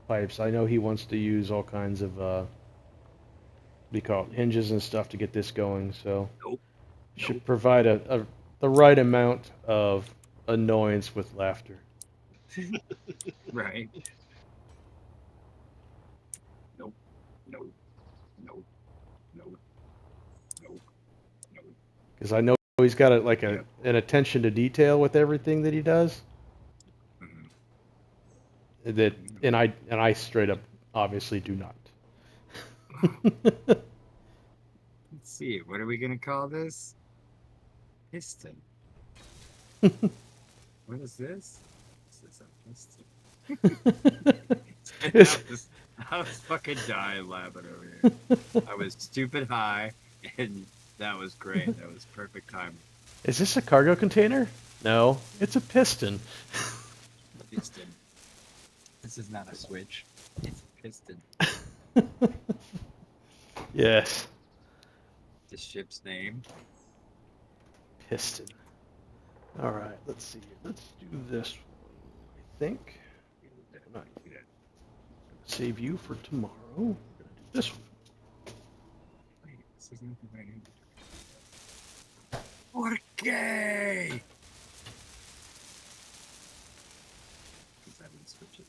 pipes. I know he wants to use all kinds of, what do you call it, hinges and stuff to get this going, so. Nope. Should provide the right amount of annoyance with laughter. Right. Nope. Nope. Nope. Nope. Nope. Nope. Because I know he's got an attention to detail with everything that he does. Mm-hmm. That and I straight up obviously do not. Let's see. What are we gonna call this? Piston. What is this? This is a piston. I was fucking dying laughing over here. I was stupid high, and that was great. That was perfect timing. Is this a cargo container? No, it's a piston. Piston. This is not a switch. It's a piston. Yes. The ship's name. Piston. All right, let's see here. Let's do this one, I think. I'm not gonna save you for tomorrow. We're gonna do this one. Wait, this isn't the right name. Okay. Because I didn't switch it.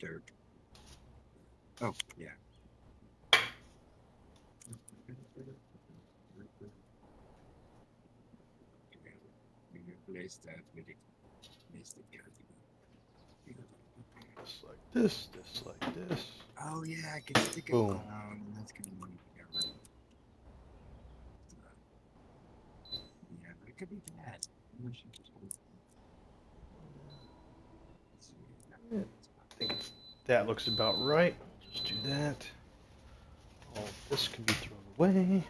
Dirt. Oh, yeah. Replace that with it. Place the this like this, this like this. Oh yeah, I can stick it. Boom. Oh, that's gonna be together. Yeah, but it could be bad. We should just let's see. Yeah, I think that looks about right. Just do that. All this can be thrown away.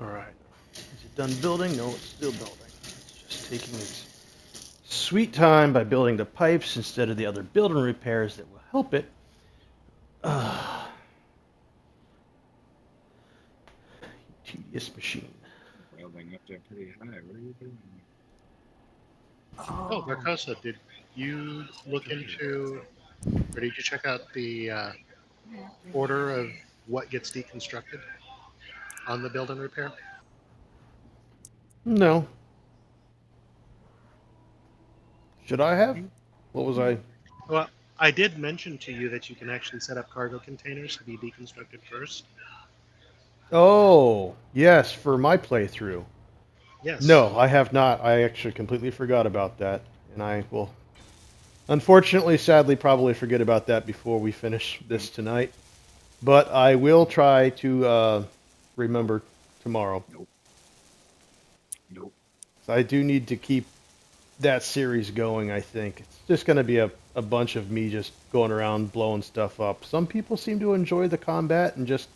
All right. Is it done building? No, it's still building. It's just taking its sweet time by building the pipes instead of the other building repairs that will help it. Tedious machine. Welding up there pretty high. What are you doing? Oh, Marcosa, did you look into, or did you check out the order of what gets deconstructed on the build and repair? No. Should I have? What was I? Well, I did mention to you that you can actually set up cargo containers to be deconstructed first. Oh, yes, for my playthrough. Yes. No, I have not. I actually completely forgot about that. And I will, unfortunately, sadly, probably forget about that before we finish this tonight. But I will try to remember tomorrow. Nope. Nope. I do need to keep that series going, I think. It's just going to be a bunch of me just going around blowing stuff up. Some people seem to enjoy the combat and just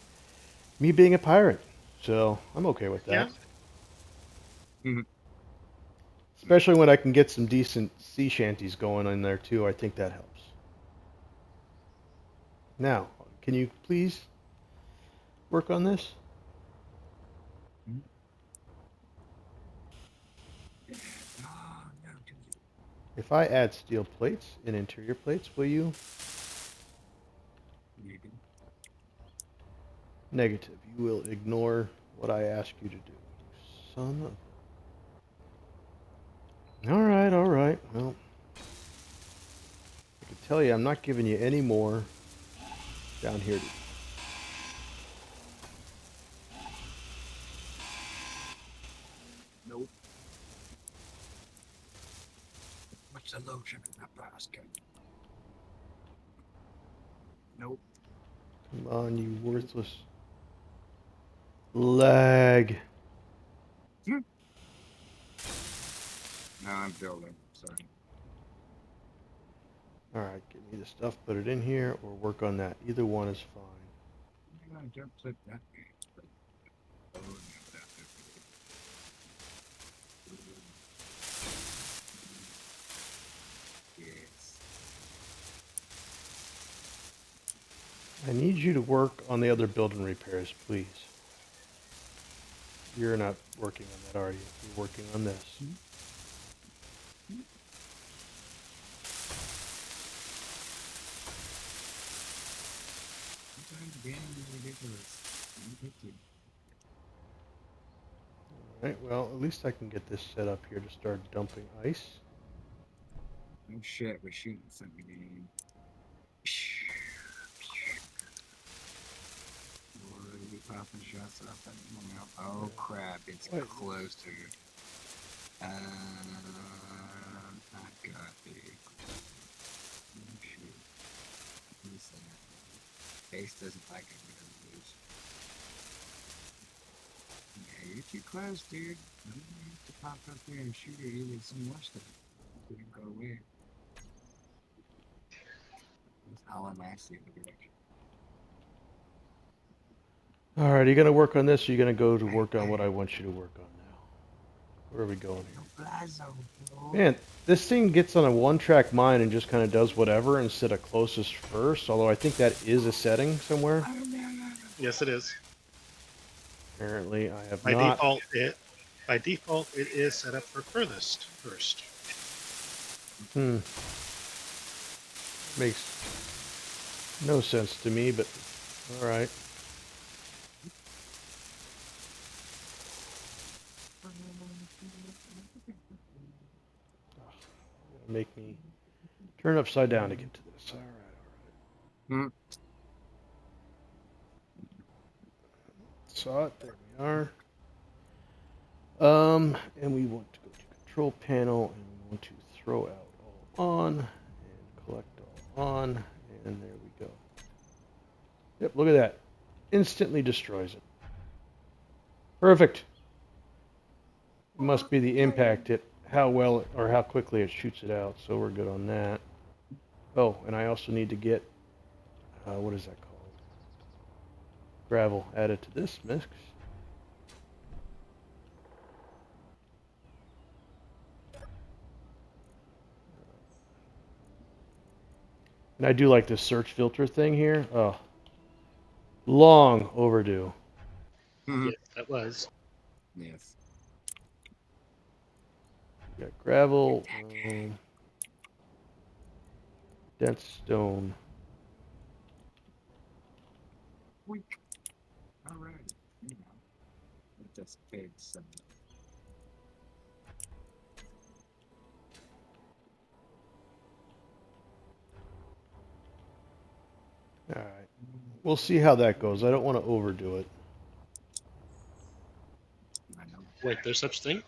me being a pirate. So I'm okay with that. Yeah. Mhm. Especially when I can get some decent sea shanties going in there too. I think that helps. Now, can you please work on this? Oh, no, dude. If I add steel plates and interior plates, will you? Maybe. Negative. You will ignore what I ask you to do. Son of... Alright, alright. Well, I can tell you I'm not giving you any more down here. Nope. What's the lotion in that basket? Nope. Come on, you worthless lag. No, I'm building. Sorry. Alright, give me the stuff, put it in here, or work on that. Either one is fine. I don't click that game. Oh, no, that's okay. Yes. I need you to work on the other building repairs, please. You're not working on that, are you? You're working on this. Sometimes the game is ridiculous. I'm picky. Alright, well, at least I can get this set up here to start dumping ice. Oh shit, we're shooting something game. Lord, we popping shots off that moment. Oh crap, it's Wait. close to you. I got the. Oh shoot. Who's that? Base doesn't like it when it lose. Yeah, you're too close, dude. You have to pop up there and shoot it even some more stuff. Couldn't go away. It's all I'm asking the direction. Alright, are you going to work on this, or are you going to go to work on what I want you to work on now? Where are we going here? Man, this thing gets on a one-track mind and just kind of does whatever instead of closest first, although I think that is a setting somewhere. Yes, it is. Apparently, I have By not. default, it is set up for furthest first. Makes no sense to me, but alright. Make me turn upside down to get to this. Alright. Saw it. There we are. And we want to go to control panel, and we want to throw out all on, and collect all on, and there we go. Yep, look at that. Instantly destroys it. Perfect. It must be the impact, how well or how quickly it shoots it out, so we're good on that. Oh, and I also need to get, what is that called? Gravel added to this mix. And I do like this search filter thing here. Oh, long overdue. Yes, that was. Yes. We got gravel, dense stone. Weak. Alright. You know. It just fades some. All right. We'll see how that goes. I don't want to overdo it. I know. Wait, there's such thing?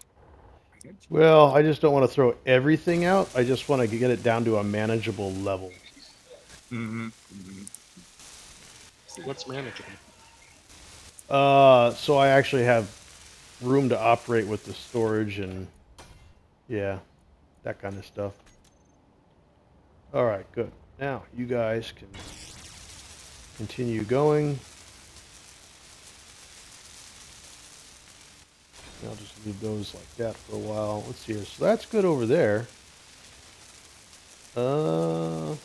I get you. Well, I just don't want to throw everything out. I just want to get it down to a manageable level. Mm-hmm. Mm-hmm. What's manageable? So I actually have room to operate with the storage and, yeah, that kind of stuff. All right, good. Now, you guys can continue going. I'll just leave those like that for a while. Let's see here. So that's good over there. Let's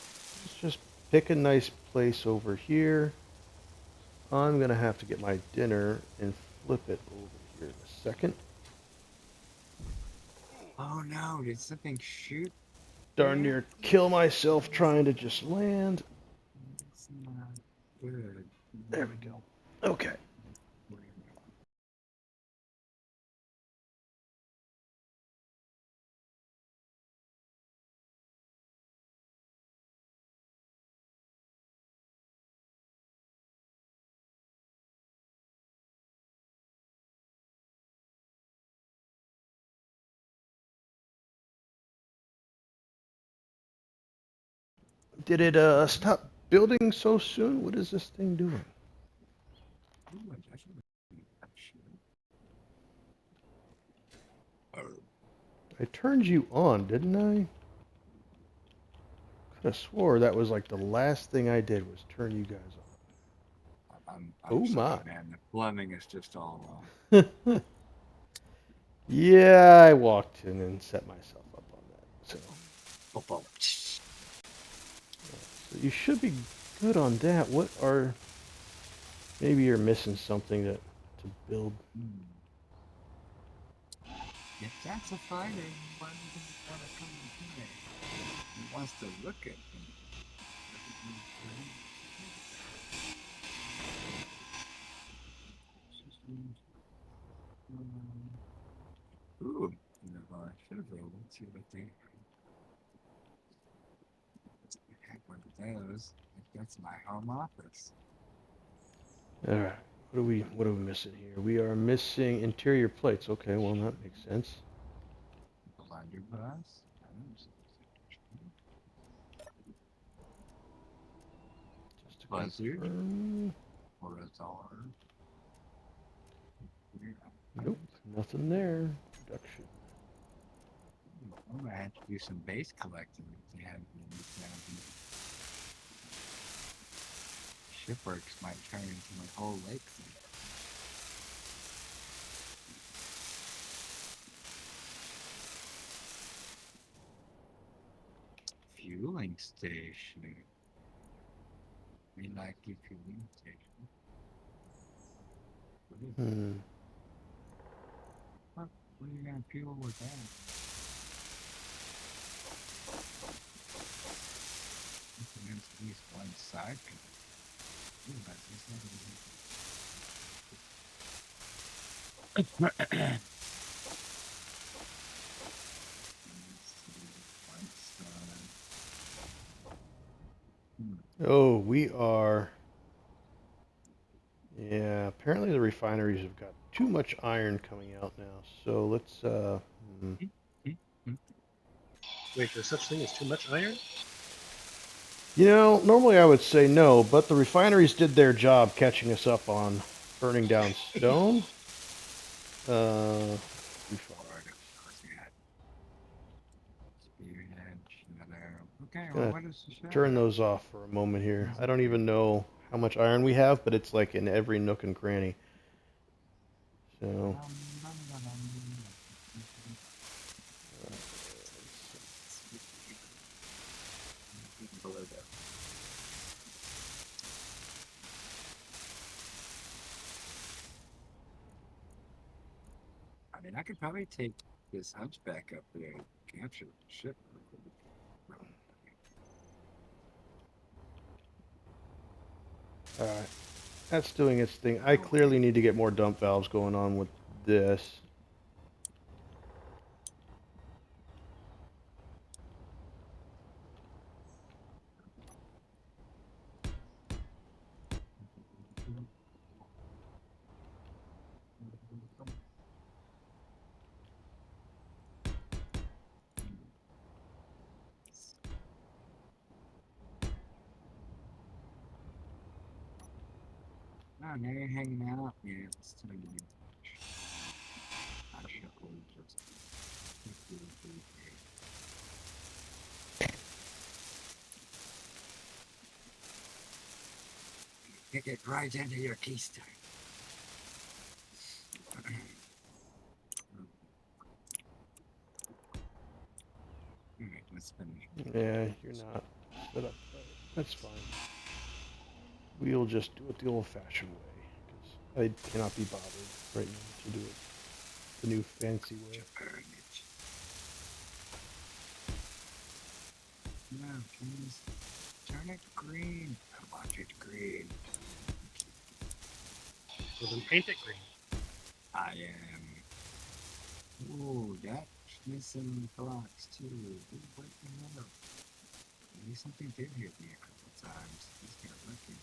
just pick a nice place over here. I'm gonna have to get my dinner and flip it over here in a second. Oh no, did something shoot? Darn near kill myself trying to just land. It's not good. There we go. Okay. Did it stop building so soon? What is this thing doing? I turned you on, didn't I? Could have swore that was like the last thing I did was turn you guys I'm Oh, sorry, my. man. The plumbing is just all on. Yeah, I walked in and set myself up on that. So you should be good on that. What are... Maybe you're missing something to build. If that's a fighter, why does he want to come in here? He wants to look at me. Ooh, I should have rolled. Let's see what they have one of those. That's my home office. All right. What are we missing here? We are missing interior plates. Okay, well that makes sense. Blunderbuss. Just to Buzzard. confirm. Horizontal. Nope, nothing there. Production. I'm gonna have to do some base collecting if they have shipworks might turn into my whole lake thing. Fueling station. We like the fueling station. What are you gonna fuel with that? There's at least one side. Ooh, Oh, we are. Yeah, apparently the refineries have got too much iron coming out now. So let's. Wait, there's such thing as too much iron? You know, normally I would say no, but the refineries did their job catching us up on burning down stone. Refineries. Spearhead, shadow. Okay, well, Gonna what is the shadow? turn those off for a moment here. I don't even know how much iron we have, but it's like in every nook and cranny. So, Below that. I mean, I could probably take this hunchback up there and capture the ship. alright. That's doing its thing. I clearly need to get more dump valves going on with this. Oh, now you're hanging out. Yeah, it's time to be. I should hold just. Kick it right into your keystone. Alright, let's finish. Yeah, you're not set up right. That's fine. We'll just do it the old-fashioned way, because I cannot be bothered right now to do it the new fancy way. Burn it. No, please. Turn it green. I want it green. Well, then paint it green. I am. Ooh, that's missing blocks too. Ooh, what the hell? Maybe something did hit me a couple times. Just got lucky.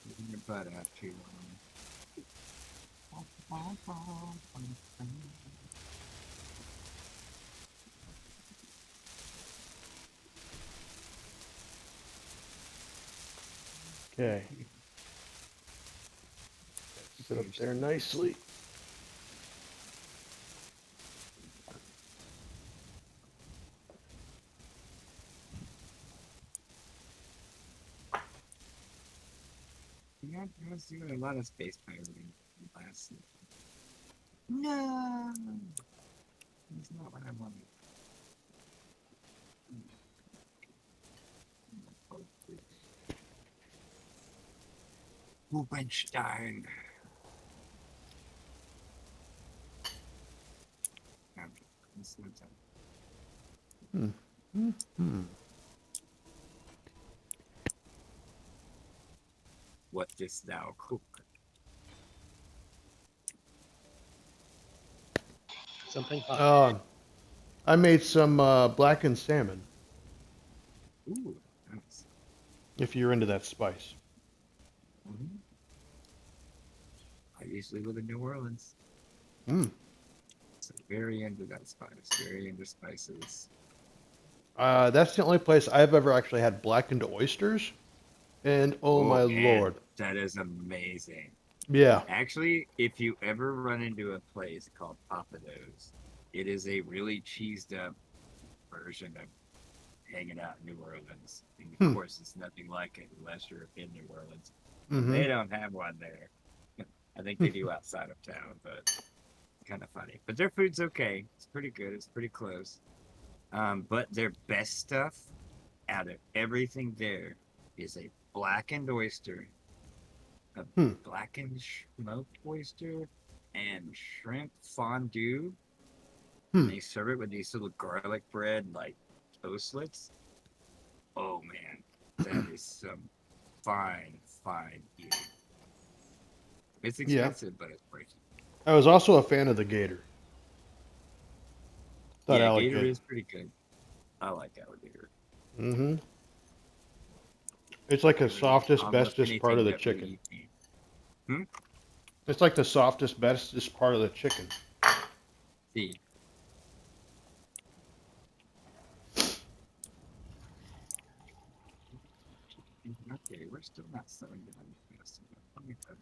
Putting your butt out too long. Okay. Sit up there nicely. Yeah, I was doing a lot of space pirating last. No, that's not what I wanted. Rubenstein. Hmm. Hmm. What didst thou cook? Something hot. I made some blackened salmon, Ooh, nice. if you're into that spice. Mm-hmm. I usually live in New Orleans. Hmm. So very into that spice. Very into spices. That's the only place I've ever actually had blackened oysters. And oh Oh my man, lord. that is amazing. Yeah. Actually, if you ever run into a place called Papados, it is a really cheesed up version of hanging out in New Orleans. And of Hmm. course, it's nothing like it unless you're in New Orleans. Mm-hmm. They don't have one there. I think they do outside of town, but kind of funny. But their food's okay. It's pretty good. It's pretty close. But their best stuff out of everything there is a blackened oyster, a Hmm. blackened smoked oyster, and shrimp fondue. Hmm. And they serve it with these little garlic bread like toastlets. Oh man, that is some fine, fine eating. It's Yeah. expensive, but it's worth it. I was also a fan of the gator. Thought Yeah, gator alligator. is pretty good. I like alligator. Mm-hmm. It's like the I really softest, almost bestest part anything of the that would chicken. eat me. Hmm? It's like the softest, bestest part of the chicken. See. Okay, we're still not selling down fast enough. Let me put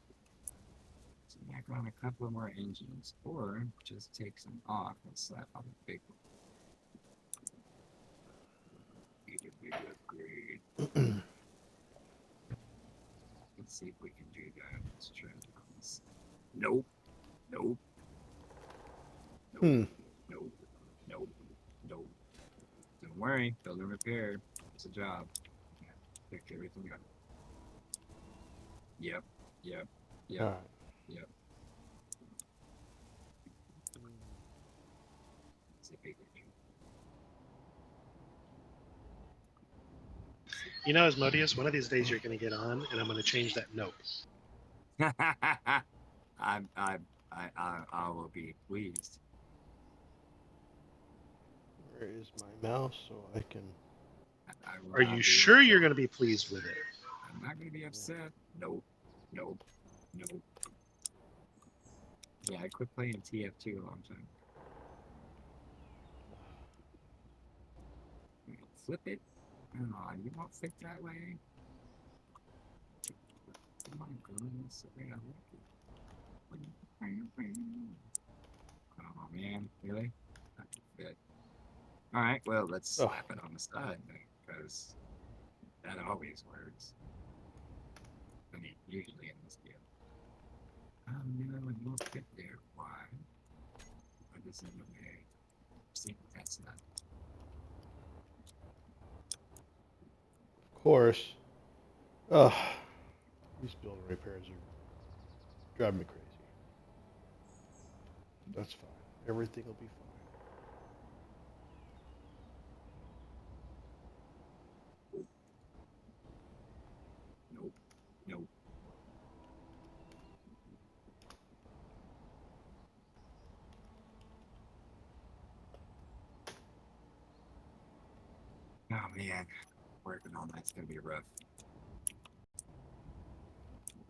back on a couple of more engines, or just take some off and slap on the big one. Need a big upgrade. Let's see if we can do that. Let's try this. Nope. Nope. Nope. Nope. Nope. Nope. Don't worry. Build and repair. It's a job. Pick everything up. Yep. Yep. Yep. All right. Yep. It's a big engine. You know, Desmodius, one of these days you're going to get on, and I'm going to change that note. I will be pleased. Where is my mouse so I can? I will Are not you be sure upset. you're going to be pleased with it? I'm not going to be upset. Nope. Nope. Nope. Yeah, I quit playing TF2 a long time. Flip it. Oh, you won't fit that way. Come on, goodness. I like it. Oh man, really? Not good. All right, well let's slap it on the side because that always works. I mean, usually in this game. Oh no, it won't fit there. Why? What is in the way? See, that's not. Of course. Ugh. These building repairs are driving me crazy. That's fine. Everything will be fine. Nope. Nope. Oh man, working all night's gonna be rough.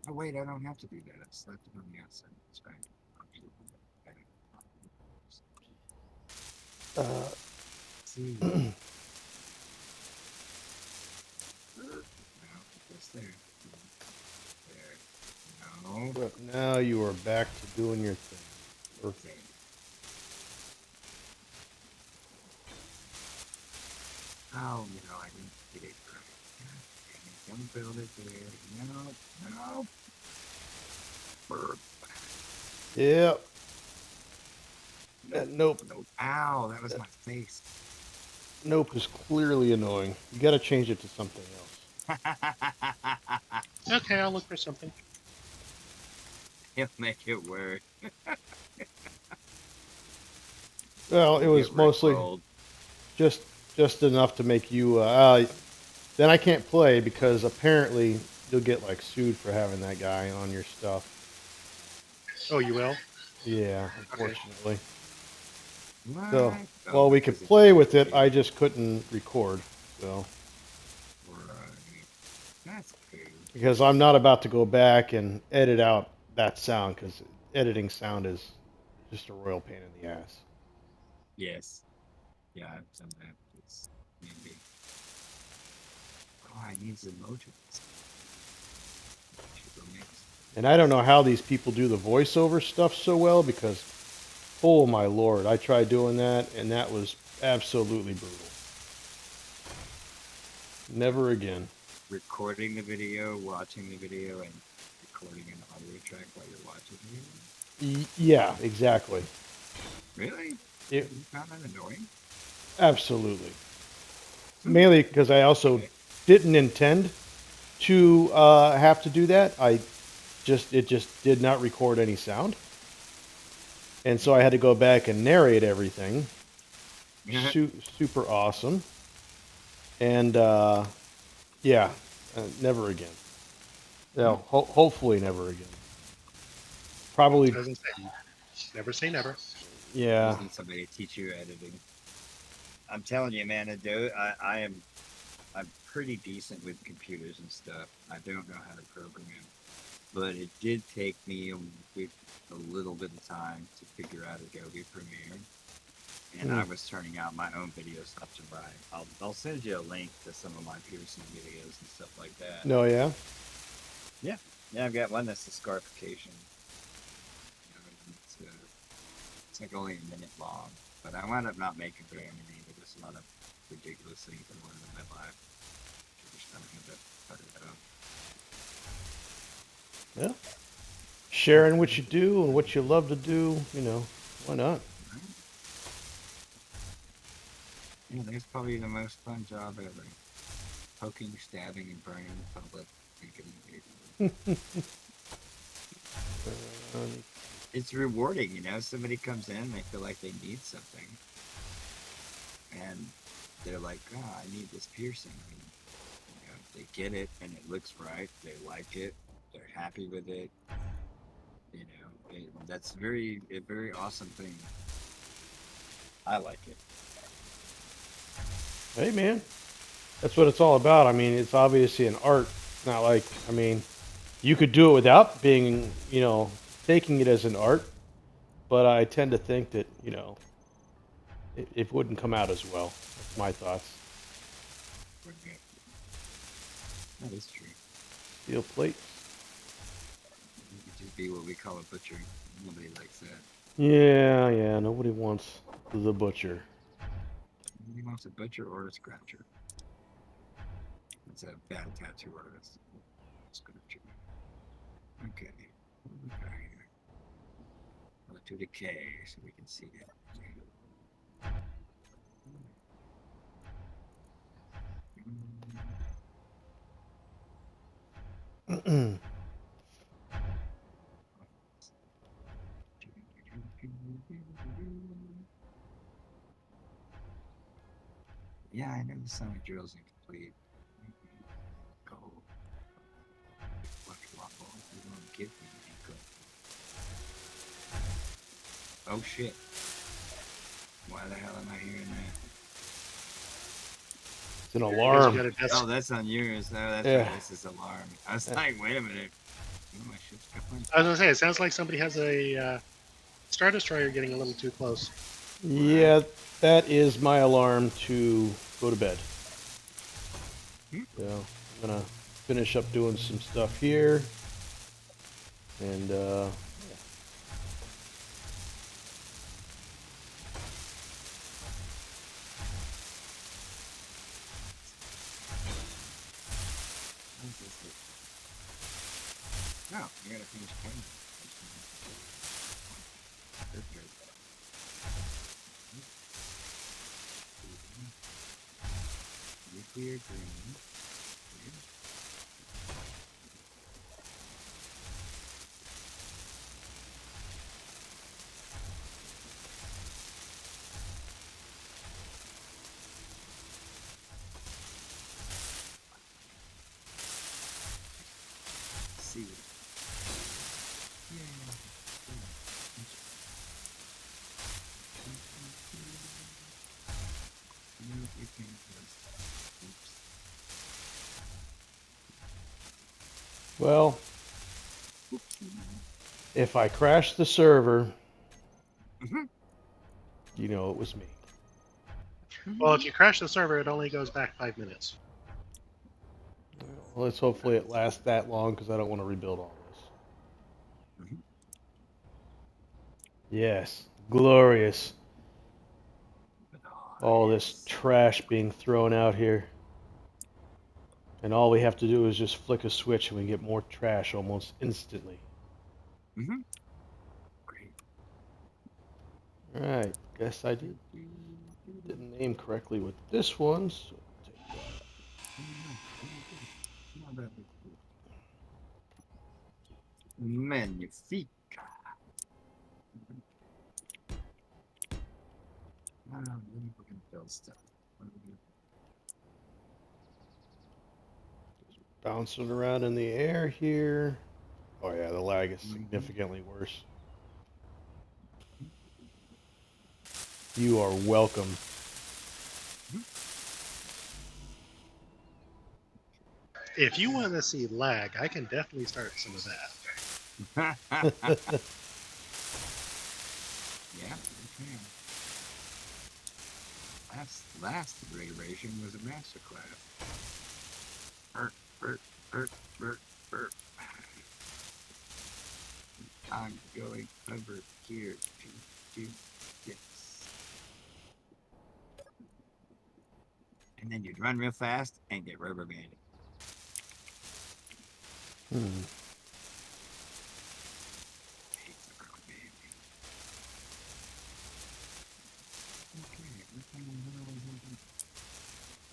Oh wait, I don't have to do that. I slept it on the outside. That's fine. See. No, what's there? There. No. But now you are back to doing your thing. Perfect. Oh, I didn't get it right. Don't build it there. No. Burp. Yep. Nope. Nope. Nope. Ow, that was my face. Nope is clearly annoying. You got to change it to something else. Okay, I'll look for something. He'll make it work. Well, it was mostly just enough to make you. Then I can't play because apparently you'll get like sued for having that guy on your stuff. Oh, you will? Yeah, unfortunately. What? So, Oh, while we could play with it, I just couldn't record. So, Right. That's cool. because I'm not about to go back and edit out that sound because editing sound is just a royal pain in the ass. Yes. Yeah, I've done that. It's maybe. Oh, I need some emojis. And I don't know how these people do the voiceover stuff so well because, oh my lord, I tried doing that and that was absolutely brutal. Never again. Recording the video, watching the video, and recording an audio track while you're watching the video. Yeah, exactly. Really? You found that annoying? Absolutely. Mainly because I also didn't intend to have to do that. It just did not record any sound. And so I had to go back and narrate everything. Super awesome. And never again. No, hopefully never again. Probably. Never say never. Yeah. You just need somebody to teach you editing. I'm telling you, man, I'm pretty decent with computers and stuff. I don't know how to program. but it did take me a little bit of time to figure out Adobe Premiere. And I was turning out my own videos left and right. I'll send you a link to some of my piercing videos and stuff like that. No, yeah. Yeah, yeah, I've got one that's a scarification. It's like only a minute long, but I wound up not making very many. There was a lot of ridiculous things I wanted in my life. I just don't have to cut it out. Yeah. Sharing what you do and what you love to do, why not? Yeah, that's probably the most fun job ever. Poking, stabbing, and burning in public. It's rewarding, Somebody comes in, they feel like they need something, and they're like, "Oh, I need this piercing." And, they get it, and it looks right. They like it. They're happy with it. That's a very awesome thing. I like it. Hey, man. That's what it's all about. I mean, it's obviously an art. It's not like, you could do it without being, taking it as an art, but I tend to think that, it wouldn't come out as well. That's my thoughts. That is true. Steel plates. It could just be what we call a butcher. Nobody likes that. Yeah. Nobody wants the butcher. Nobody wants a butcher or a scratcher. It's a bad tattoo artist. Scratcher. Okay. What do we got here? Go to decay so we can see it. Yeah, I know the sonic drill's incomplete. Go. Fluffy waffle. You won't give me any good. Oh shit. Why the hell am I hearing that? It's an alarm. Oh, that's on yours. Oh, that's Yeah. right. This is alarm. I was like, wait a minute. Oh, my ship's going. I was gonna say, it sounds like somebody has a Star Destroyer getting a little too close. Yeah, that is my alarm to go to bed. So I'm gonna finish up doing some stuff here, and No, you gotta finish playing. Nuclear green. See it. well, if I crash the server, you know it was me. Well, if you crash the server, it only goes back 5 minutes. Well, let's hopefully it lasts that long because I don't want to rebuild all this. Yes, glorious. All this trash being thrown out here. And all we have to do is just flick a switch and we get more trash almost instantly. Great. Alright, guess I didn't name correctly with this one, so take that. Magnifique. Then we can build stuff. Bouncing around in the air here. Oh yeah, the lag is significantly worse. You are welcome. If you want to see lag, I can definitely start some of that. Yeah, okay. Last iteration was a masterclass. Burp, burp, burp, burp, burp. I'm going over here to do this. And then you'd run real fast and get rubber banded. Hmm. I hate the rubber banding.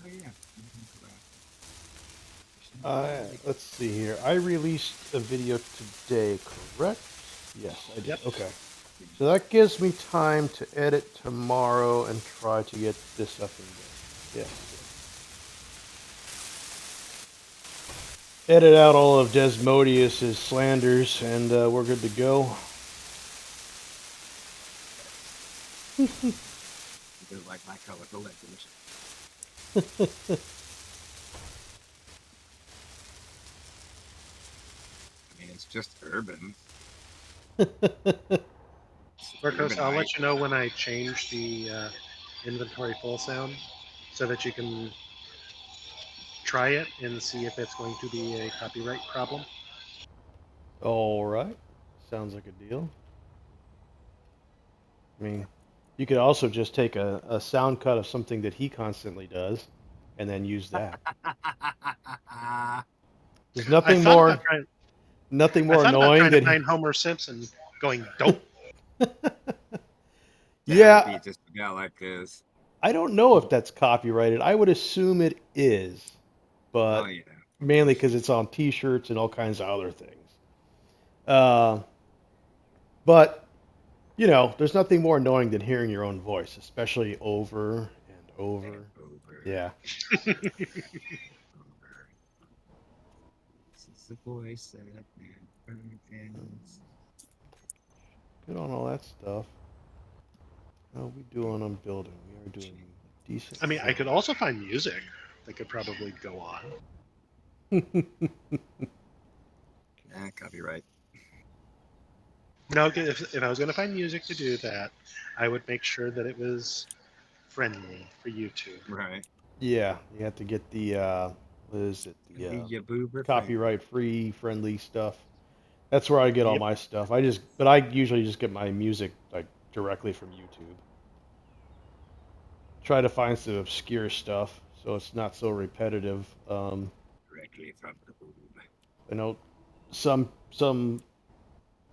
Okay, oh yeah. Let's see here. I released a video today, correct? Yes, I did. Yep. Okay. So that gives me time to edit tomorrow and try to get this up and going. Yes. Edit out all of Desmodius' slanders, and we're good to go. You don't like my colorful letters. I mean, it's just urban. Marcos, I'll Urbanite. let you know when I change the inventory full sound so that you can try it and see if it's going to be a copyright problem. All right. Sounds like a deal. I mean, you could also just take a sound cut of something that he constantly does and then use that. There's I nothing thought more about trying. nothing I more thought about annoying trying to than find Homer Simpson going dope. That would Yeah, be just about like this. I don't know if that's copyrighted. I would assume it is, Oh but yeah. mainly because it's on T-shirts and all kinds of other things. Uh, but you know, there's nothing more annoying than hearing your own voice, especially over and over. And over. Yeah. Over. This is the voice that never ends. Good on all that stuff. How are we doing on building? We are doing decent. I mean, I could also find music that could probably go on. Copyright. No, if I was going to find music to do that, I would make sure that it was friendly for YouTube. Right. Yeah, you have to get the what is it? The Your boober copyright free friendly stuff. That's where I get all Yep. my stuff. But I usually just get my music like directly from YouTube. Try to find some obscure stuff so it's not so repetitive. directly from the boob. I know some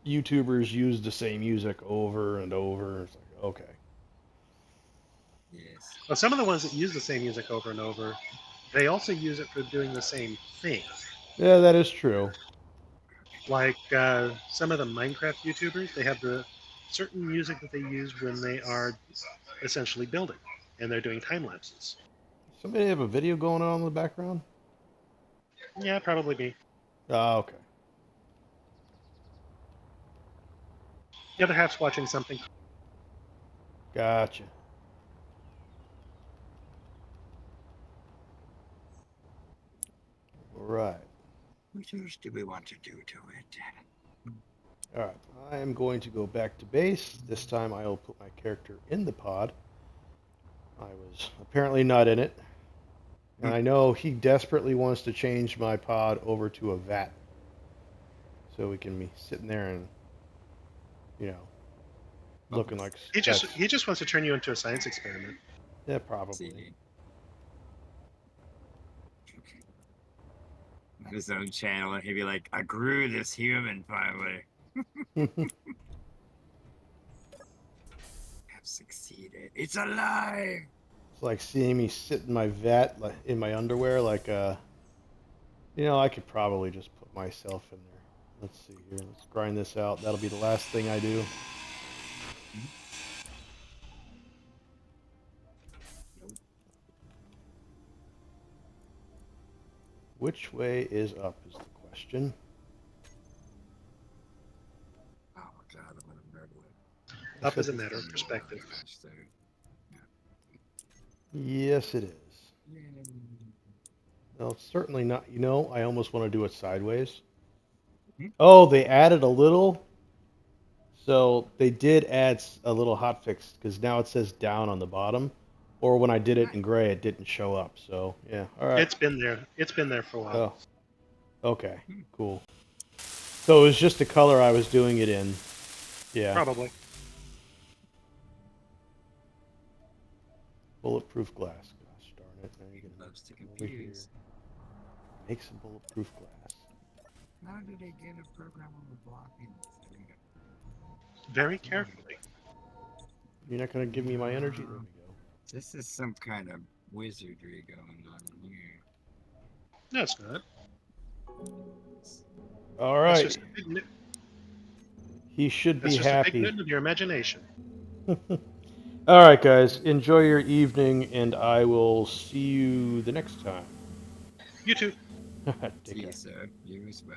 YouTubers use the same music over and over. It's like, okay. Yes. Well, some of the ones that use the same music over and over, they also use it for doing the same thing. Yeah, that is true. Like some of the Minecraft YouTubers, they have the certain music that they use when they are essentially building and they're doing time lapses. Somebody have a video going on in the background? Yeah, probably me. Ah, okay. The other half's watching something. Gotcha. All right. What else do we want to do to it? All right. I am going to go back to base. This time I will put my character in the pod. I was apparently not in it. And I know he desperately wants to change my pod over to a vat. So we can be sitting there and, you know, looking like He just wants to turn you into a science experiment. Yeah, probably. See. His own channel, and he'd be like, I grew this human finally. Have succeeded. It's alive! It's like seeing me sit in my vat like, in my underwear like you know, I could probably just put myself in there. Let's see here. Let's grind this out. That'll be the last thing I do. Which way is up is the question. Oh god, I'm gonna murder it. Up is a matter of perspective. Yes, it is. Yay. No, it's certainly not. You know, I almost want to do it sideways. Oh, they added a little. So they did add a little hotfix because now it says down on the bottom, or when I did it in gray, it didn't show up. So yeah, all right. It's been there. It's been there for a while. Oh, okay, cool. So it was just the color I was doing it in. Yeah. Probably. Bulletproof glass. Gosh darn it! Now He you're gonna loves to come over here. confuse. Make some bulletproof glass. How did they get a programmable block in? Very carefully. You're not gonna give me my energy? There we go. This is some kind of wizardry going on here. No, it's not. All That's right. just a big, He should that's be just a happy. figment of your imagination. All right, guys. Enjoy your evening, and I will see you the next time. You too. Take See care. you, sir. You as well.